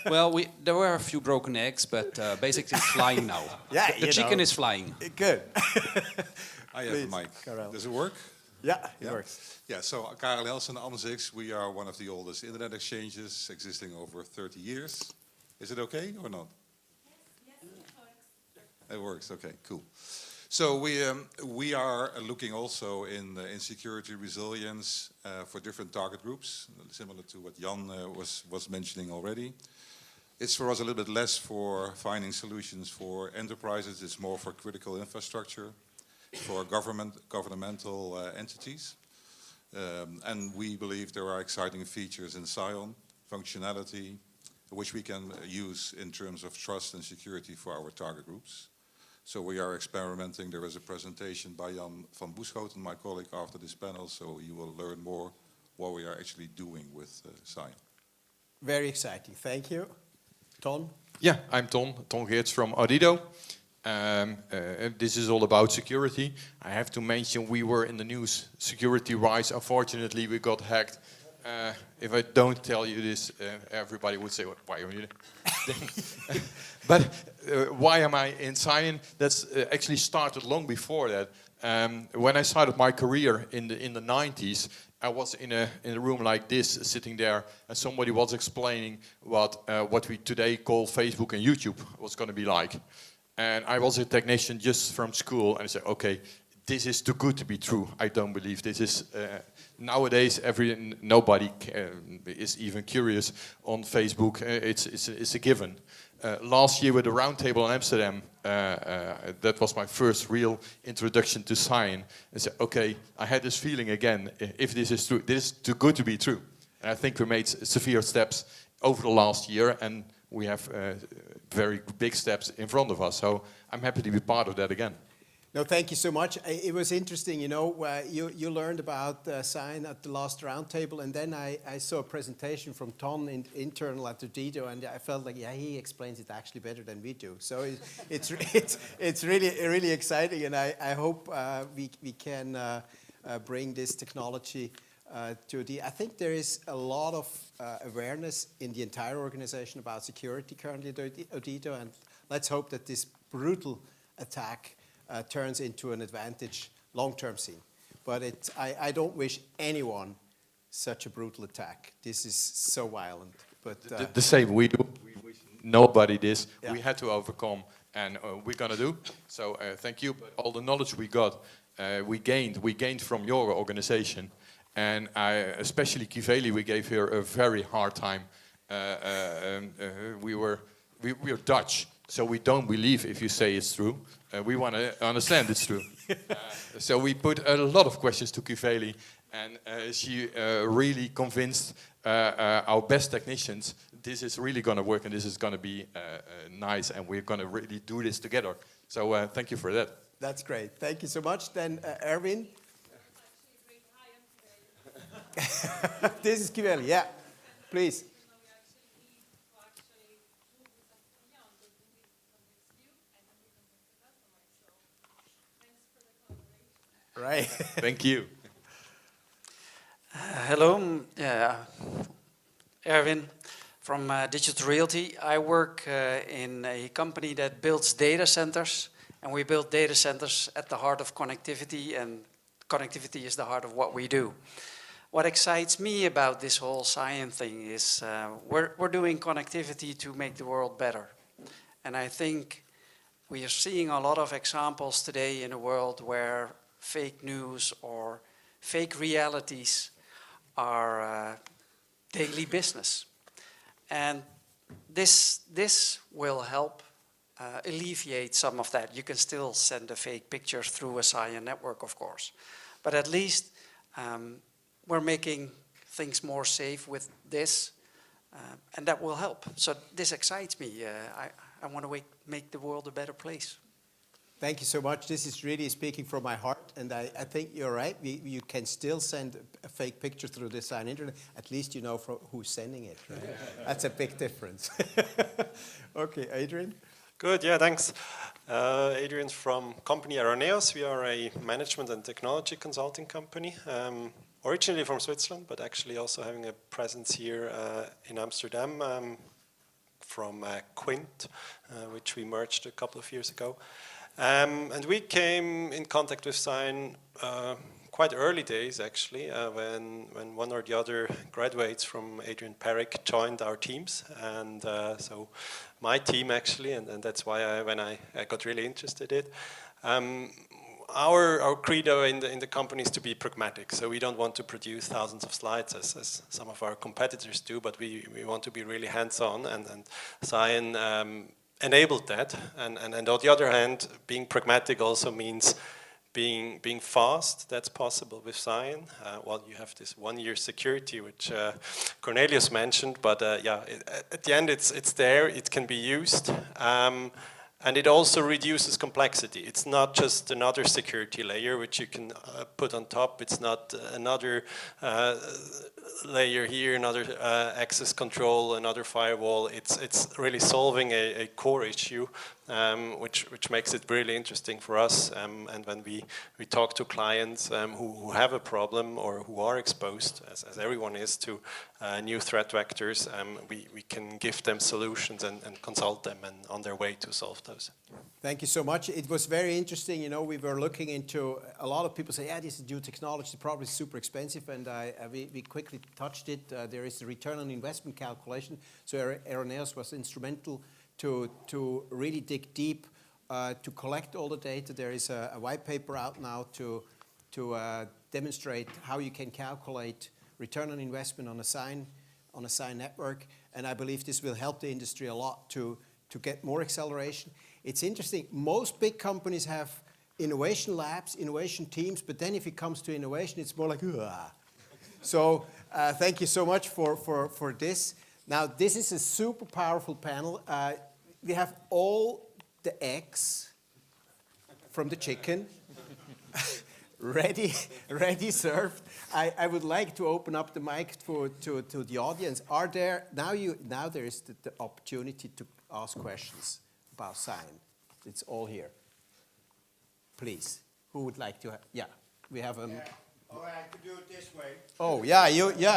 Well, there were a few broken eggs, but basically it's flying now. Yeah, the chicken is flying. Good. I have a mic. Karel. Does it work? Yeah, it works. Yeah, so KASHLESS and AMS-IX, we are one of the oldest internet exchanges, existing over 30 years. Is it okay or not? Yes, it works, okay, cool. So we are looking also in security resilience for different target groups, similar to what Jan was mentioning already. It's for us a little bit less for finding solutions for enterprises, it's more for critical infrastructure, for governmental entities. And we believe there are exciting features in Scion, functionality, which we can use in terms of trust and security for our target groups. So we are experimenting. There is a presentation by Jan van Boeschoten, my colleague, after this panel, so you will learn more what we are actually doing with Scion. Very exciting, thank you. Ton? Yeah, I'm Ton Geerts from Audido. This is all about security. I have to mention we were in the news security-wise. Unfortunately, we got hacked. If I don't tell you this, everybody would say, why are you But why am I in Scion? That's actually started long before that. When I started my career in the 90s, I was in a room like this, sitting there, and somebody was explaining what we today call Facebook and YouTube was going to be like. And I was a technician just from school, and I said, okay, this is too good to be true. I don't believe this is... nowadays, nobody is even curious on Facebook. It's a given. Last year with the roundtable in Amsterdam, that was my first real introduction to Scion. I said, okay, I had this feeling again, if this is true, this is too good to be true. And I think we made severe steps over the last year, and we have very big steps in front of us. So I'm happy to be part of that again. No, thank you so much. It was interesting, you know, you learned about Scion at the last roundtable, and then I saw a presentation from Ton, internal at Audido, and I felt like, yeah, he explains it actually better than we do. So it's really exciting, and I hope we can bring this technology to Audido. I think there is a lot of awareness in the entire organization about security currently at Audido, and let's hope that this brutal attack turns into an advantage long-term scene. But I don't wish anyone such a brutal attack. This is so violent. But the same we do. We wish nobody this. Yeah. We had to overcome, and we're gonna do. So thank you. But all the knowledge we got we gained from your organization, and especially Kiveli, we gave her a very hard time. We are Dutch, so we don't believe if you say it's true. We want to understand it's true. So we put a lot of questions to Kiveli, and she really convinced our best technicians this is really going to work and this is going to be nice, and we're going to really do this together. So thank you for that. That's great. Thank you so much. Then Erwin. This is Kiveli. Yeah, please. Right. Thank you. Hello, Erwin from Digital Realty. I work in a company that builds data centers, and we build data centers at the heart of connectivity, and connectivity is the heart of what we do. What excites me about this whole Scion thing is we're doing connectivity to make the world better. And I think we are seeing a lot of examples today in a world where fake news or fake realities are daily business. And this will help alleviate some of that. You can still send a fake picture through a Scion network, of course. But at least we're making things more safe with this, and that will help. So this excites me. I want to make the world a better place. Thank you so much. This is really speaking from my heart, and I think you're right. You can still send a fake picture through the Scion internet. At least you know who's sending it. Right? That's a big difference. Okay, Adrian? Good, yeah, thanks. Adrian from company Araneos. We are a management and technology consulting company. Originally from Switzerland, but actually also having a presence here in Amsterdam from Quint, which we merged a couple of years ago. And we came in contact with Scion quite early days, actually, when one or the other graduates from Adrian Perrig joined our teams. And so my team, actually, and that's why when I got really interested in it, our credo in the company is to be pragmatic. So we don't want to produce thousands of slides as some of our competitors do, but we want to be really hands-on, and Scion enabled that. And on the other hand, being pragmatic also means being fast. That's possible with Scion. Well, you have this 1-year security, which Cornelius mentioned, but yeah, at the end it's there, it can be used. And it also reduces complexity. It's not just another security layer which you can put on top. It's not another layer here, another access control, another firewall. It's really solving a core issue, which makes it really interesting for us. And when we talk to clients who have a problem or who are exposed, as everyone is, to new threat vectors, we can give them solutions and consult them and on their way to solve those. Thank you so much. It was very interesting. You know, we were looking into, a lot of people say, yeah, this is new technology, probably super expensive, and we quickly touched it. There is a return on investment calculation. So Araneos was instrumental to really dig deep, to collect all the data. There is a white paper out now to demonstrate how you can calculate return on investment on a Scion network. And I believe this will help the industry a lot to get more acceleration. It's interesting, most big companies have innovation labs, innovation teams, but then if it comes to innovation, it's more like, ugh. So thank you so much for this. Now, this is a super powerful panel. We have all the eggs from the chicken ready served. I would like to open up the mic to the audience. Are there, now there is the opportunity to ask questions about Scion. It's all here. Please, who would like to? Yeah, we have a. Yeah. All right, I could do it this way. Oh yeah,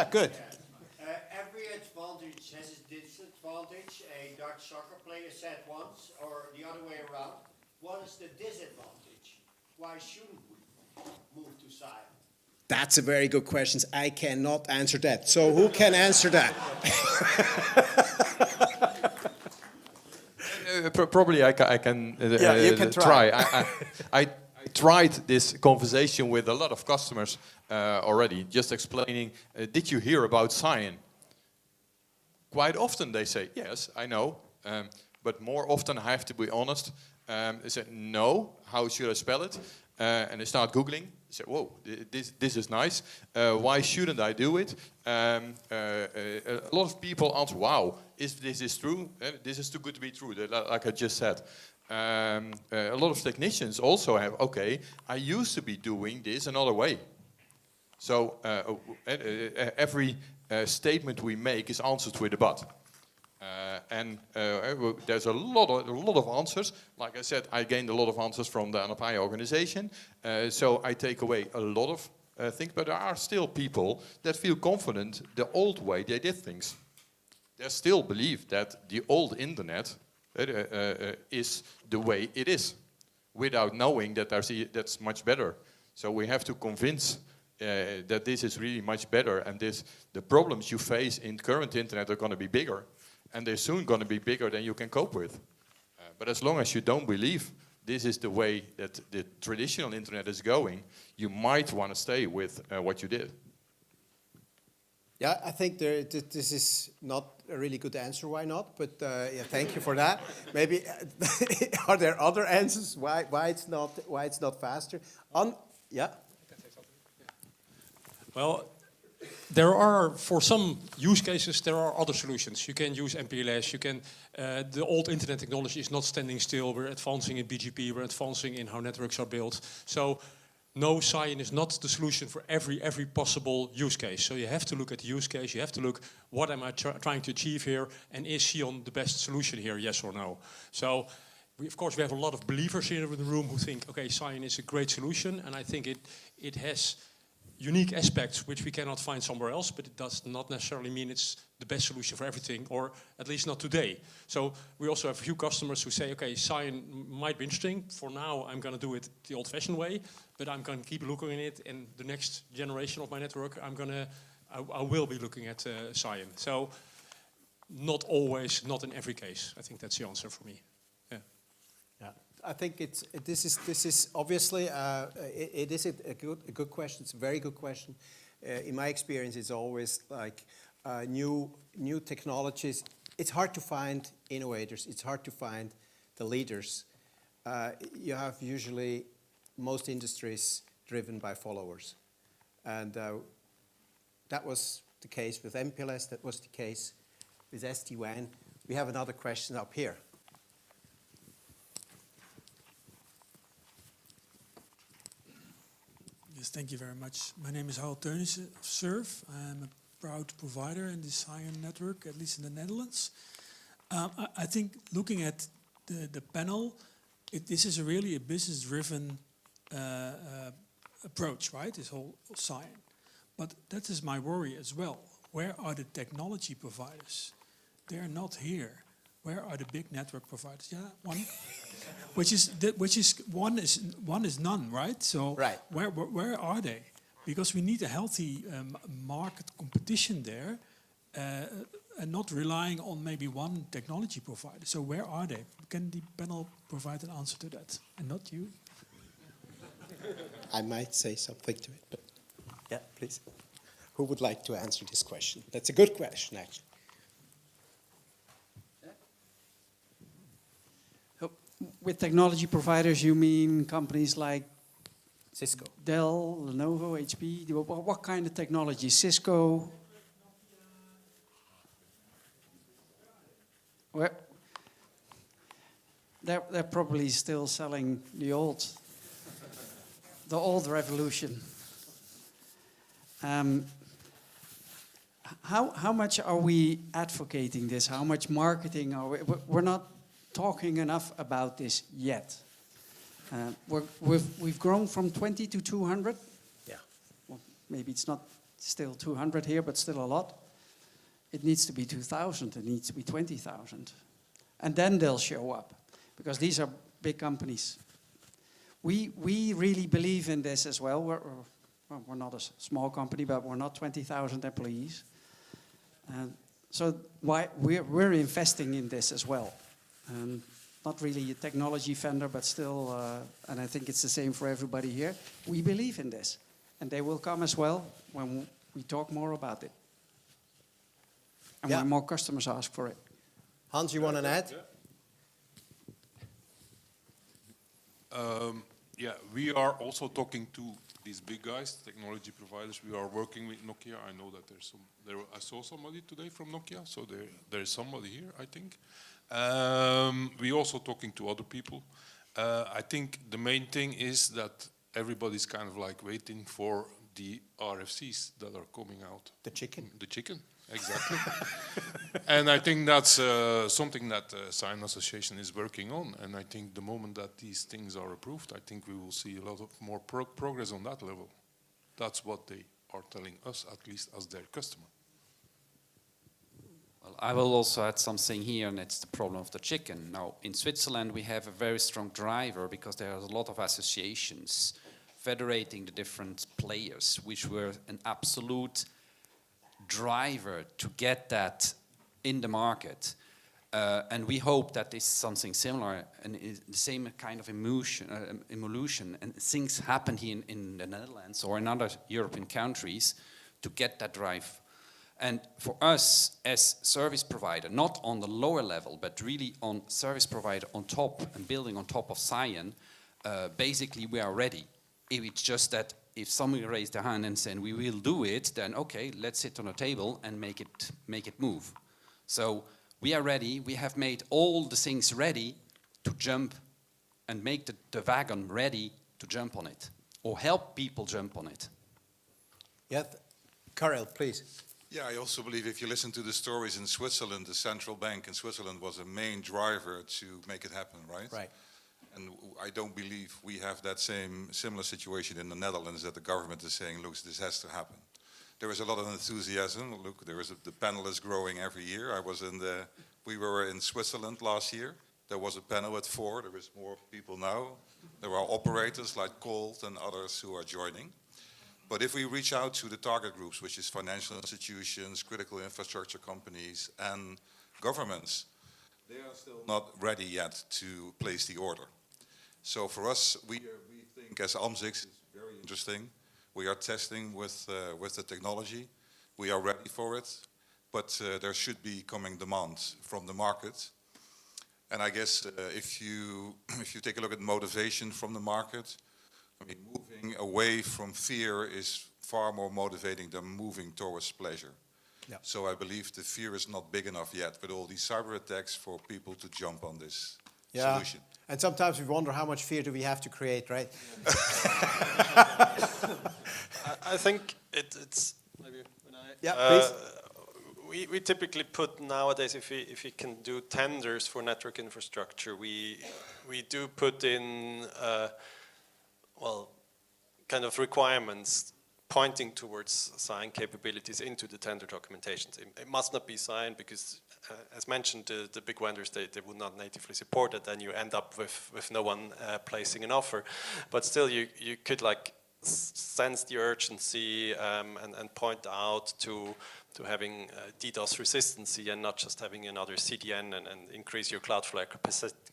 good. Yeah. Every advantage has its disadvantage. A Dutch soccer player said once, or the other way around. What is the disadvantage? Why shouldn't we move to Scion? That's a very good question. I cannot answer that. So who can answer that? Probably I can you can try. I I tried this conversation with a lot of customers already, just explaining, did you hear about Scion? Quite often they say, yes, I know, but more often I have to be honest. They say, no, how should I spell it? And they start Googling. They say, whoa, this is nice. Why shouldn't I do it? A lot of people answer, wow, if this is true, this is too good to be true, like I just said. A lot of technicians also have, okay, I used to be doing this another way. So every statement we make is answered with a but. There's a lot of answers. Like I said, I gained a lot of answers from the Anapaya organization. So I take away a lot of things, but there are still people that feel confident the old way they did things. They still believe that the old internet is the way it is, without knowing that that's much better. So we have to convince that this is really much better, and the problems you face in current internet are going to be bigger, and they're soon going to be bigger than you can cope with. But as long as you don't believe this is the way that the traditional internet is going, you might want to stay with what you did. Yeah, I think this is not a really good answer. Why not? But yeah, thank you for that. Maybe are there other answers why it's not faster? Yeah. Well, there are, for some use cases, there are other solutions. You can use MPLS. You can. The old internet technology is not standing still. We're advancing in BGP. We're advancing in how networks are built. So, no, Scion is not the solution for every possible use case. So you have to look at the use case. You have to look, what am I trying to achieve here, and is Scion the best solution here? Yes or no? So, of course, we have a lot of believers here in the room who think, okay, Scion is a great solution, and I think it has unique aspects which we cannot find somewhere else, but it does not necessarily mean it's the best solution for everything, or at least not today. So we also have a few customers who say, okay, Scion might be interesting. For now, I'm going to do it the old-fashioned way, but I'm going to keep looking at it, and the next generation of my network, I will be looking at Scion. So not always, not in every case. I think that's the answer for me. Yeah. Yeah. I think this is obviously it is a good question. It's a very good question. In my experience, it's always like new technologies. It's hard to find innovators. It's hard to find the leaders. You have usually most industries driven by followers, and that was the case with MPLS. That was the case with SD-WAN. We have another question up here. Yes, thank you very much. My name is Harold Teunissen of SURF. I'm a proud provider in the Scion network, at least in the Netherlands. I think looking at the panel, this is really a business-driven approach, right? This whole Scion. But that is my worry as well. Where are the technology providers? They're not here. Where are the big network providers? Yeah, one, which is one is none, right? So right. Where are they? Because we need a healthy market competition there, and not relying on maybe one technology provider. So where are they? Can the panel provide an answer to that, and not you? I might say something to it, but yeah, please. Who would like to answer this question? That's a good question, actually. With technology providers, you mean companies like Cisco, Dell, Lenovo, HP? What kind of technology? Cisco? Well, they're probably still selling the old revolution. How much are we advocating this? How much marketing are we? We're not talking enough about this yet. We've grown from 20 to 200. Yeah. Well, maybe it's not still 200 here, but still a lot. It needs to be 2,000. It needs to be 20,000. And then they'll show up, because these are big companies. We really believe in this as well. We're not a small company, but we're not 20,000 employees. So we're investing in this as well. not really a technology vendor, but still, and I think it's the same for everybody here, we believe in this. And they will come as well when we talk more about it. And when more customers ask for it. Hans, you want to add? Yeah, we are also talking to these big guys, technology providers. We are working with Nokia. I know that there's some. I saw somebody today from Nokia, so there is somebody here, I think. We also talking to other people. I think the main thing is that everybody's kind of like waiting for the RFCs that are coming out. The chicken. The chicken, exactly. And I think that's something that Scion Association is working on. And I think the moment that these things are approved, I think we will see a lot of more progress on that level. That's what they are telling us, at least as their customer. Well, I will also add something here, and it's the problem of the chicken. Now, in Switzerland, we have a very strong driver because there are a lot of associations federating the different players, which were an absolute driver to get that in the market. And we hope that this is something similar and is the same kind of evolution and things happen here in the Netherlands or in other European countries to get that drive. And for us as service provider, not on the lower level, but really on service provider on top and building on top of Scion, basically we are ready. It's just that if somebody raised their hand and said we will do it, then okay, let's sit on a table and make it move. So we are ready. We have made all the things ready to jump and make the wagon ready to jump on it or help people jump on it. Yeah, Karel, please. Yeah, I also believe if you listen to the stories in Switzerland, the central bank in Switzerland was a main driver to make it happen, right? Right. And I don't believe we have that similar situation in the Netherlands that the government is saying, look, this has to happen. There is a lot of enthusiasm. Look, the panel is growing every year. We were in Switzerland last year. There was a panel at 4. There is more people now. There are operators like Colt and others who are joining. But if we reach out to the target groups, which is financial institutions, critical infrastructure companies, and governments, they are still not ready yet to place the order. So for us, we think as AMS-IX is very interesting. We are testing with the technology. We are ready for it, but there should be coming demand from the market. And I guess if you take a look at motivation from the market, I mean, moving away from fear is far more motivating than moving towards pleasure. Yeah. So I believe the fear is not big enough yet with all these cyber attacks for people to jump on this solution. And sometimes we wonder how much fear do we have to create, right? I think it's maybe when I... Yeah, please. We typically put nowadays, if we can do tenders for network infrastructure, we do put in kind of requirements pointing towards Scion capabilities into the tender documentations. It must not be Scion because, as mentioned, the big vendors, they would not natively support it, then you end up with no one placing an offer. But still, you could like sense the urgency and point out to having DDoS resistancy and not just having another CDN and increase your Cloudflare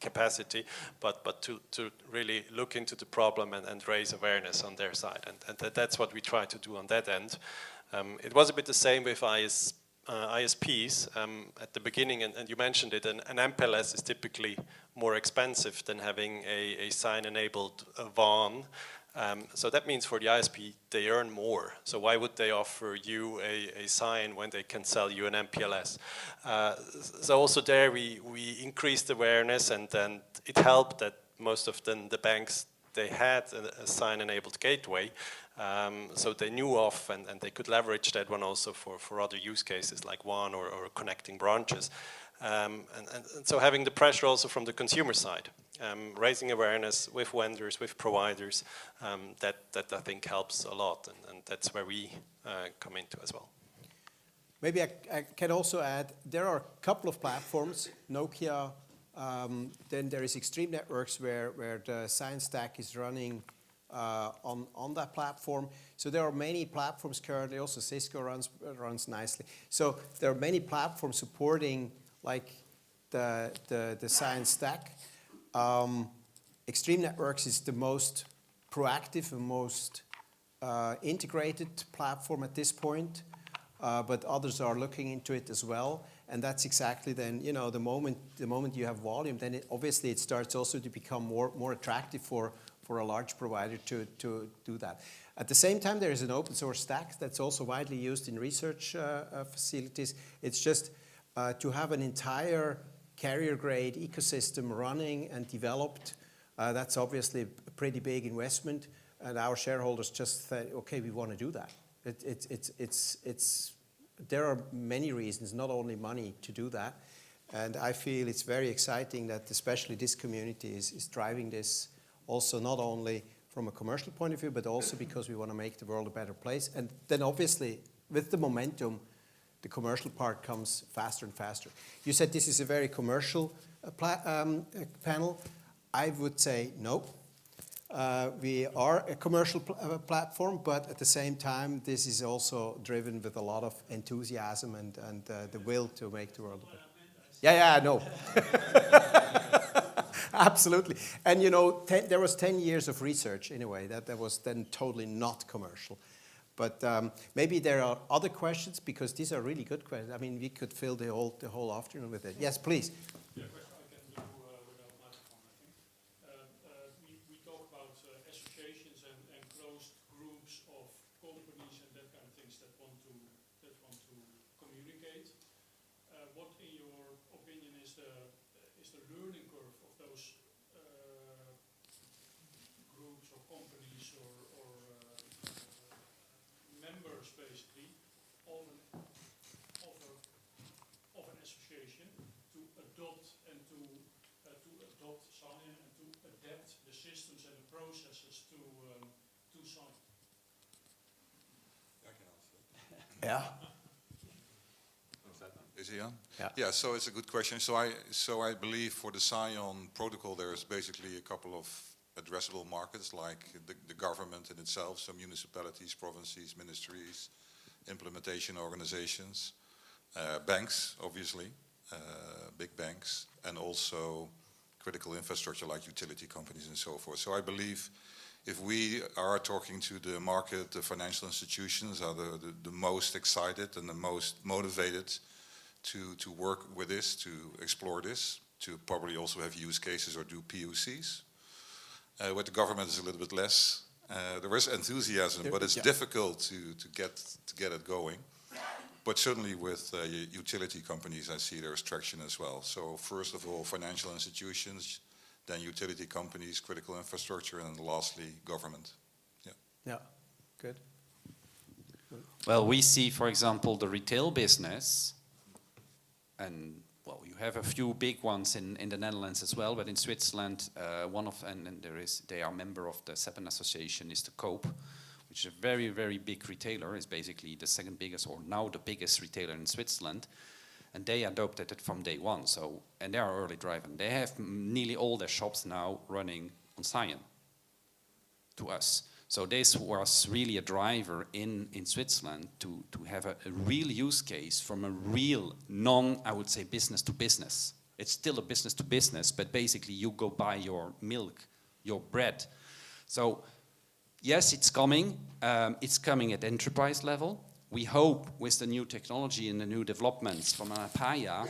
capacity, but to really look into the problem and raise awareness on their side. And that's what we try to do on that end. It was a bit the same with ISPs at the beginning, and you mentioned it, an MPLS is typically more expensive than having a Scion-enabled WAN. So that means for the ISP, they earn more. So why would they offer you a Scion when they can sell you an MPLS? So also there we increased awareness, and then it helped that most of the banks, they had a Scion-enabled gateway. So they knew of and they could leverage that one also for other use cases like WAN or connecting branches. And so having the pressure also from the consumer side, raising awareness with vendors, with providers, that I think helps a lot, and that's where we come into as well. Maybe I can also add, there are a couple of platforms, Nokia, then there is Extreme Networks where the Scion stack is running on that platform. So there are many platforms currently, also Cisco runs nicely. So there are many platforms supporting like the Scion stack. Extreme Networks is the most proactive and most integrated platform at this point, but others are looking into it as well. And that's exactly then, you know, the moment you have volume, then obviously it starts also to become more attractive for a large provider to do that. At the same time, there is an open source stack that's also widely used in research facilities. It's just to have an entire carrier grade ecosystem running and developed. That's obviously a pretty big investment, and our shareholders just say, okay, we want to do that. There are many reasons, not only money, to do that. And I feel it's very exciting that especially this community is driving this also, not only from a commercial point of view, but also because we want to make the world a better place. And then obviously, with the momentum, the commercial part comes faster and faster. You said this is a very commercial panel. I would say no. We are a commercial platform, but at the same time, this is also driven with a lot of enthusiasm and the will to make the world better. Yeah, I know. Absolutely. And you know, there was 10 years of research in a way that was then totally not commercial. But maybe there are other questions, because these are really good questions. I mean, we could fill the whole afternoon with it. Yes, please. Yeah, question I can do without microphone, I think. We talk about associations and closed groups of companies and that kind of things that want to communicate. What, in your opinion, is the learning curve of those groups or companies or members, basically, of an association to adopt and to adopt Scion and to adapt the systems and the processes to Scion? I can answer. Yeah. Is he on? Yeah. Yeah, so it's a good question. So I believe for the Scion protocol, there is basically a couple of addressable markets, like the government in itself, so municipalities, provinces, ministries, implementation organizations, banks, obviously, big banks, and also critical infrastructure like utility companies and so forth. So I believe if we are talking to the market, the financial institutions are the most excited and the most motivated to work with this, to explore this, to probably also have use cases or do POCs. With the government is a little bit less. There is enthusiasm, but it's difficult to get it going. But certainly with utility companies, I see there's traction as well. So first of all, financial institutions, then utility companies, critical infrastructure, and lastly, government. Yeah. Yeah, good. Well, we see, for example, the retail business, and well, you have a few big ones in the Netherlands as well, but in Switzerland, they are member of the SEPN association, is the Coop, which is a very, very big retailer. It's basically the second biggest, or now the biggest retailer in Switzerland, and they adopted it from day one. So, and they are early driving. They have nearly all their shops now running on Scion to us. So this was really a driver in Switzerland to have a real use case from a real I would say, business to business. It's still a business to business, but basically you go buy your milk, your bread. So yes, it's coming. It's coming at enterprise level. We hope with the new technology and the new developments from Anapaya,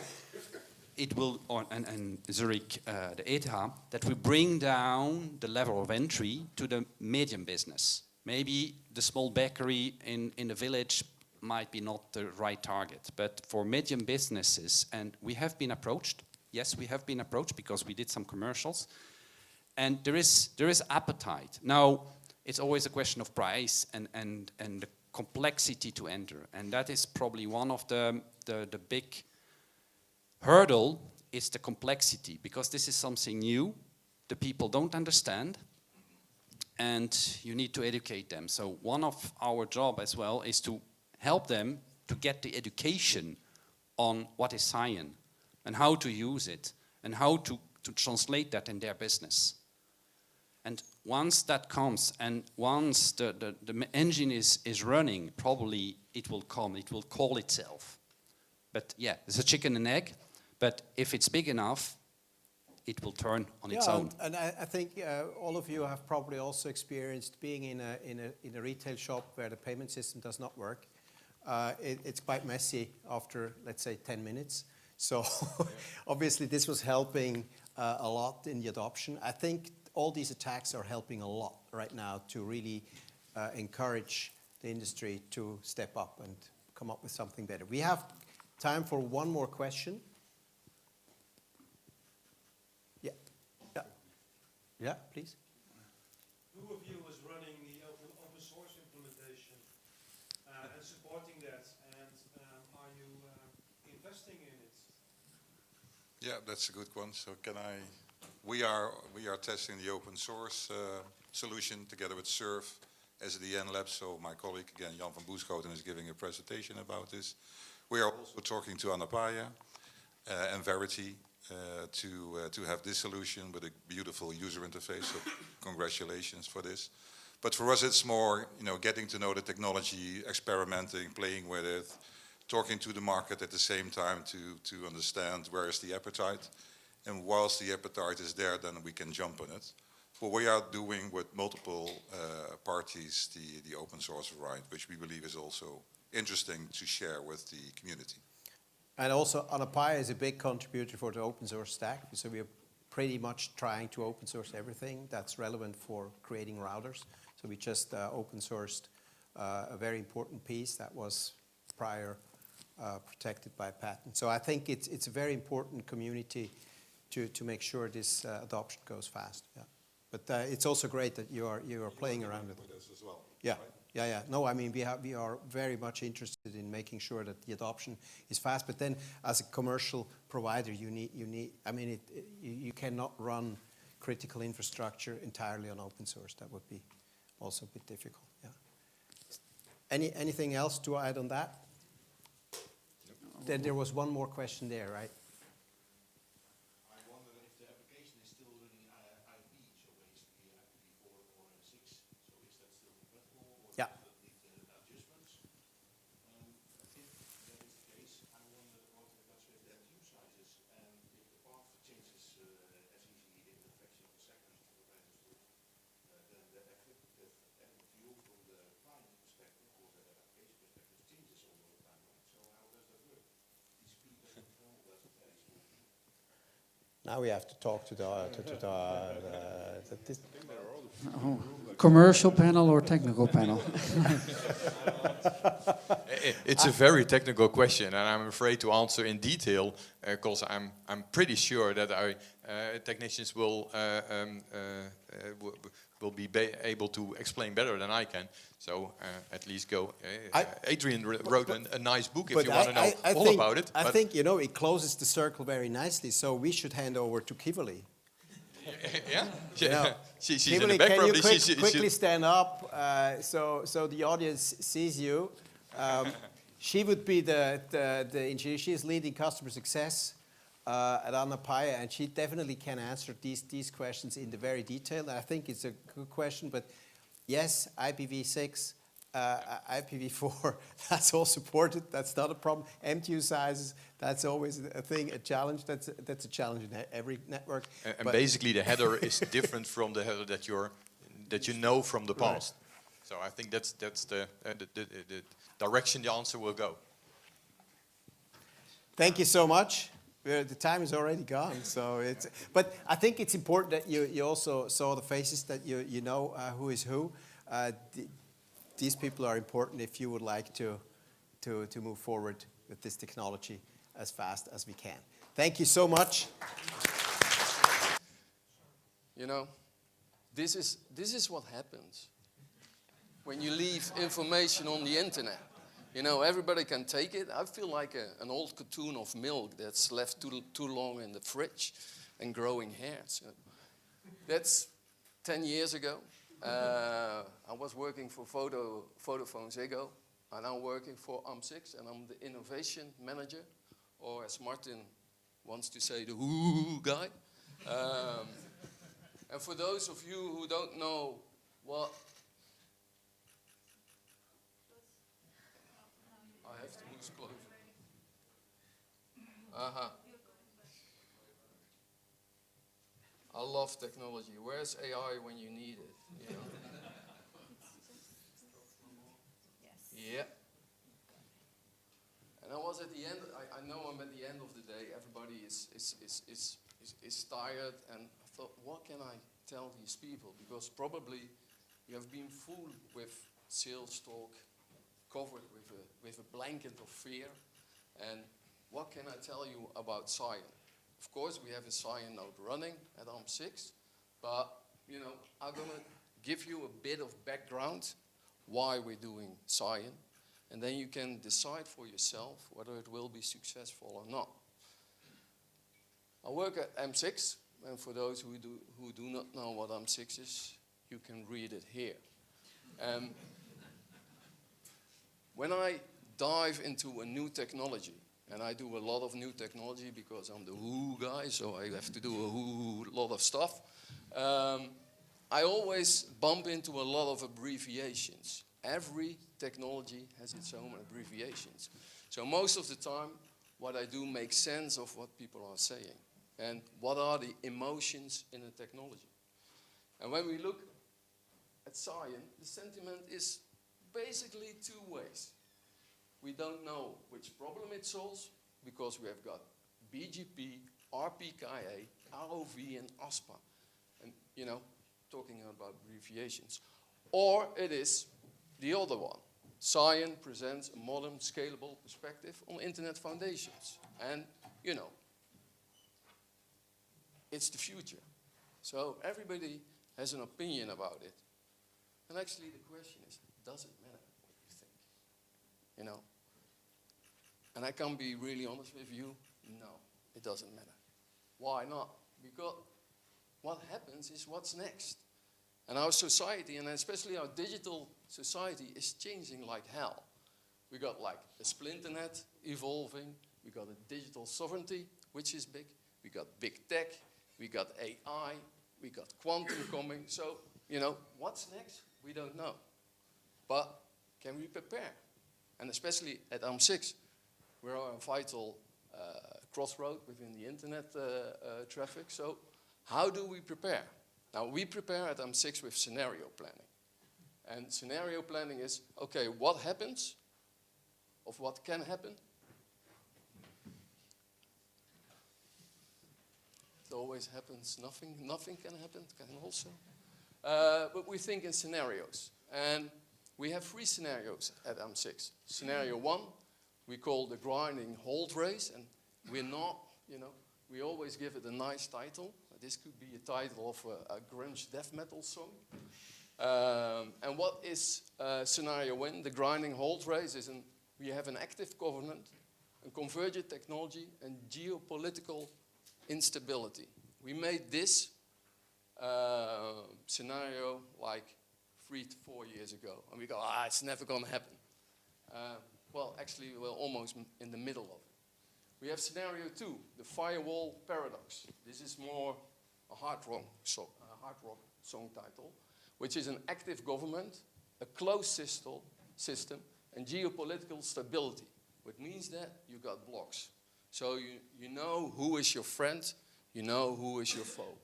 it will, and Zurich, the ETH, that we bring down the level of entry to the medium business. Maybe the small bakery in the village might be not the right target, but for medium businesses, and we have been approached. Yes, we have been approached because we did some commercials, and there is appetite. Now, it's always a question of price and the complexity to enter, and that is probably one of the big hurdle is the complexity, because this is something new, the people don't understand, and you need to educate them. So one of our job as well is to help them to get the education on what is Scion and how to use it and how to translate that in their business. And once that comes and once the engine is running, probably it will come, it will call itself. But yeah, it's a chicken and egg. But if it's big enough, it will turn on its Yeah, own. and I think all of you have probably also experienced being in a retail shop where the payment system does not work. It's quite messy after, let's say, 10 minutes. So obviously this was helping a lot in the adoption. I think all these attacks are helping a lot right now to really encourage the industry to step up and come up with something better. We have time for one more question. Yeah, yeah, yeah, please. Who of you is running the open source implementation and supporting that? And are you investing in it? Yeah, that's a good one. So we are testing the open source solution together with SURF, SDN Labs. So my colleague, again, Jan van Boeschoten, is giving a presentation about this. We are also talking to Anapaya and Verity to have this solution with a beautiful user interface. So congratulations for this. But for us, it's more, getting to know the technology, experimenting, playing with it, talking to the market at the same time to understand where is the appetite. And whilst the appetite is there, then we can jump on it. But we are doing with multiple parties the open source variant, which we believe is also interesting to share with the community. And also Anapaya is a big contributor for the open source stack. So we are pretty much trying to open source everything that's relevant for creating routers. So we just open sourced a very important piece that was prior protected by patent. So I think it's a very important community to make sure this adoption goes fast. Yeah. But it's also great that you are playing around with it. As well, yeah. Right? Yeah. No, I mean, we are very much interested in making sure that the adoption is fast. But then, as a commercial provider, you need. I mean, you cannot run critical infrastructure entirely on open source. That would be also a bit difficult. Yeah. Anything else to add on that? Then there was one more question there, right? I wonder if the application is still running IP, so basically IPv4 or 6. So is that still compatible, or Yeah. does it need adjustments? If that is the case, I wonder what it does with the MTU sizes, and if the path changes as easily in a fraction of a second, what I understood, then the effective MTU from the client perspective or the application perspective changes all the time, right? So how does that work? The speed of control, does it vary smoothly? Now we have to talk to Commercial panel or technical panel? It's a very technical question, and I'm afraid to answer in detail because I'm pretty sure that our technicians will be able to explain better than I can. So at least go. Adrian wrote a nice book if you want to know all about it. I think it closes the circle very nicely. So we should hand over to Kivali. Yeah, she's Kivali, in the background. can you quickly stand up so the audience sees you? She would be the engineer. She is leading customer success at Anapaya, and she definitely can answer these questions in the very detail. I think it's a good question, but yes, IPv6, IPv4, that's all supported. That's not a problem. MTU sizes, that's always a thing, a challenge. That's a challenge in every network. And basically, the header is different from the header that you know from the past. Right. So I think that's the direction the answer will go. Thank you so much. The time is already gone, so but I think it's important that you also saw the faces, that you know who is who. These people are important if you would like to move forward with this technology as fast as we can. Thank you so much. This is what happens when you leave information on the internet. Everybody can take it. I feel like an old cartoon of milk that's left too long in the fridge and growing hairs. That's 10 years ago. I was working for Vodafone Ziggo. I'm now working for AMS-IX, and I'm the innovation manager, or as Martin wants to say, the woo guy. And for those of you who don't know what... I have to move closer. love technology. Where's AI when you need it? You know? Yeah. And I was at the end, I know I'm at the end of the day, everybody is tired, and I thought, what can I tell these people? Because probably you have been fooled with sales talk, covered with a blanket of fear, and what can I tell you about Scion? Of course, we have a Scion node running at AMS-IX, but you know, I'm gonna give you a bit of background why we're doing Scion, and then you can decide for yourself whether it will be successful or not. I work at AMS-IX, and for those who do not know what AMS-IX is, you can read it here. When I dive into a new technology, and I do a lot of new technology because I'm the who guy, so I have to do a lot of stuff, I always bump into a lot of abbreviations. Every technology has its own abbreviations. So most of the time, what I do makes sense of what people are saying and what are the emotions in a technology. And when we look at Scion, the sentiment is basically two ways. We don't know which problem it solves because we have got BGP, RPKA, ROV, and ASPA. And, you know, talking about abbreviations. Or it is the other one. Scion presents a modern, scalable perspective on internet foundations. And, you know, it's the future. So everybody has an opinion about it. And actually the question is, does it matter what you think? You know? And I can be really honest with you, no, it doesn't matter. Why not? Because what happens is what's next. And our society, and especially our digital society, is changing like hell. We got like a splinternet evolving, we got a digital sovereignty, which is big, we got big tech, we got AI, we got quantum coming. So, you know, what's next? We don't know. But can we prepare? And especially at AMS-IX, we're a vital crossroad within the internet traffic. So how do we prepare? Now, we prepare at AMS-IX with scenario planning. And scenario planning is, okay, what happens of what can happen? It always happens, nothing can happen, can also. But we think in scenarios. And we have 3 scenarios at AMS-IX. Scenario 1, we call the grinding hold race, and we're not, you know, we always give it a nice title. This could be a title of a grunge death metal song. And what is scenario 1? The grinding hold race is we have an active government, a convergent technology, and geopolitical instability. We made this scenario like 3 to 4 years ago, and we go, it's never going to happen. Well, actually, we're almost in the middle of it. We have scenario 2, the firewall paradox. This is more a hard rock song title, which is an active government, a closed system, and geopolitical stability, which means that you got blocks. So you know who is your friend, you know who is your foe.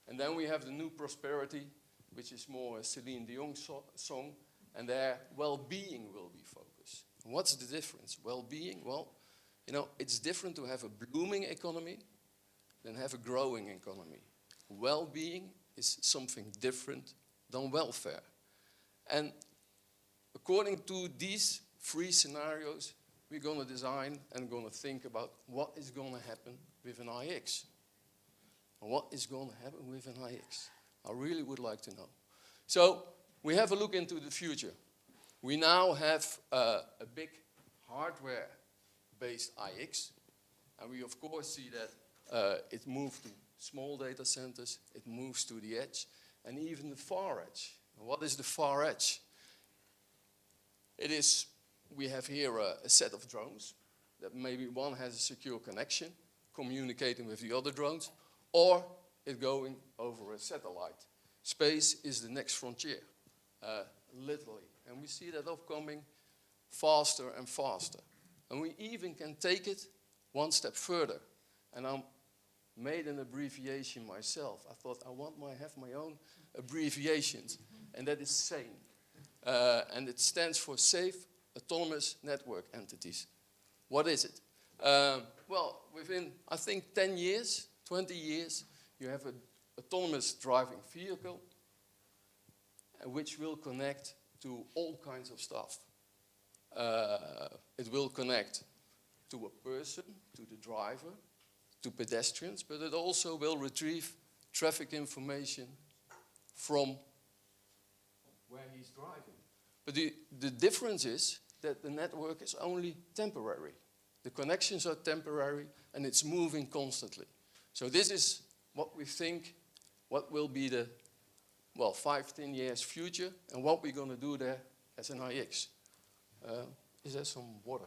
And then we have the new prosperity, which is more a Celine Dion song, and their well-being will be focused. And what's the difference? Well-being, well, you know, it's different to have a blooming economy than have a growing economy. Well-being is something different than welfare. And according to these 3 scenarios, we're going to design and going to think about what is going to happen with an IX. And what is going to happen with an IX? I really would like to know. So we have a look into the future. We now have a big hardware-based IX, and we of course see that it moved to small data centers, it moves to the edge, and even the far edge. And what is the far edge? It is, we have here a set of drones that maybe one has a secure connection, communicating with the other drones, or it going over a satellite. Space is the next frontier, literally. And we see that upcoming faster and faster. And we even can take it one step further. And I'm made an abbreviation myself. I thought I want to have my own abbreviations, and that is SANE. And it stands for Safe Autonomous Network Entities. What is it? Well, within, I think, 10 years, 20 years, you have an autonomous driving vehicle which will connect to all kinds of stuff. It will connect to a person, to the driver, to pedestrians, but it also will retrieve traffic information from where he's driving. But the difference is that the network is only temporary. The connections are temporary and it's moving constantly. So this is what we think, what will be the, well, 5-10 years future and what we're going to do there as an IX. Is there some water?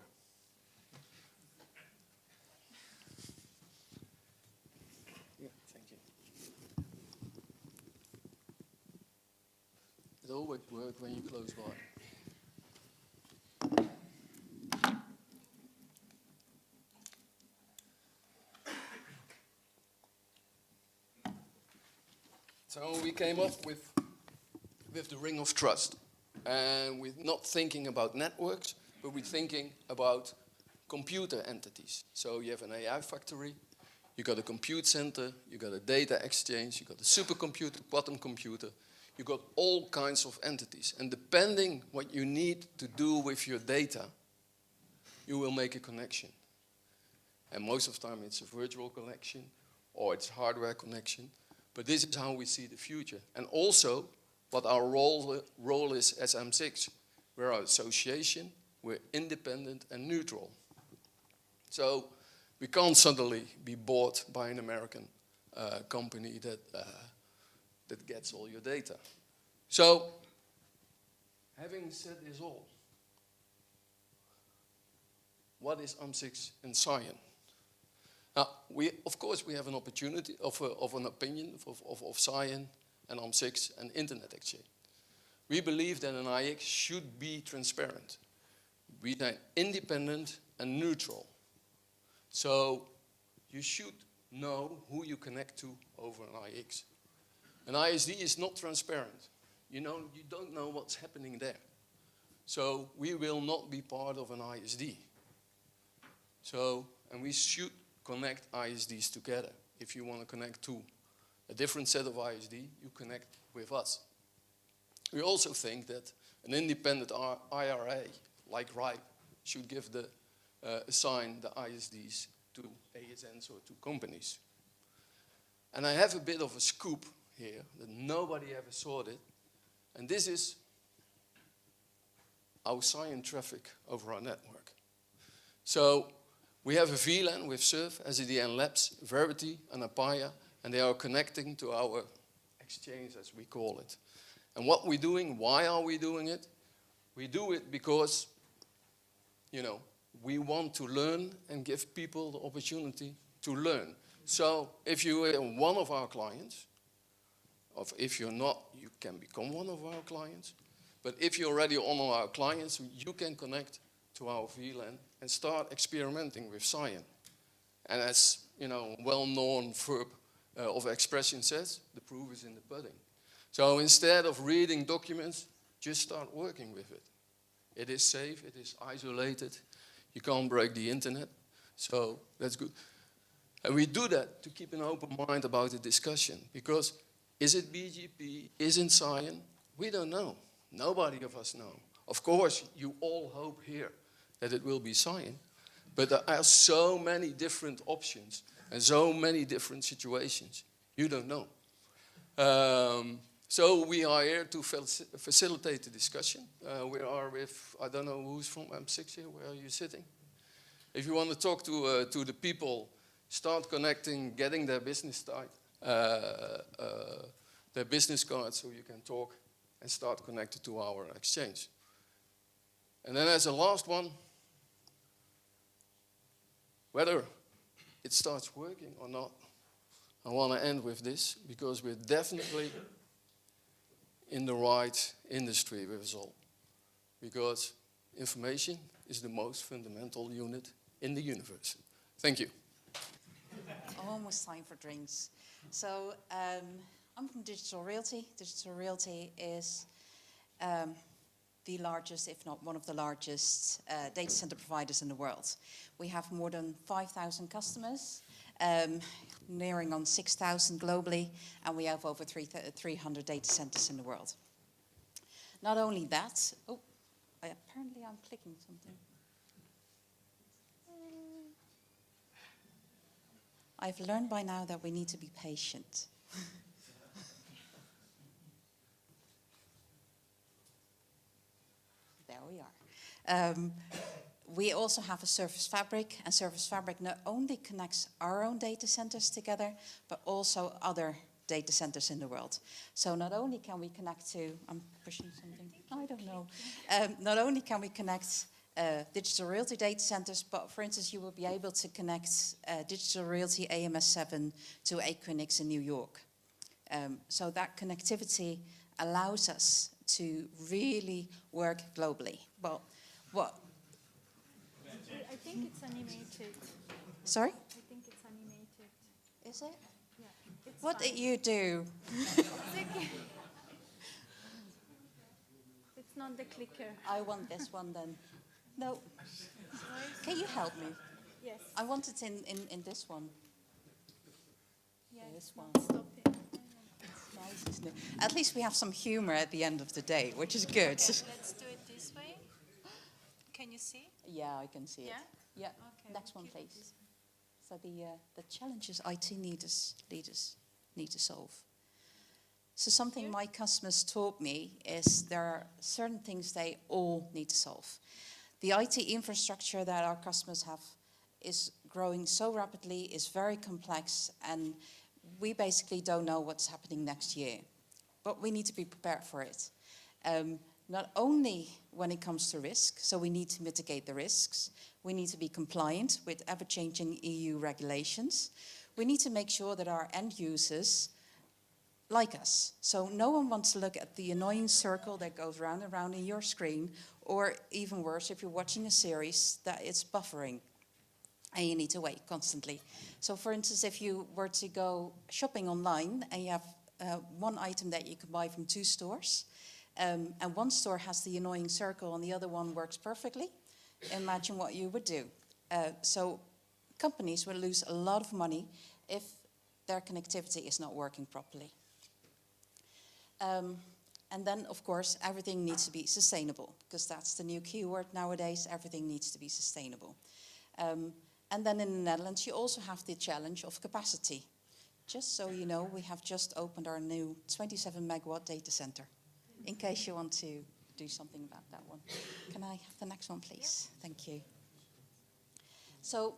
Yeah, thank you. It always works when you close by. So we came up with the ring of trust. And we're not thinking about networks, but we're thinking about computer entities. So you have an AI factory, you got a compute center, you got a data exchange, you got a supercomputer, quantum computer, you got all kinds of entities. And depending what you need to do with your data, you will make a connection. And most of the time it's a virtual connection or it's hardware connection. But this is how we see the future. And also, what our role is as AMS-IX. We're an association, we're independent and neutral. So we can't suddenly be bought by an American company that gets all your data. So, having said this all, what is AMS-IX and Scion? Now, of course, we have an opportunity of an opinion of Scion and AMS-IX and Internet Exchange. We believe that an IX should be transparent. We are independent and neutral. So you should know who you connect to over an IX. An ISD is not transparent. You don't know what's happening there. So we will not be part of an ISD. So, and we should connect ISDs together. If you want to connect to a different set of ISD, you connect with us. We also think that an independent IRA, like RIPE, should give assign the ISDs to ASNs or to companies. And I have a bit of a scoop here that nobody ever saw it, and this is our Scion traffic over our network. So we have a VLAN with Surf, SEDN Labs, Verity, Anapaya, and they are connecting to our exchange, as we call it. And what we're doing, why are we doing it? We do it because, we want to learn and give people the opportunity to learn. So if you are one of our clients, or if you're not, you can become one of our clients. But if you're already one of our clients, you can connect to our VLAN and start experimenting with Scion. And as well-known verb of expression says, the proof is in the pudding. So instead of reading documents, just start working with it. It is safe, it is isolated, you can't break the internet, so that's good. And we do that to keep an open mind about the discussion, because is it BGP, is it Scion? We don't know. Nobody of us know. Of course, you all hope here that it will be Scion, but there are so many different options and so many different situations. You don't know. So we are here to facilitate the discussion. We are with, I don't know who's from AMS-IX here, where are you sitting? If you want to talk to the people, start connecting, getting their business their business cards so you can talk and start connected to our exchange. And then as a last one, whether it starts working or not, I want to end with this, because we're definitely in the right industry with us all. Because information is the most fundamental unit in the universe. Thank you. Almost time for drinks. So I'm from Digital Realty. Digital Realty is the largest, if not one of the largest, data center providers in the world. We have more than 5,000 customers, nearing on 6,000 globally, and we have over 300 data centers in the world. Not only that, apparently I'm clicking something. I've learned by now that we need to be patient. There we are. We also have a Service Fabric, and Service Fabric not only connects our own data centers together, but also other data centers in the world. So not only can we connect to, I'm pushing something, I don't know. Not only can we connect Digital Realty data centers, but for instance, you will be able to connect Digital Realty AMS-IX to Equinix in New York. So that connectivity allows us to really work globally. Well, what? I think it's animated. Sorry? I think it's animated. Is it? Yeah. What did you do? It's not the clicker. I want this one then. No. Can you help me? Yes. I want it in this one. Yeah, this one. Stop it. It's nice, isn't it? At least we have some humor at the end of the day, which is good. Okay, let's do it this way. Can you see? Yeah, I can see it. Yeah? Yeah. Okay, Next one, please. So the challenges IT leaders need to solve. So something my customers taught me is there are certain things they all need to solve. The IT infrastructure that our customers have is growing so rapidly, is very complex, and we basically don't know what's happening next year. But we need to be prepared for it. Not only when it comes to risk, so we need to mitigate the risks, we need to be compliant with ever-changing EU regulations. We need to make sure that our end users like us. So no one wants to look at the annoying circle that goes round and round in your screen, or even worse, if you're watching a series, that it's buffering and you need to wait constantly. So for instance, if you were to go shopping online and you have one item that you can buy from 2 stores, and one store has the annoying circle and the other one works perfectly, imagine what you would do. So companies will lose a lot of money if their connectivity is not working properly. And then, of course, everything needs to be sustainable, because that's the new keyword nowadays. Everything needs to be sustainable. And then in the Netherlands, you also have the challenge of capacity. Just so you know, we have just opened our new 27 megawatt data center, in case you want to do something about that one. Can I have the next one, please? Yeah. Thank you. So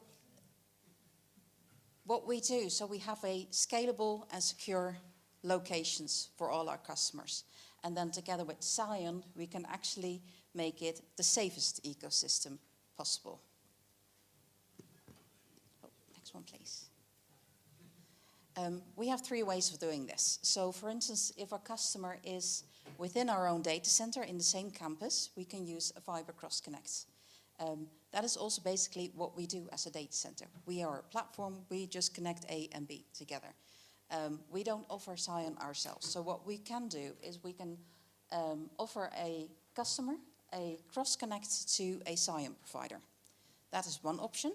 what we do, so we have a scalable and secure locations for all our customers. And then together with Scion, we can actually make it the safest ecosystem possible. Oh, next one, please. We have 3 ways of doing this. So for instance, if our customer is within our own data center in the same campus, we can use a fiber cross-connect. That is also basically what we do as a data center. We are a platform, we just connect A and B together. We don't offer Scion ourselves. So what we can do is we can offer a customer a cross-connect to a Scion provider. That is one option.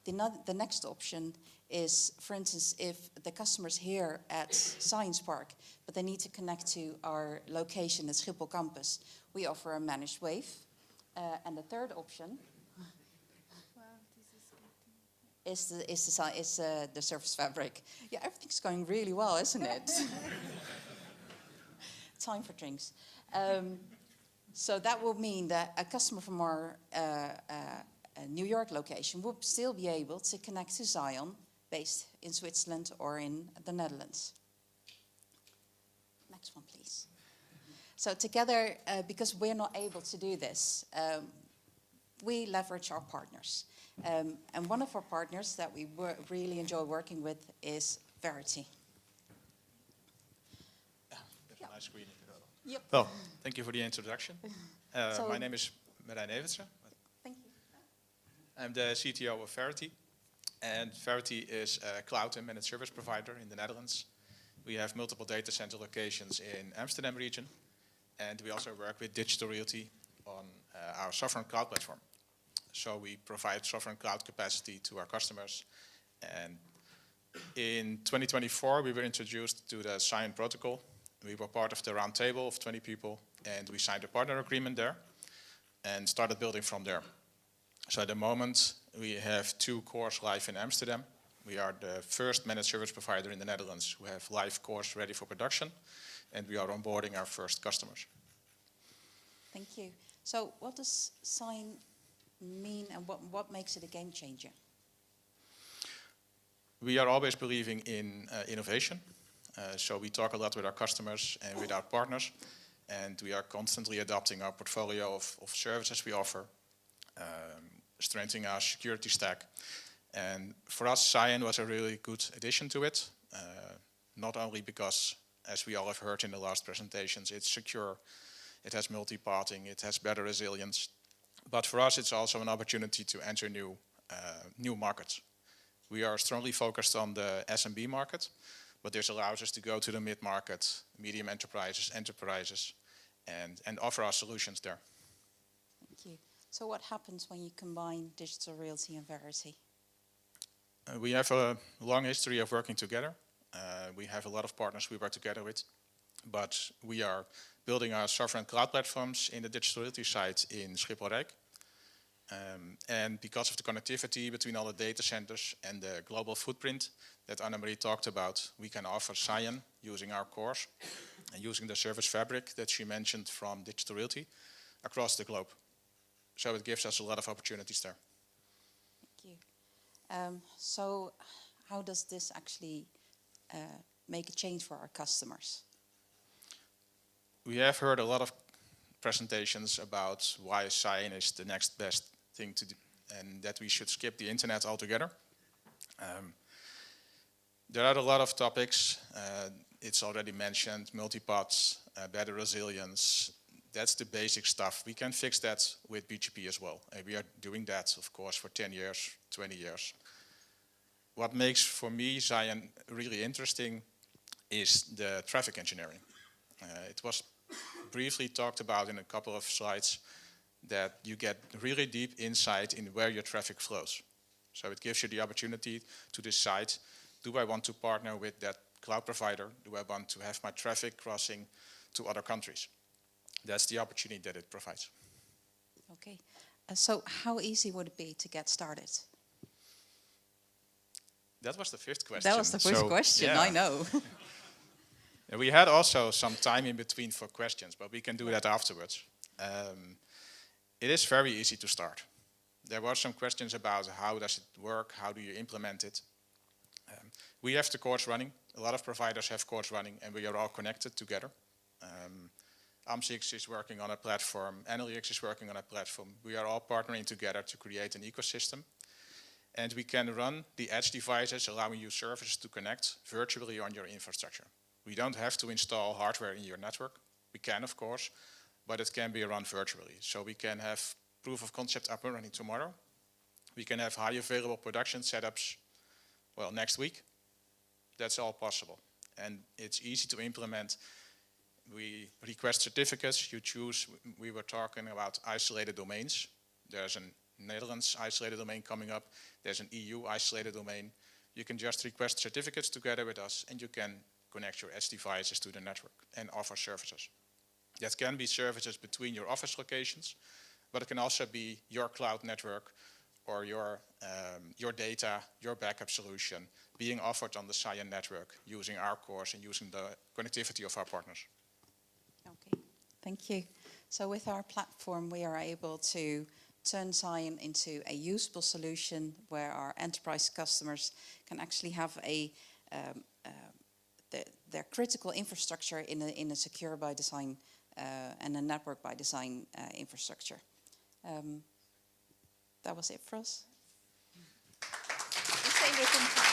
The next option is, for instance, if the customer's here at Science Park, but they need to connect to our location at Schiphol campus, we offer a managed wave. And the third option is the Service Fabric. Yeah, everything's going really well, isn't it? Time for drinks. So that will mean that a customer from our New York location will still be able to connect to Scion based in Switzerland or in the Netherlands. Next one, please. So together, because we're not able to do this, we leverage our partners. And one of our partners that we really enjoy working with is Verity. Yeah. My screen. Yep. Well, thank you for the introduction. My name is Eijndhoven. Thank you. I'm the CTO of Verity. And Verity is a cloud and managed service provider in the Netherlands. We have multiple data center locations in Amsterdam region. And we also work with Digital Realty on our sovereign cloud platform. So we provide sovereign cloud capacity to our customers. And in 2024, we were introduced to the Scion protocol. We were part of the round table of 20 people, and we signed a partner agreement there and started building from there. So at the moment, we have 2 cores live in Amsterdam. We are the first managed service provider in the Netherlands who have live cores ready for production, and we are onboarding our first customers. Thank you. So what does Scion mean, and what makes it a game changer? We are always believing in innovation. So we talk a lot with our customers and with our partners, and we are constantly adapting our portfolio of services we offer, strengthening our security stack. And for us, Scion was a really good addition to it, not only because, as we all have heard in the last presentations, it's secure, it has multi-parting, it has better resilience, but for us it's also an opportunity to enter new markets. We are strongly focused on the SMB market, but this allows us to go to the mid-market, medium enterprises, and offer our solutions there. Thank you. So what happens when you combine Digital Realty and Verity? We have a long history of working together. We have a lot of partners we work together with, but we are building our sovereign cloud platforms in the Digital Realty site in Schiphol-Rijk. And because of the connectivity between all the data centers and the global footprint that Annemarie talked about, we can offer Scion using our cores and using the service fabric that she mentioned from Digital Realty across the globe. So it gives us a lot of opportunities there. Thank you. So how does this actually make a change for our customers? We have heard a lot of presentations about why Scion is the next best thing to do and that we should skip the internet altogether. There are a lot of topics. It's already mentioned, multipaths, better resilience. That's the basic stuff. We can fix that with BGP as well. And we are doing that, of course, for 10 years, 20 years. What makes, for me, Scion really interesting is the traffic engineering. It was briefly talked about in a couple of slides that you get really deep insight in where your traffic flows. So it gives you the opportunity to decide, do I want to partner with that cloud provider? Do I want to have my traffic crossing to other countries? That's the opportunity that it provides. Okay. So how easy would it be to get started? That was the fifth question. That was the first question, yeah. I know. And we had also some time in between for questions, but we can do that afterwards. It is very easy to start. There were some questions about how does it work, how do you implement it. We have the cores running. A lot of providers have cores running, and we are all connected together. AMS-IX is working on a platform, NLX is working on a platform. We are all partnering together to create an ecosystem. And we can run the edge devices, allowing you services to connect virtually on your infrastructure. We don't have to install hardware in your network. We can, of course, but it can be run virtually. So we can have proof of concept up and running tomorrow. We can have high available production setups, well, next week. That's all possible. And it's easy to implement. We request certificates, you choose. We were talking about isolated domains. There's a Netherlands isolated domain coming up. There's an EU isolated domain. You can just request certificates together with us, and you can connect your edge devices to the network and offer services. That can be services between your office locations, but it can also be your cloud network or your data, your backup solution being offered on the Scion network using our cores and using the connectivity of our partners. Okay, thank you. So with our platform, we are able to turn Scion into a usable solution where our enterprise customers can actually have their critical infrastructure in a secure by design and a network by design infrastructure. That was it for us. We stay within time.